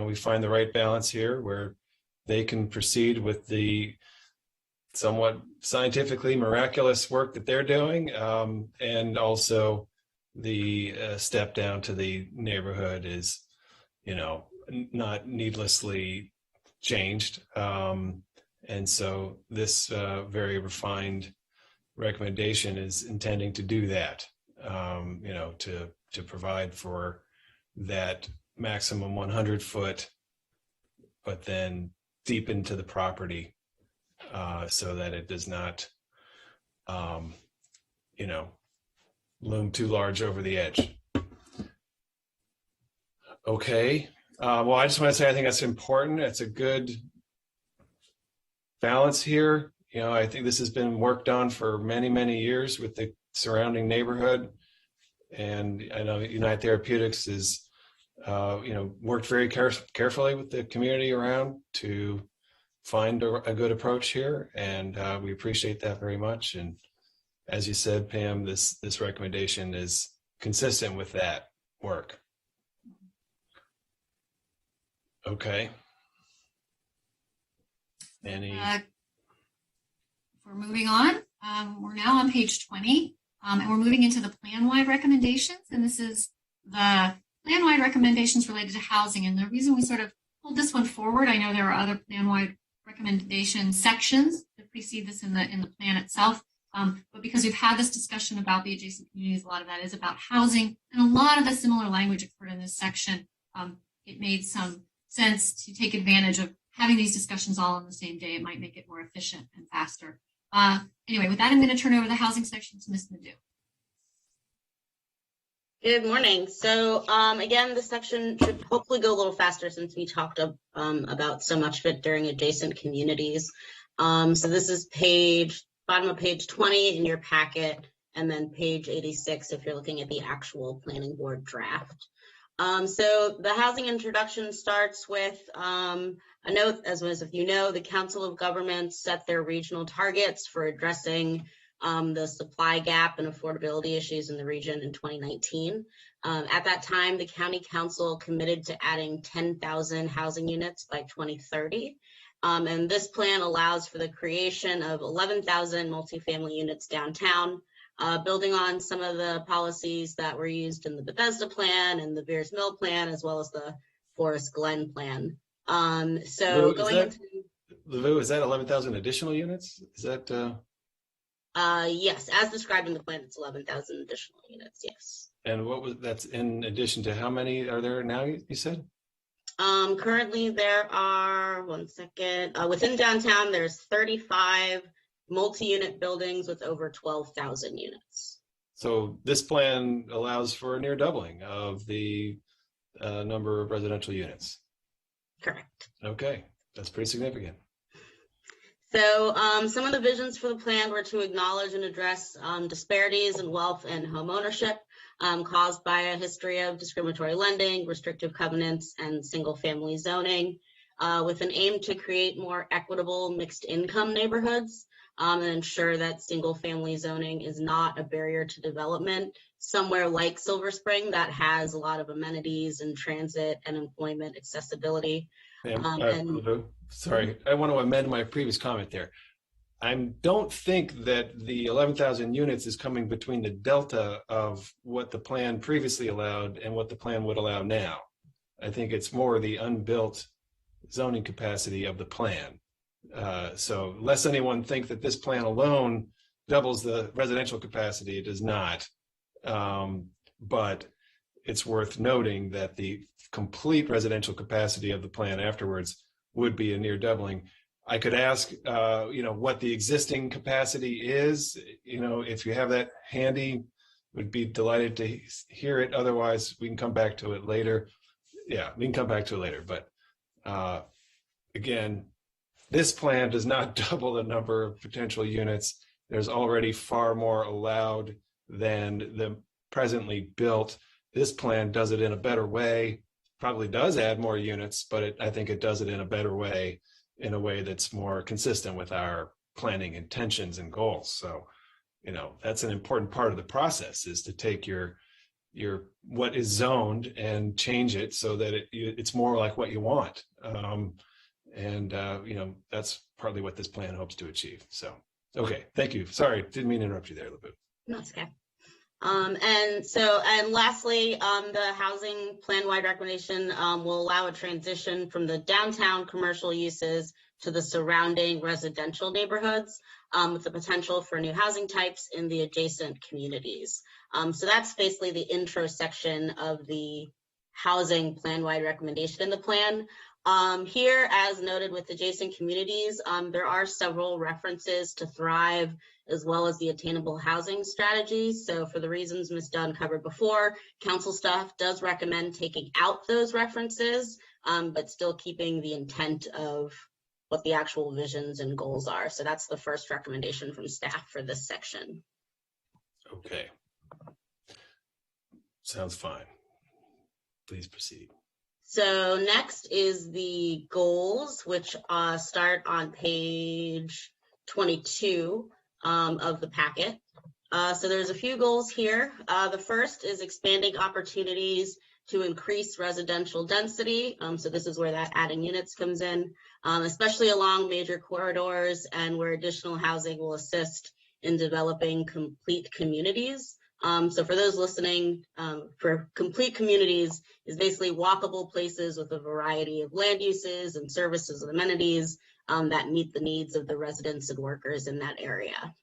we find the right balance here, where they can proceed with the somewhat scientifically miraculous work that they're doing, and also the step down to the neighborhood is, not needlessly changed. And so this very refined recommendation is intending to do that, to provide for that maximum 100 foot, but then deep into the property, so that it does not, loom too large over the edge. Okay. Well, I just want to say I think that's important. It's a good balance here. I think this has been worked on for many, many years with the surrounding neighborhood. And I know United Therapeutics is, worked very carefully with the community around to find a good approach here. And we appreciate that very much. And as you said, Pam, this recommendation is consistent with that work. Okay. We're moving on. We're now on page 20, and we're moving into the plan-wide recommendations. And this is the plan-wide recommendations related to housing. And the reason we sort of pulled this one forward, I know there are other plan-wide recommendation sections that precede this in the plan itself. But because we've had this discussion about the adjacent communities, a lot of that is about housing, and a lot of the similar language occurred in this section. It made some sense to take advantage of having these discussions all on the same day. It might make it more efficient and faster. Anyway, with that, I'm going to turn over the housing section to Ms. Nadeau. Good morning. So again, this section should hopefully go a little faster since we talked about so much of it during adjacent communities. So this is bottom of page 20 in your packet, and then page 86 if you're looking at the actual planning board draft. So the housing introduction starts with a note, as if you know, the Council of Governments set their regional targets for addressing the supply gap and affordability issues in the region in 2019. At that time, the County Council committed to adding 10,000 housing units by 2030. And this plan allows for the creation of 11,000 multifamily units downtown, building on some of the policies that were used in the Bethesda plan and the Beers Mill plan, as well as the Forest Glen plan. So Lavu, is that 11,000 additional units? Is that? Yes, as described in the plan, it's 11,000 additional units, yes. And that's in addition to how many are there now, you said? Currently there are, within downtown, there's 35 multi-unit buildings with over 12,000 units. So this plan allows for a near doubling of the number of residential units. Correct. Okay, that's pretty significant. So some of the visions for the plan were to acknowledge and address disparities in wealth and home ownership caused by a history of discriminatory lending, restrictive covenants, and single-family zoning, with an aim to create more equitable mixed-income neighborhoods and ensure that single-family zoning is not a barrier to development somewhere like Silver Spring that has a lot of amenities and transit and employment accessibility. Sorry, I want to amend my previous comment there. I don't think that the 11,000 units is coming between the delta of what the plan previously allowed and what the plan would allow now. I think it's more the unbuilt zoning capacity of the plan. So lest anyone think that this plan alone doubles the residential capacity, it does not. But it's worth noting that the complete residential capacity of the plan afterwards would be a near doubling. I could ask, what the existing capacity is. If you have that handy, would be delighted to hear it. Otherwise, we can come back to it later. Yeah, we can come back to it later. But again, This plan does not double the number of potential units. There's already far more allowed than the presently built. This plan does it in a better way, probably does add more units, but I think it does it in a better way, in a way that's more consistent with our planning intentions and goals. So, you know, that's an important part of the process, is to take your what is zoned and change it so that it's more like what you want. You know, that's partly what this plan hopes to achieve. So, okay, thank you. Sorry, didn't mean to interrupt you there, Labu. No, it's okay. And lastly, the housing plan-wide recommendation will allow a transition from the downtown commercial uses to the surrounding residential neighborhoods, with the potential for new housing types in the adjacent communities. So that's basically the intro section of the housing plan-wide recommendation in the plan. Here, as noted with adjacent communities, there are several references to Thrive as well as the attainable housing strategy. So for the reasons Ms. Dunn covered before, council staff does recommend taking out those references, but still keeping the intent of what the actual visions and goals are. So that's the first recommendation from staff for this section. Okay. Sounds fine. Please proceed. So next is the goals, which start on page 22 of the packet. So there's a few goals here. The first is expanding opportunities to increase residential density. So this is where that adding units comes in, especially along major corridors and where additional housing will assist in developing complete communities. So for those listening, for complete communities is basically walkable places with a variety of land uses and services and amenities that meet the needs of the residents and workers in that area.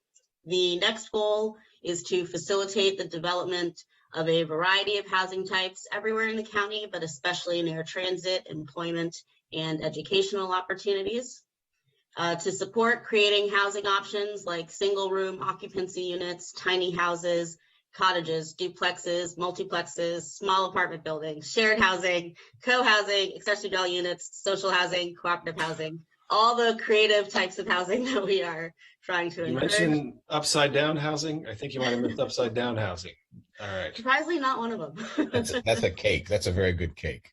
The next goal is to facilitate the development of a variety of housing types everywhere in the county, but especially in air transit, employment, and educational opportunities. To support creating housing options like single room occupancy units, tiny houses, cottages, duplexes, multiplexes, small apartment buildings, shared housing, co-housing, accessory dwelling units, social housing, cooperative housing, all the creative types of housing that we are trying to encourage. You mentioned upside down housing. I think you might have missed upside down housing. All right. Surprisingly, not one of them. That's a cake. That's a very good cake.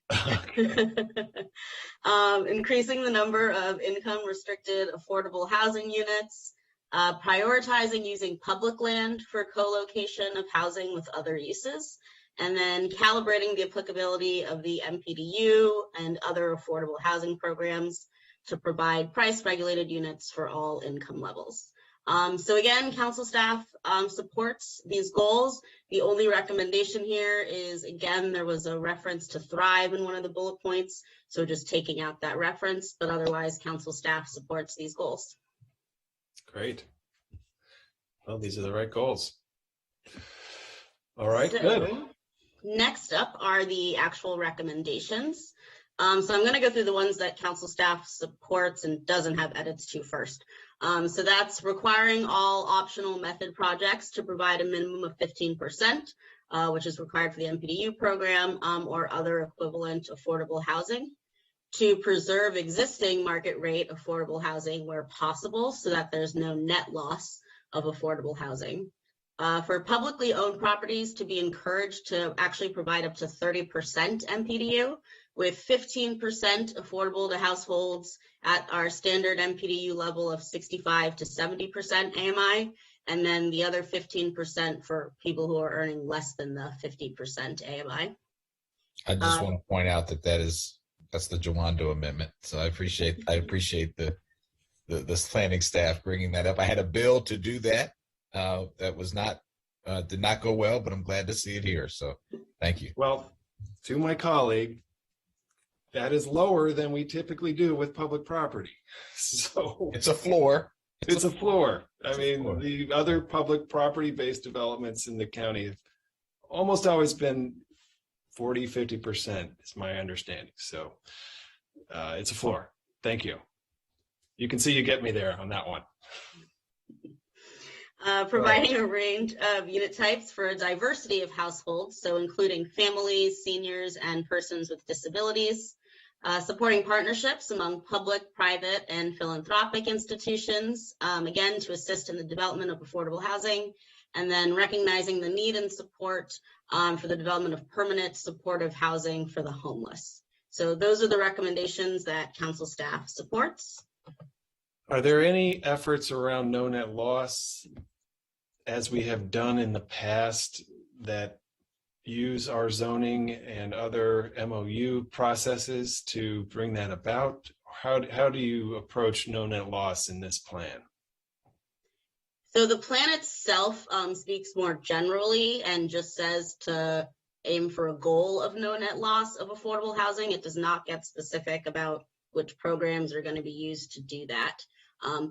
Increasing the number of income restricted affordable housing units, prioritizing using public land for co-location of housing with other uses, and then calibrating the applicability of the MPDU and other affordable housing programs to provide price-regulated units for all income levels. So again, council staff supports these goals. The only recommendation here is, again, there was a reference to Thrive in one of the bullet points, so just taking out that reference, but otherwise council staff supports these goals. Great. Well, these are the right goals. All right, So, good. Next up are the actual recommendations. So I'm going to go through the ones that council staff supports and doesn't have edits to first. So that's requiring all optional method projects to provide a minimum of 15%, which is required for the MPDU program or other equivalent affordable housing. To preserve existing market rate affordable housing where possible so that there's no net loss of affordable housing. For publicly owned properties to be encouraged to actually provide up to 30% MPDU, with 15% affordable to households at our standard MPDU level of 65 to 70% AMI, and then the other 15% for people who are earning less than the 50% AMI. I just want to point out that's the Jawando amendment. So I appreciate the planning staff bringing that up. I had a bill to do that. That was did not go well, but I'm glad to see it here. So thank you. Well, to my colleague, that is lower than we typically do with public property. So It's a floor. it's a floor. I mean, the other public property-based developments in the county have almost always been 40, 50% is my understanding. So it's a floor. Thank you. You can see you get me there on that one. Providing a range of unit types for a diversity of households, so including families, seniors, and persons with disabilities. Supporting partnerships among public, private, and philanthropic institutions, again, to assist in the development of affordable housing, and then recognizing the need and support for the development of permanent supportive housing for the homeless. So those are the recommendations that council staff supports. Are there any efforts around no net loss, as we have done in the past, that use our zoning and other MOU processes to bring that about? How do you approach no net loss in this plan? So the plan itself speaks more generally and just says to aim for a goal of no net loss of affordable housing. It does not get specific about which programs are going to be used to do that.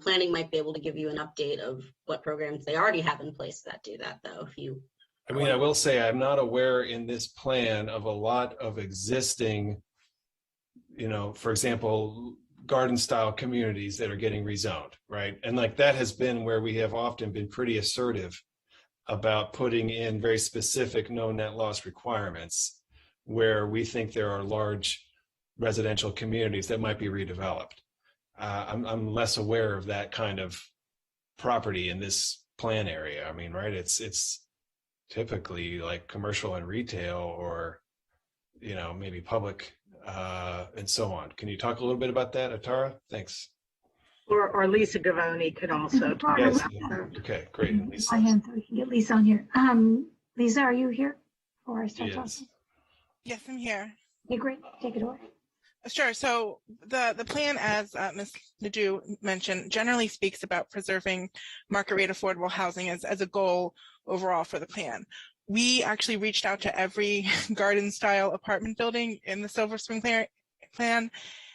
Planning might be able to give you an update of what programs they already have in place that do that, though, if you. I mean, I will say I'm not aware in this plan of a lot of existing, for example, garden style communities that are getting rezoned, right? And like that has been where we have often been pretty assertive about putting in very specific no net loss requirements where we think there are large residential communities that might be redeveloped. I'm less aware of that kind of property in this plan area. I mean, right, it's typically like commercial and retail, or maybe public and so on. Can you talk a little bit about that, Atara? Thanks. Or Lisa Gavoni could also talk Yes. about that. Okay, great. Lisa. My hand, so we can get Lisa on here. Lisa, are you here before I start talking? Yes, I'm here. Okay, great. Take it away. Sure. So the plan, as Ms. Nadeau mentioned, generally speaks about preserving market rate affordable housing as a goal overall for the plan. We actually reached out to every garden style apartment building in the Silver Spring plan,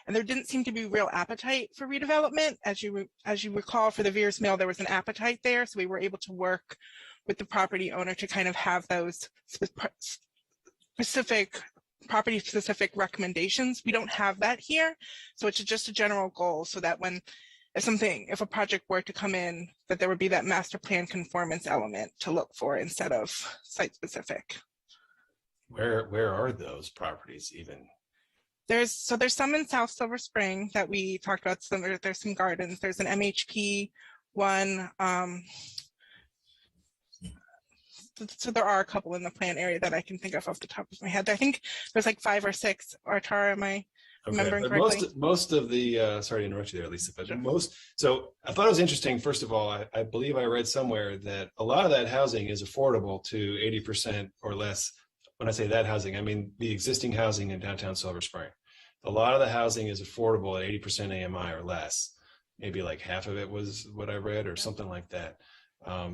and there didn't seem to be real appetite for redevelopment. As you recall, for the Veers Mill, there was an appetite there, so we were able to work with the property owner to kind of have those specific property-specific recommendations. We don't have that here, so it's just a general goal, so that if a project were to come in, that there would be that master plan conformance element to look for instead of site-specific. Where are those properties even? There's some in South Silver Spring that we talked about. There's some gardens. There's an MHP one. So there are a couple in the plan area that I can think of off the top of my head. I think there's like 5 or 6. Tara, am I remembering correctly? Most of the, sorry to interrupt you there, Lisa, but so I thought it was interesting. First of all, I believe I read somewhere that a lot of that housing is affordable to 80% or less. When I say that housing, I mean the existing housing in downtown Silver Spring. A lot of the housing is affordable at 80% AMI or less. Maybe like half of it was what I read or something like that.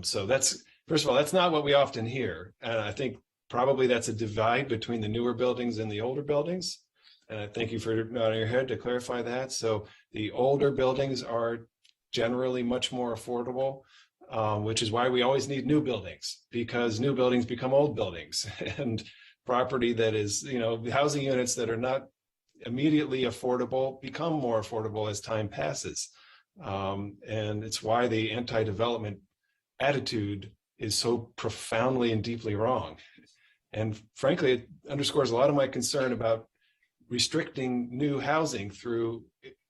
So that's, first of all, that's not what we often hear. And I think probably that's a divide between the newer buildings and the older buildings. And I thank you for nodding your head to clarify that. So the older buildings are generally much more affordable, which is why we always need new buildings, because new buildings become old buildings, and property that is, housing units that are not immediately affordable become more affordable as time passes. And it's why the anti-development attitude is so profoundly and deeply wrong. And frankly, it underscores a lot of my concern about restricting new housing through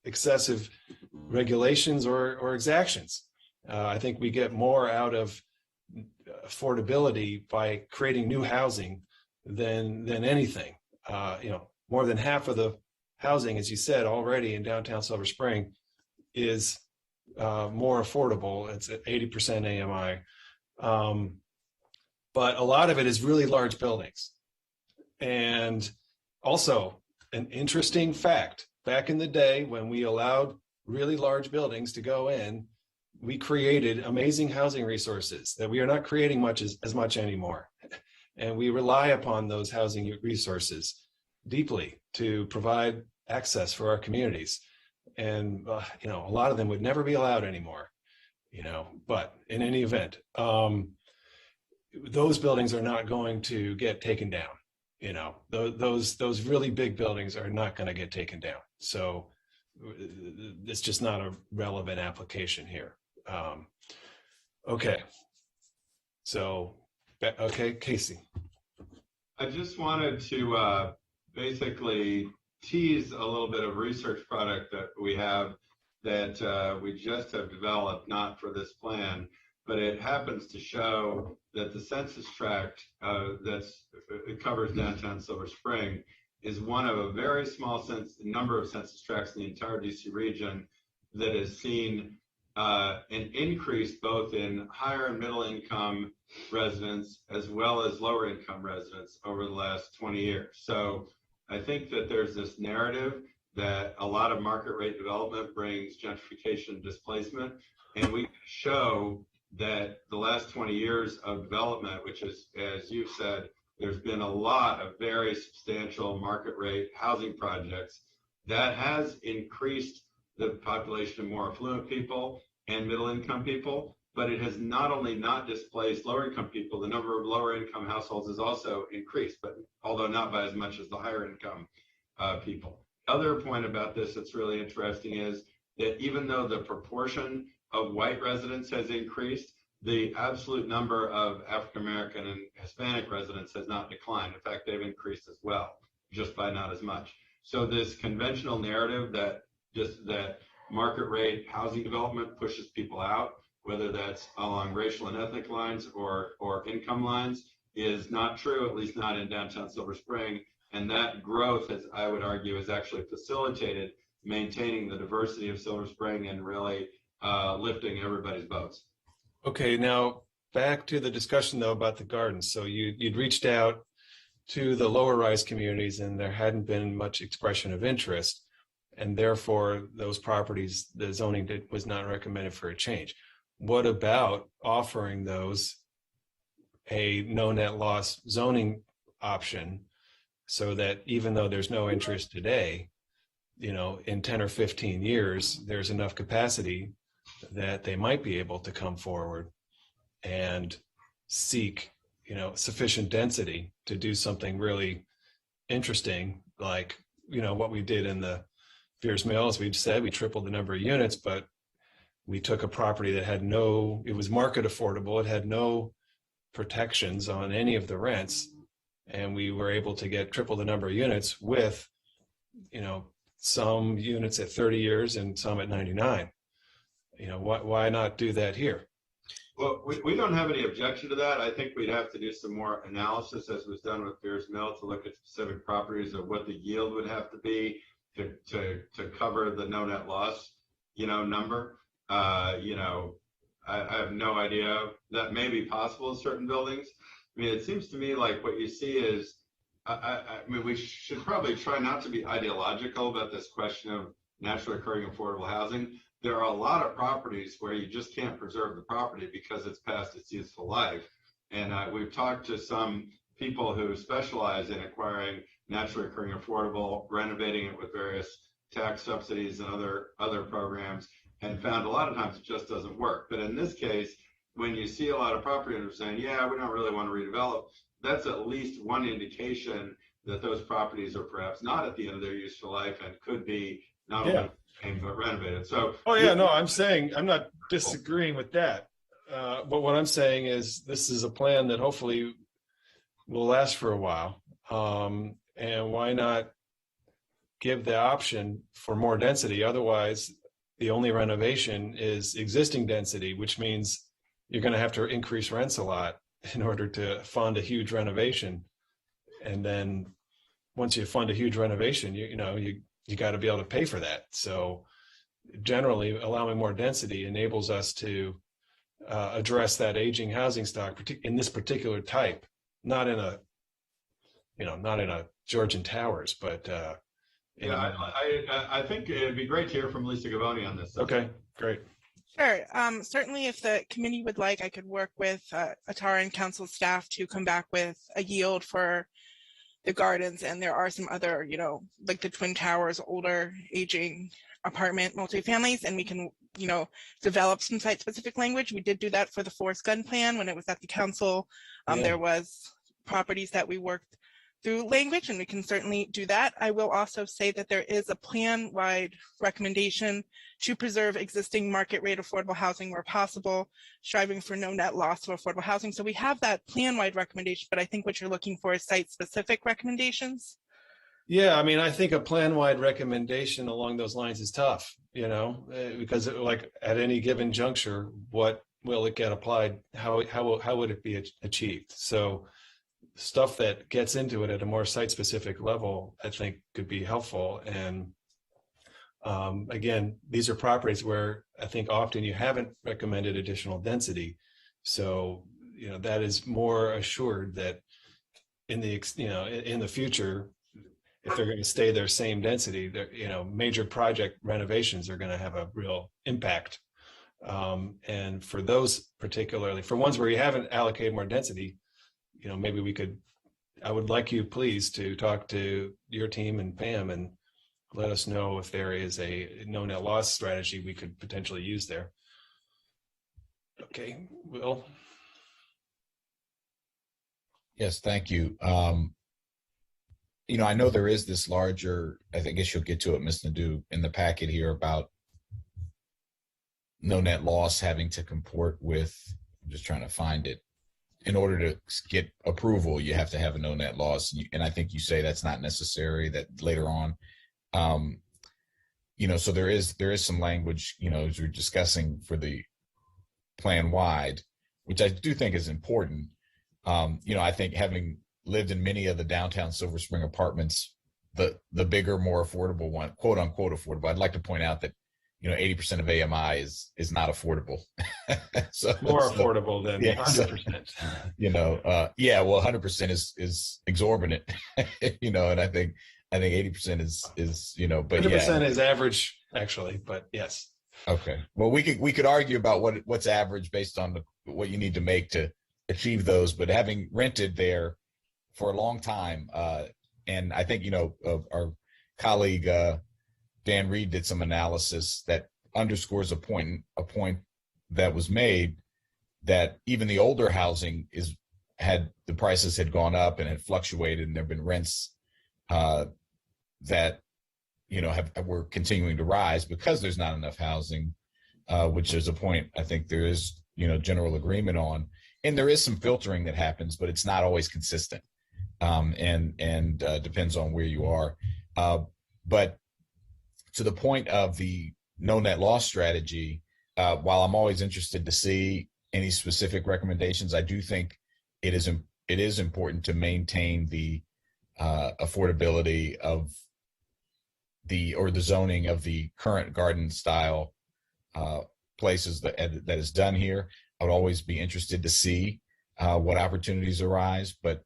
excessive regulations or exactions. I think we get more out of affordability by creating new housing than anything. More than half of the housing, as you said, already in downtown Silver Spring is more affordable. It's at 80% AMI. But a lot of it is really large buildings. And also, an interesting fact, back in the day when we allowed really large buildings to go in, we created amazing housing resources that we are not creating as much anymore. And we rely upon those housing resources deeply to provide access for our communities. And, a lot of them would never be allowed anymore, but in any event, those buildings are not going to get taken down. Those really big buildings are not going to get taken down. So it's just not a relevant application here. Okay. So, okay, Casey. I just wanted to basically tease a little bit of research product that we have that we just have developed, not for this plan, but it happens to show that the census tract it covers downtown Silver Spring is one of a very small number of census tracts in the entire DC region that has seen an increase both in higher and middle income residents as well as lower income residents over the last 20 years. So I think that there's this narrative that a lot of market rate development brings gentrification displacement, and we show that the last 20 years of development, which is, as you've said, there's been a lot of very substantial market rate housing projects that has increased the population of more affluent people and middle income people, but it has not only not displaced lower income people, the number of lower income households has also increased, but although not by as much as the higher income people. Other point about this that's really interesting is that even though the proportion of white residents has increased, the absolute number of African American and Hispanic residents has not declined. In fact, they've increased as well, just by not as much. So this conventional narrative that market rate housing development pushes people out, whether that's along racial and ethnic lines or income lines, is not true, at least not in downtown Silver Spring. And that growth, as I would argue, has actually facilitated maintaining the diversity of Silver Spring and really lifting everybody's boats. Okay, now back to the discussion though about the gardens. So you'd reached out to the lower rise communities and there hadn't been much expression of interest, and therefore those properties, the zoning was not recommended for a change. What about offering those a no net loss zoning option so that even though there's no interest today, in 10 or 15 years, there's enough capacity that they might be able to come forward and seek, sufficient density to do something really interesting, like, what we did in the Veers Mills. We said we tripled the number of units, but we took a property that had it was market affordable. It had no protections on any of the rents. And we were able to get triple the number of units with, some units at 30 years and some at 99. Why not do that here? Well, we don't have any objection to that. I think we'd have to do some more analysis, as was done with Veers Mill, to look at specific properties of what the yield would have to be to cover the no net loss, number. I have no idea. That may be possible in certain buildings. I mean, it seems to me like what you see is, we should probably try not to be ideological about this question of naturally occurring affordable housing. There are a lot of properties where you just can't preserve the property because it's past its useful life. And we've talked to some people who specialize in acquiring naturally occurring affordable, renovating it with various tax subsidies and other programs, and found a lot of times it just doesn't work. But in this case, when you see a lot of property owners saying, yeah, we don't really want to redevelop, that's at least one indication that those properties are perhaps not at the end of their useful life and could be not only but renovated. So, I'm not disagreeing with that. But what I'm saying is this is a plan that hopefully will last for a while. And why not give the option for more density? Otherwise, the only renovation is existing density, which means you're going to have to increase rents a lot in order to fund a huge renovation. And then once you fund a huge renovation, you got to be able to pay for that. So generally allowing more density enables us to address that aging housing stock in this particular type, not in a Georgian Towers, but I think it'd be great to hear from Lisa Gavoni on this. Okay, great. Sure. Certainly, if the committee would like, I could work with Atara and council staff to come back with a yield for the gardens. And there are some other, like the Twin Towers, older, aging apartment multifamilies, and we can, develop some site-specific language. We did do that for the Forest Gun Plan when it was at the council. There was properties that we worked through language, and we can certainly do that. I will also say that there is a plan-wide recommendation to preserve existing market rate affordable housing where possible, striving for no net loss of affordable housing. So we have that plan-wide recommendation, but I think what you're looking for is site-specific recommendations. Yeah, I mean, I think a plan-wide recommendation along those lines is tough, because like at any given juncture, what will it get applied? How would it be achieved? So stuff that gets into it at a more site-specific level, I think could be helpful. And again, these are properties where I think often you haven't recommended additional density. So, that is more assured that in the future, if they're going to stay their same density, major project renovations are going to have a real impact. And for those particularly, for ones where you haven't allocated more density, maybe I would like you please to talk to your team and Pam and let us know if there is a no net loss strategy we could potentially use there. Okay, Will. Yes, thank you. I know there is this larger, I guess you'll get to it, Ms. Nadeau, in the packet here about no net loss having to comport with, I'm just trying to find it. In order to get approval, you have to have a no net loss. And I think you say that's not necessary, that later on. So there is some language, as we're discussing for the plan wide, which I do think is important. I think having lived in many of the downtown Silver Spring apartments, the bigger, more affordable one, quote unquote affordable. I'd like to point out that 80% of AMI is not affordable. So more affordable than 100%. Well, 100% is exorbitant. And I think 80% is but 100% is average actually, but yes. Okay. Well, we could argue about what's average based on what you need to make to achieve those, but having rented there for a long time, and I think our colleague Dan Reed did some analysis that underscores a point that was made, that even the older housing the prices had gone up and had fluctuated, and there have been rents that were continuing to rise because there's not enough housing, which is a point I think there is general agreement on. And there is some filtering that happens, but it's not always consistent, and depends on where you are. But to the point of the no net loss strategy, while I'm always interested to see any specific recommendations, I do think it is important to maintain the affordability of the zoning of the current garden style places that is done here. I would always be interested to see what opportunities arise, but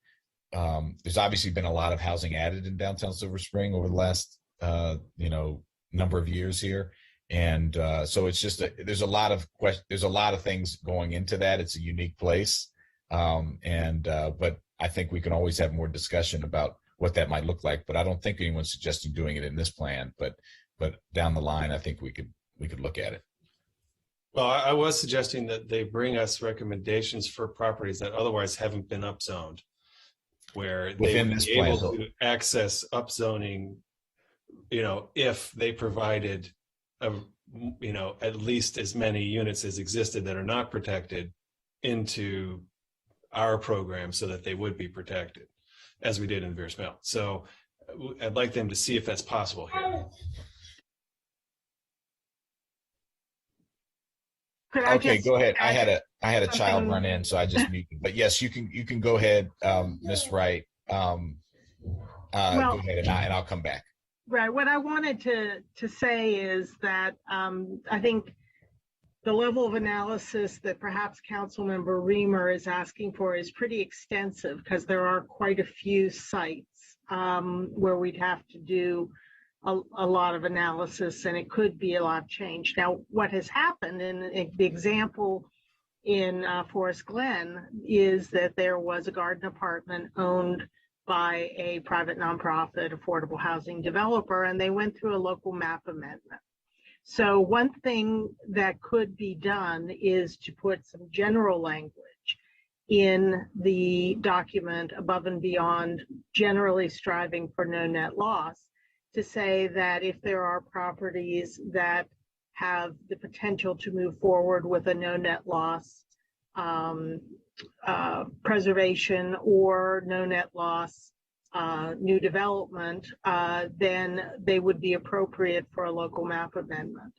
there's obviously been a lot of housing added in downtown Silver Spring over the last number of years here, and so it's just there's a lot of things going into that. It's a unique place, but I think we can always have more discussion about what that might look like. But I don't think anyone's suggesting doing it in this plan, but down the line, I think we could look at it. Well, I was suggesting that they bring us recommendations for properties that otherwise haven't been upzoned, where they would be able to access upzoning, if they provided, at least as many units as existed that are not protected into our program, so that they would be protected, as we did in Veers Mill. So I'd like them to see if that's possible here. Okay, go ahead. I had a child run in, so I just muted. But yes, you can go ahead, Ms. Wright. Go ahead, and I'll come back. Right. What I wanted to say is that I think the level of analysis that perhaps Councilmember Reamer is asking for is pretty extensive, because there are quite a few sites where we'd have to do a lot of analysis, and it could be a lot of change. Now, what has happened in the example in Forest Glen is that there was a garden apartment owned by a private nonprofit affordable housing developer, and they went through a local map amendment. So one thing that could be done is to put some general language in the document above and beyond generally striving for no net loss, to say that if there are properties that have the potential to move forward with a no net loss preservation or no net loss new development, then they would be appropriate for a local map amendment.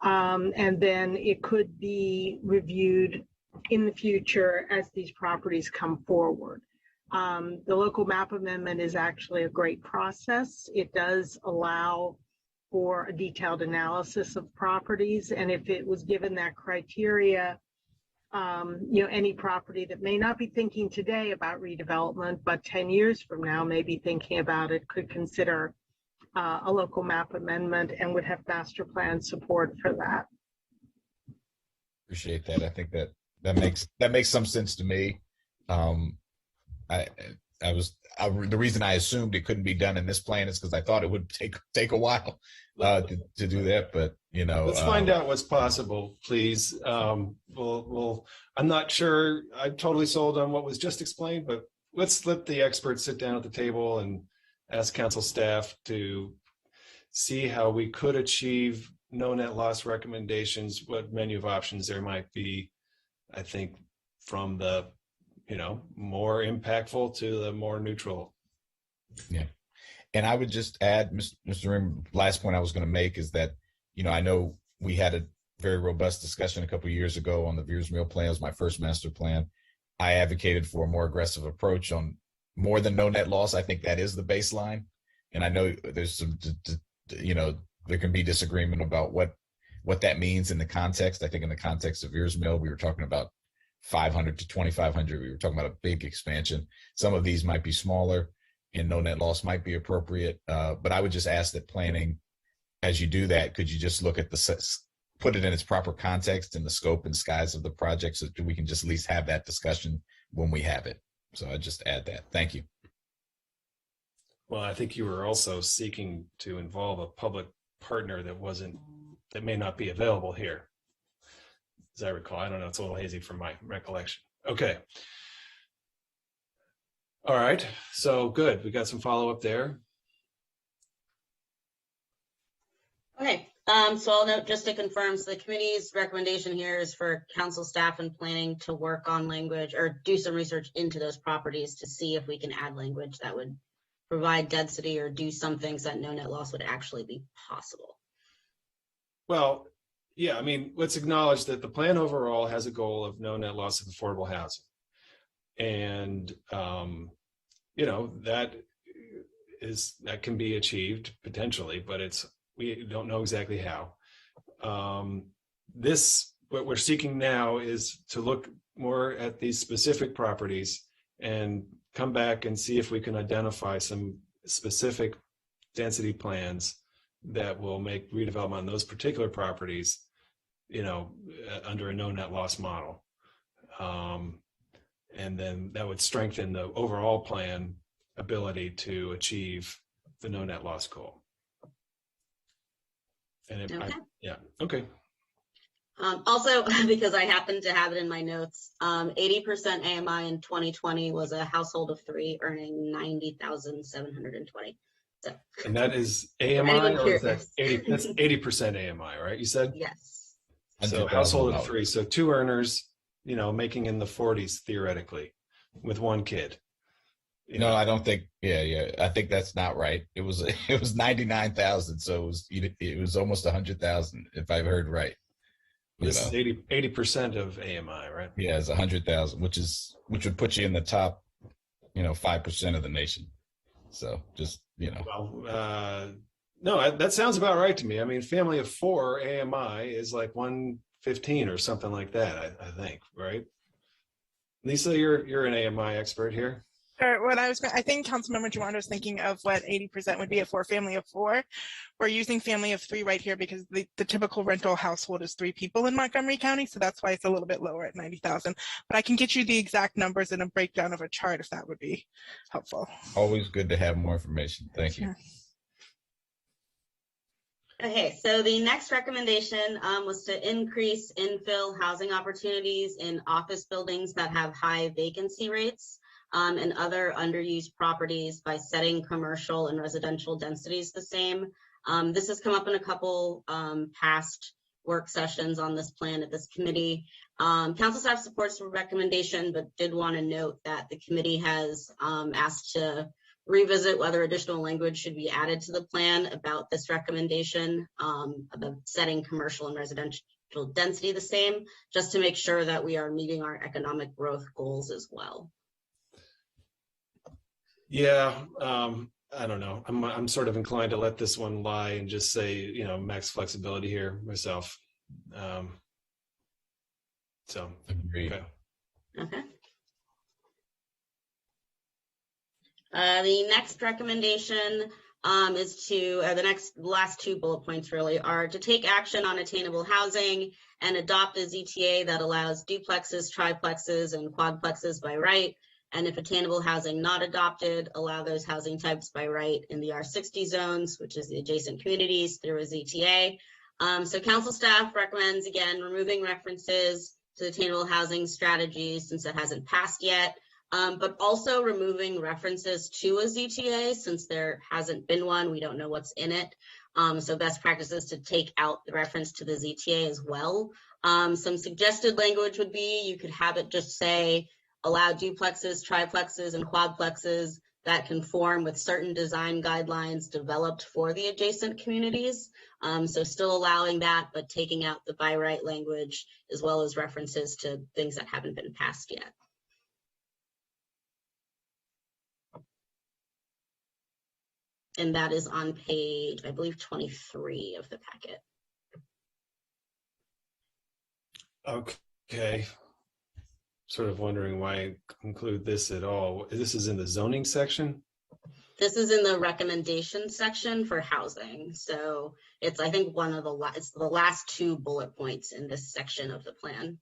And then it could be reviewed in the future as these properties come forward. The local map amendment is actually a great process. It does allow for a detailed analysis of properties. And if it was given that criteria, any property that may not be thinking today about redevelopment, but 10 years from now may be thinking about it, could consider a local map amendment and would have master plan support for that. Appreciate that. I think that makes some sense to me. The reason I assumed it couldn't be done in this plan is because I thought it would take a while to do that. But let's find out what's possible, please. I'm not sure I'm totally sold on what was just explained, but let's let the experts sit down at the table and ask council staff to see how we could achieve no net loss recommendations, what menu of options there might be. I think from the more impactful to the more neutral. Yeah. And I would just add, Mr. Rim, last point I was going to make is that, I know we had a very robust discussion a couple of years ago on the Veers Mill plan. It was my first master plan. I advocated for a more aggressive approach on more than no net loss. I think that is the baseline. And I know there's some, there can be disagreement about what that means in the context. I think in the context of Veers Mill, we were talking about 500 to 2,500. We were talking about a big expansion. Some of these might be smaller and no net loss might be appropriate. But I would just ask that planning, as you do that, could you just look at put it in its proper context and the scope and size of the project so that we can just at least have that discussion when we have it. So I just add that. Thank you. Well, I think you were also seeking to involve a public partner that may not be available here, as I recall. I don't know, it's a little hazy from my recollection. Okay. All right, so good. We got some follow-up there. Okay, so I'll note just to confirm, so the committee's recommendation here is for council staff and planning to work on language or do some research into those properties to see if we can add language that would provide density or do some things that no net loss would actually be possible. Well, yeah, I mean, let's acknowledge that the plan overall has a goal of no net loss of affordable housing. And, that can be achieved potentially, but we don't know exactly how. What we're seeking now is to look more at these specific properties and come back and see if we can identify some specific density plans that will make redevelopment on those particular properties, under a no net loss model. And then that would strengthen the overall plan ability to achieve the no net loss goal. And okay. Also, because I happen to have it in my notes, 80% AMI in 2020 was a household of 3 earning $90,720. So, and that is AMI, or is that 80? That's 80% AMI, right? You said? Yes. So household of 3, so 2 earners, making in the 40s theoretically, with 1 kid. No, I don't think. Yeah. I think that's not right. It was 99,000, so it was almost 100,000 if I've heard right. This is 80% of AMI, right? Yeah, it's 100,000, which would put you in the top, 5% of the nation. So just Well, no, that sounds about right to me. I mean, family of 4 AMI is like 115 or something like that. I think, right? Lisa, you're an AMI expert here. Sure. I think Councilmember Juwanda was thinking of what 80% would be for a family of 4. We're using family of 3 right here because the typical rental household is 3 people in Montgomery County, so that's why it's a little bit lower at 90,000. But I can get you the exact numbers in a breakdown of a chart if that would be helpful. Always good to have more information. Thank you. Okay, so the next recommendation was to increase infill housing opportunities in office buildings that have high vacancy rates. And other underused properties by setting commercial and residential densities the same. This has come up in a couple past work sessions on this plan at this committee. Council staff supports the recommendation, but did want to note that the committee has asked to revisit whether additional language should be added to the plan about this recommendation, about setting commercial and residential density the same, just to make sure that we are meeting our economic growth goals as well. Yeah, I don't know. I'm sort of inclined to let this one lie and just say, max flexibility here myself. So, Agreed. Okay. The next recommendation is to, last two bullet points really are to take action on attainable housing and adopt a ZTA that allows duplexes, triplexes, and quadplexes by right. And if attainable housing not adopted, allow those housing types by right in the R60 zones, which is the adjacent communities, through a ZTA. So council staff recommends, again, removing references to attainable housing strategies since it hasn't passed yet, but also removing references to a ZTA since there hasn't been one. We don't know what's in it. So best practice is to take out the reference to the ZTA as well. Some suggested language would be, you could have it just say, allow duplexes, triplexes, and quadplexes that conform with certain design guidelines developed for the adjacent communities. So still allowing that, but taking out the by right language, as well as references to things that haven't been passed yet. And that is on page, I believe, 23 of the packet. Okay. Sort of wondering why include this at all. This is in the zoning section? This is in the recommendation section for housing. So it's, I think, it's the last two bullet points in this section of the plan.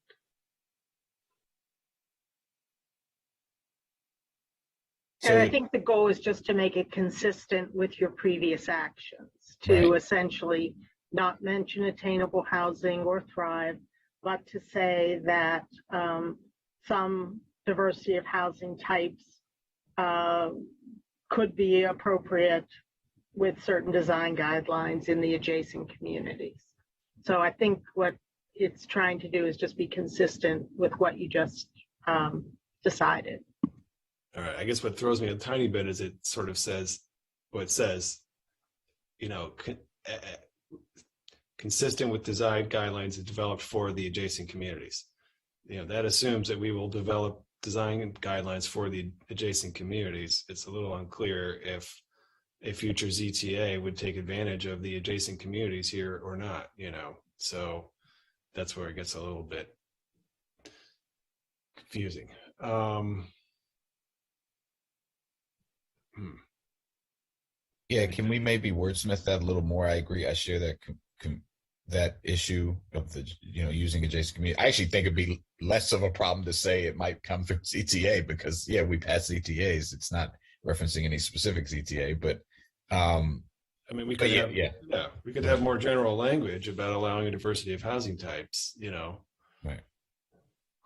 And I think the goal is just to make it consistent with your previous actions, to essentially not mention attainable housing or thrive, but to say that some diversity of housing types could be appropriate with certain design guidelines in the adjacent communities. So I think what it's trying to do is just be consistent with what you just decided. All right. I guess what throws me a tiny bit is it sort of says, consistent with design guidelines developed for the adjacent communities. That assumes that we will develop design guidelines for the adjacent communities. It's a little unclear if a future ZTA would take advantage of the adjacent communities here or not, so that's where it gets a little bit confusing. Yeah, can we maybe wordsmith that a little more? I agree. I share that that issue of the using adjacent community. I actually think it'd be less of a problem to say it might come through ZTA because we pass ZTAs. It's not referencing any specific ZTA, but we could we could have more general language about allowing a diversity of housing types. Right.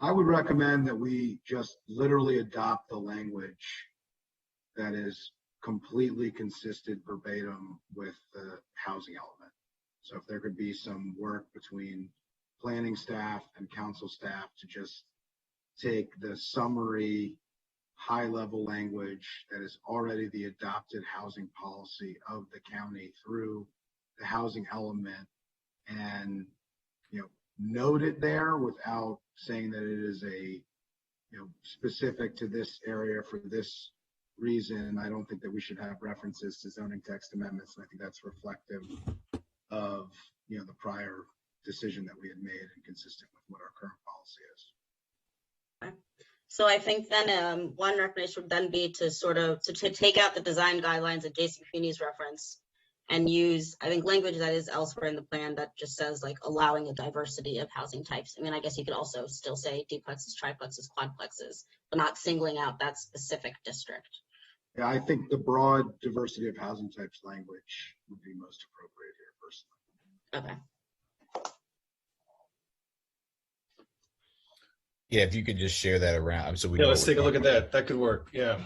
I would recommend that we just literally adopt the language that is completely consistent verbatim with the housing element. So if there could be some work between planning staff and council staff to just take the summary high-level language that is already the adopted housing policy of the county through the housing element and note it there without saying that it is a specific to this area for this reason. I don't think that we should have references to zoning text amendments, and I think that's reflective of the prior decision that we had made and consistent with what our current policy is. Okay. So I think then one recommendation would then be to to take out the design guidelines adjacent communities reference and use, I think, language that is elsewhere in the plan that just says like allowing a diversity of housing types. I mean, I guess you could also still say duplexes, triplexes, quadplexes, but not singling out that specific district. Yeah, I think the broad diversity of housing types language would be most appropriate here personally. Okay. Yeah, if you could just share that around so we know. Let's take a look at that. That could work. Yeah.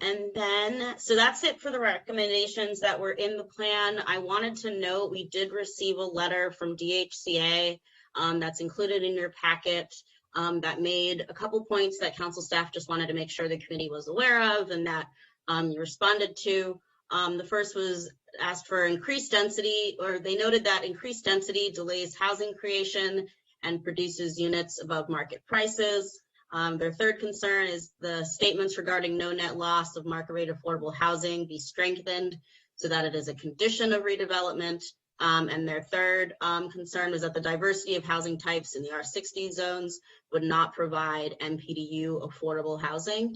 And then, so that's it for the recommendations that were in the plan. I wanted to note we did receive a letter from DHCA that's included in your packet that made a couple points that council staff just wanted to make sure the committee was aware of and that you responded to. The first was asked for increased density, or they noted that increased density delays housing creation and produces units above market prices. Their third concern is the statements regarding no net loss of market rate affordable housing be strengthened so that it is a condition of redevelopment. And their third concern was that the diversity of housing types in the R60 zones would not provide MPDU affordable housing.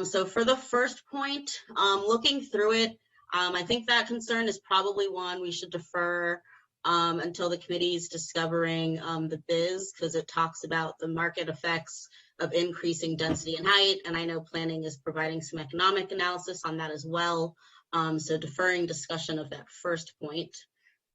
So for the first point, looking through it, I think that concern is probably one we should defer until the committee is discovering the BIS, because it talks about the market effects of increasing density and height. And I know planning is providing some economic analysis on that as well. So deferring discussion of that first point.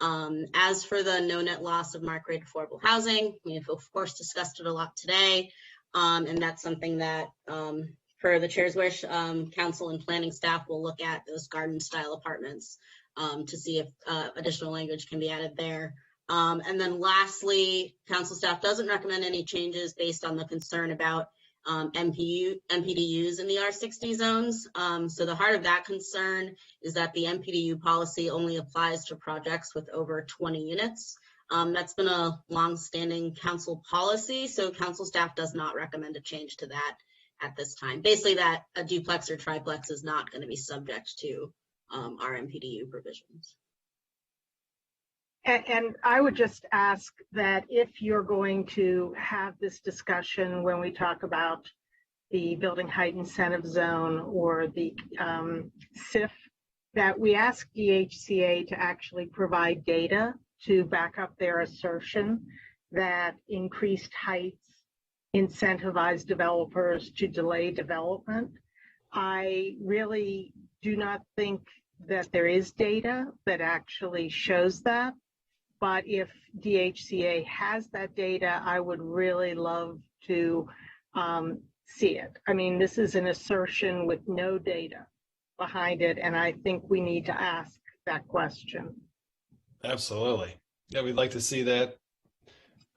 As for the no net loss of market rate affordable housing, we've of course discussed it a lot today. And that's something that per the chair's wish, council and planning staff will look at those garden style apartments to see if additional language can be added there. And then lastly, council staff doesn't recommend any changes based on the concern about MPDUs in the R60 zones. So the heart of that concern is that the MPDU policy only applies to projects with over 20 units. That's been a long-standing council policy, so council staff does not recommend a change to that at this time. Basically that a duplex or triplex is not going to be subject to our MPDU provisions. And I would just ask that if you're going to have this discussion when we talk about the building height incentive zone or the SIF, that we ask DHCA to actually provide data to back up their assertion that increased heights incentivize developers to delay development. I really do not think that there is data that actually shows that. But if DHCA has that data, I would really love to see it. I mean, this is an assertion with no data behind it, and I think we need to ask that question. Absolutely. Yeah, we'd like to see that.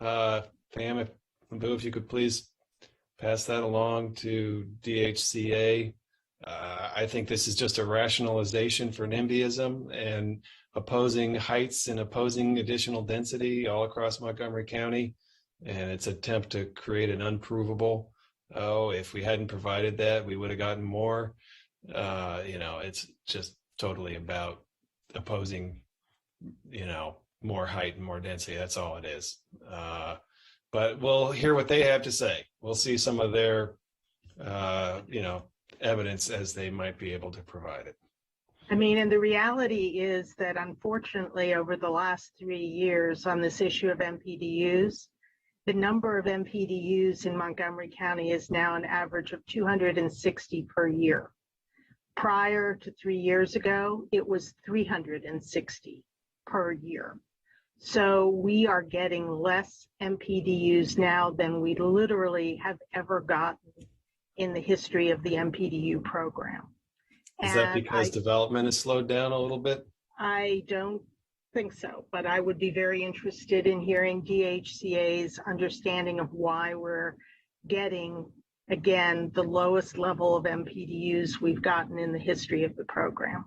Pam, if you could please pass that along to DHCA. I think this is just a rationalization for NIMBYism and opposing heights and opposing additional density all across Montgomery County. And it's an attempt to create an unprovable, oh, if we hadn't provided that, we would have gotten more. It's just totally about opposing, more height and more density. That's all it is. But we'll hear what they have to say. We'll see some of their, evidence as they might be able to provide it. I mean, and the reality is that unfortunately over the last 3 years on this issue of MPDUs, the number of MPDUs in Montgomery County is now an average of 260 per year. Prior to 3 years ago, it was 360 per year. So we are getting less MPDUs now than we literally have ever gotten in the history of the MPDU program. Is that because development has slowed down a little bit? I don't think so, but I would be very interested in hearing DHCA's understanding of why we're getting, again, the lowest level of MPDUs we've gotten in the history of the program.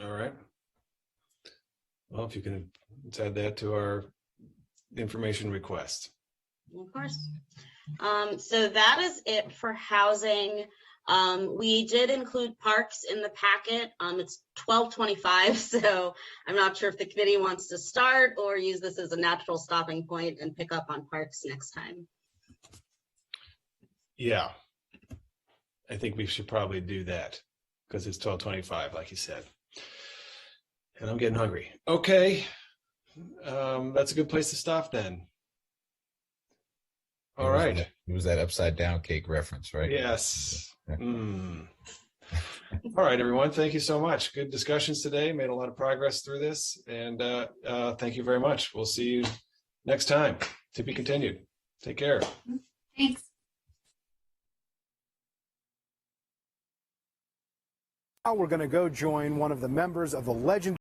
All right. Well, if you can add that to our information request. Of course. So that is it for housing. We did include parks in the packet. It's 12:25, so I'm not sure if the committee wants to start or use this as a natural stopping point and pick up on parks next time. Yeah, I think we should probably do that because it's 12:25, like you said. And I'm getting hungry. Okay, that's a good place to stop then. All right. It was that upside down cake reference, right? Yes. All right, everyone. Thank you so much. Good discussions today. Made a lot of progress through this. And thank you very much. We'll see you next time. To be continued. Take care. Thanks. Now we're going to go join one of the members of the legendary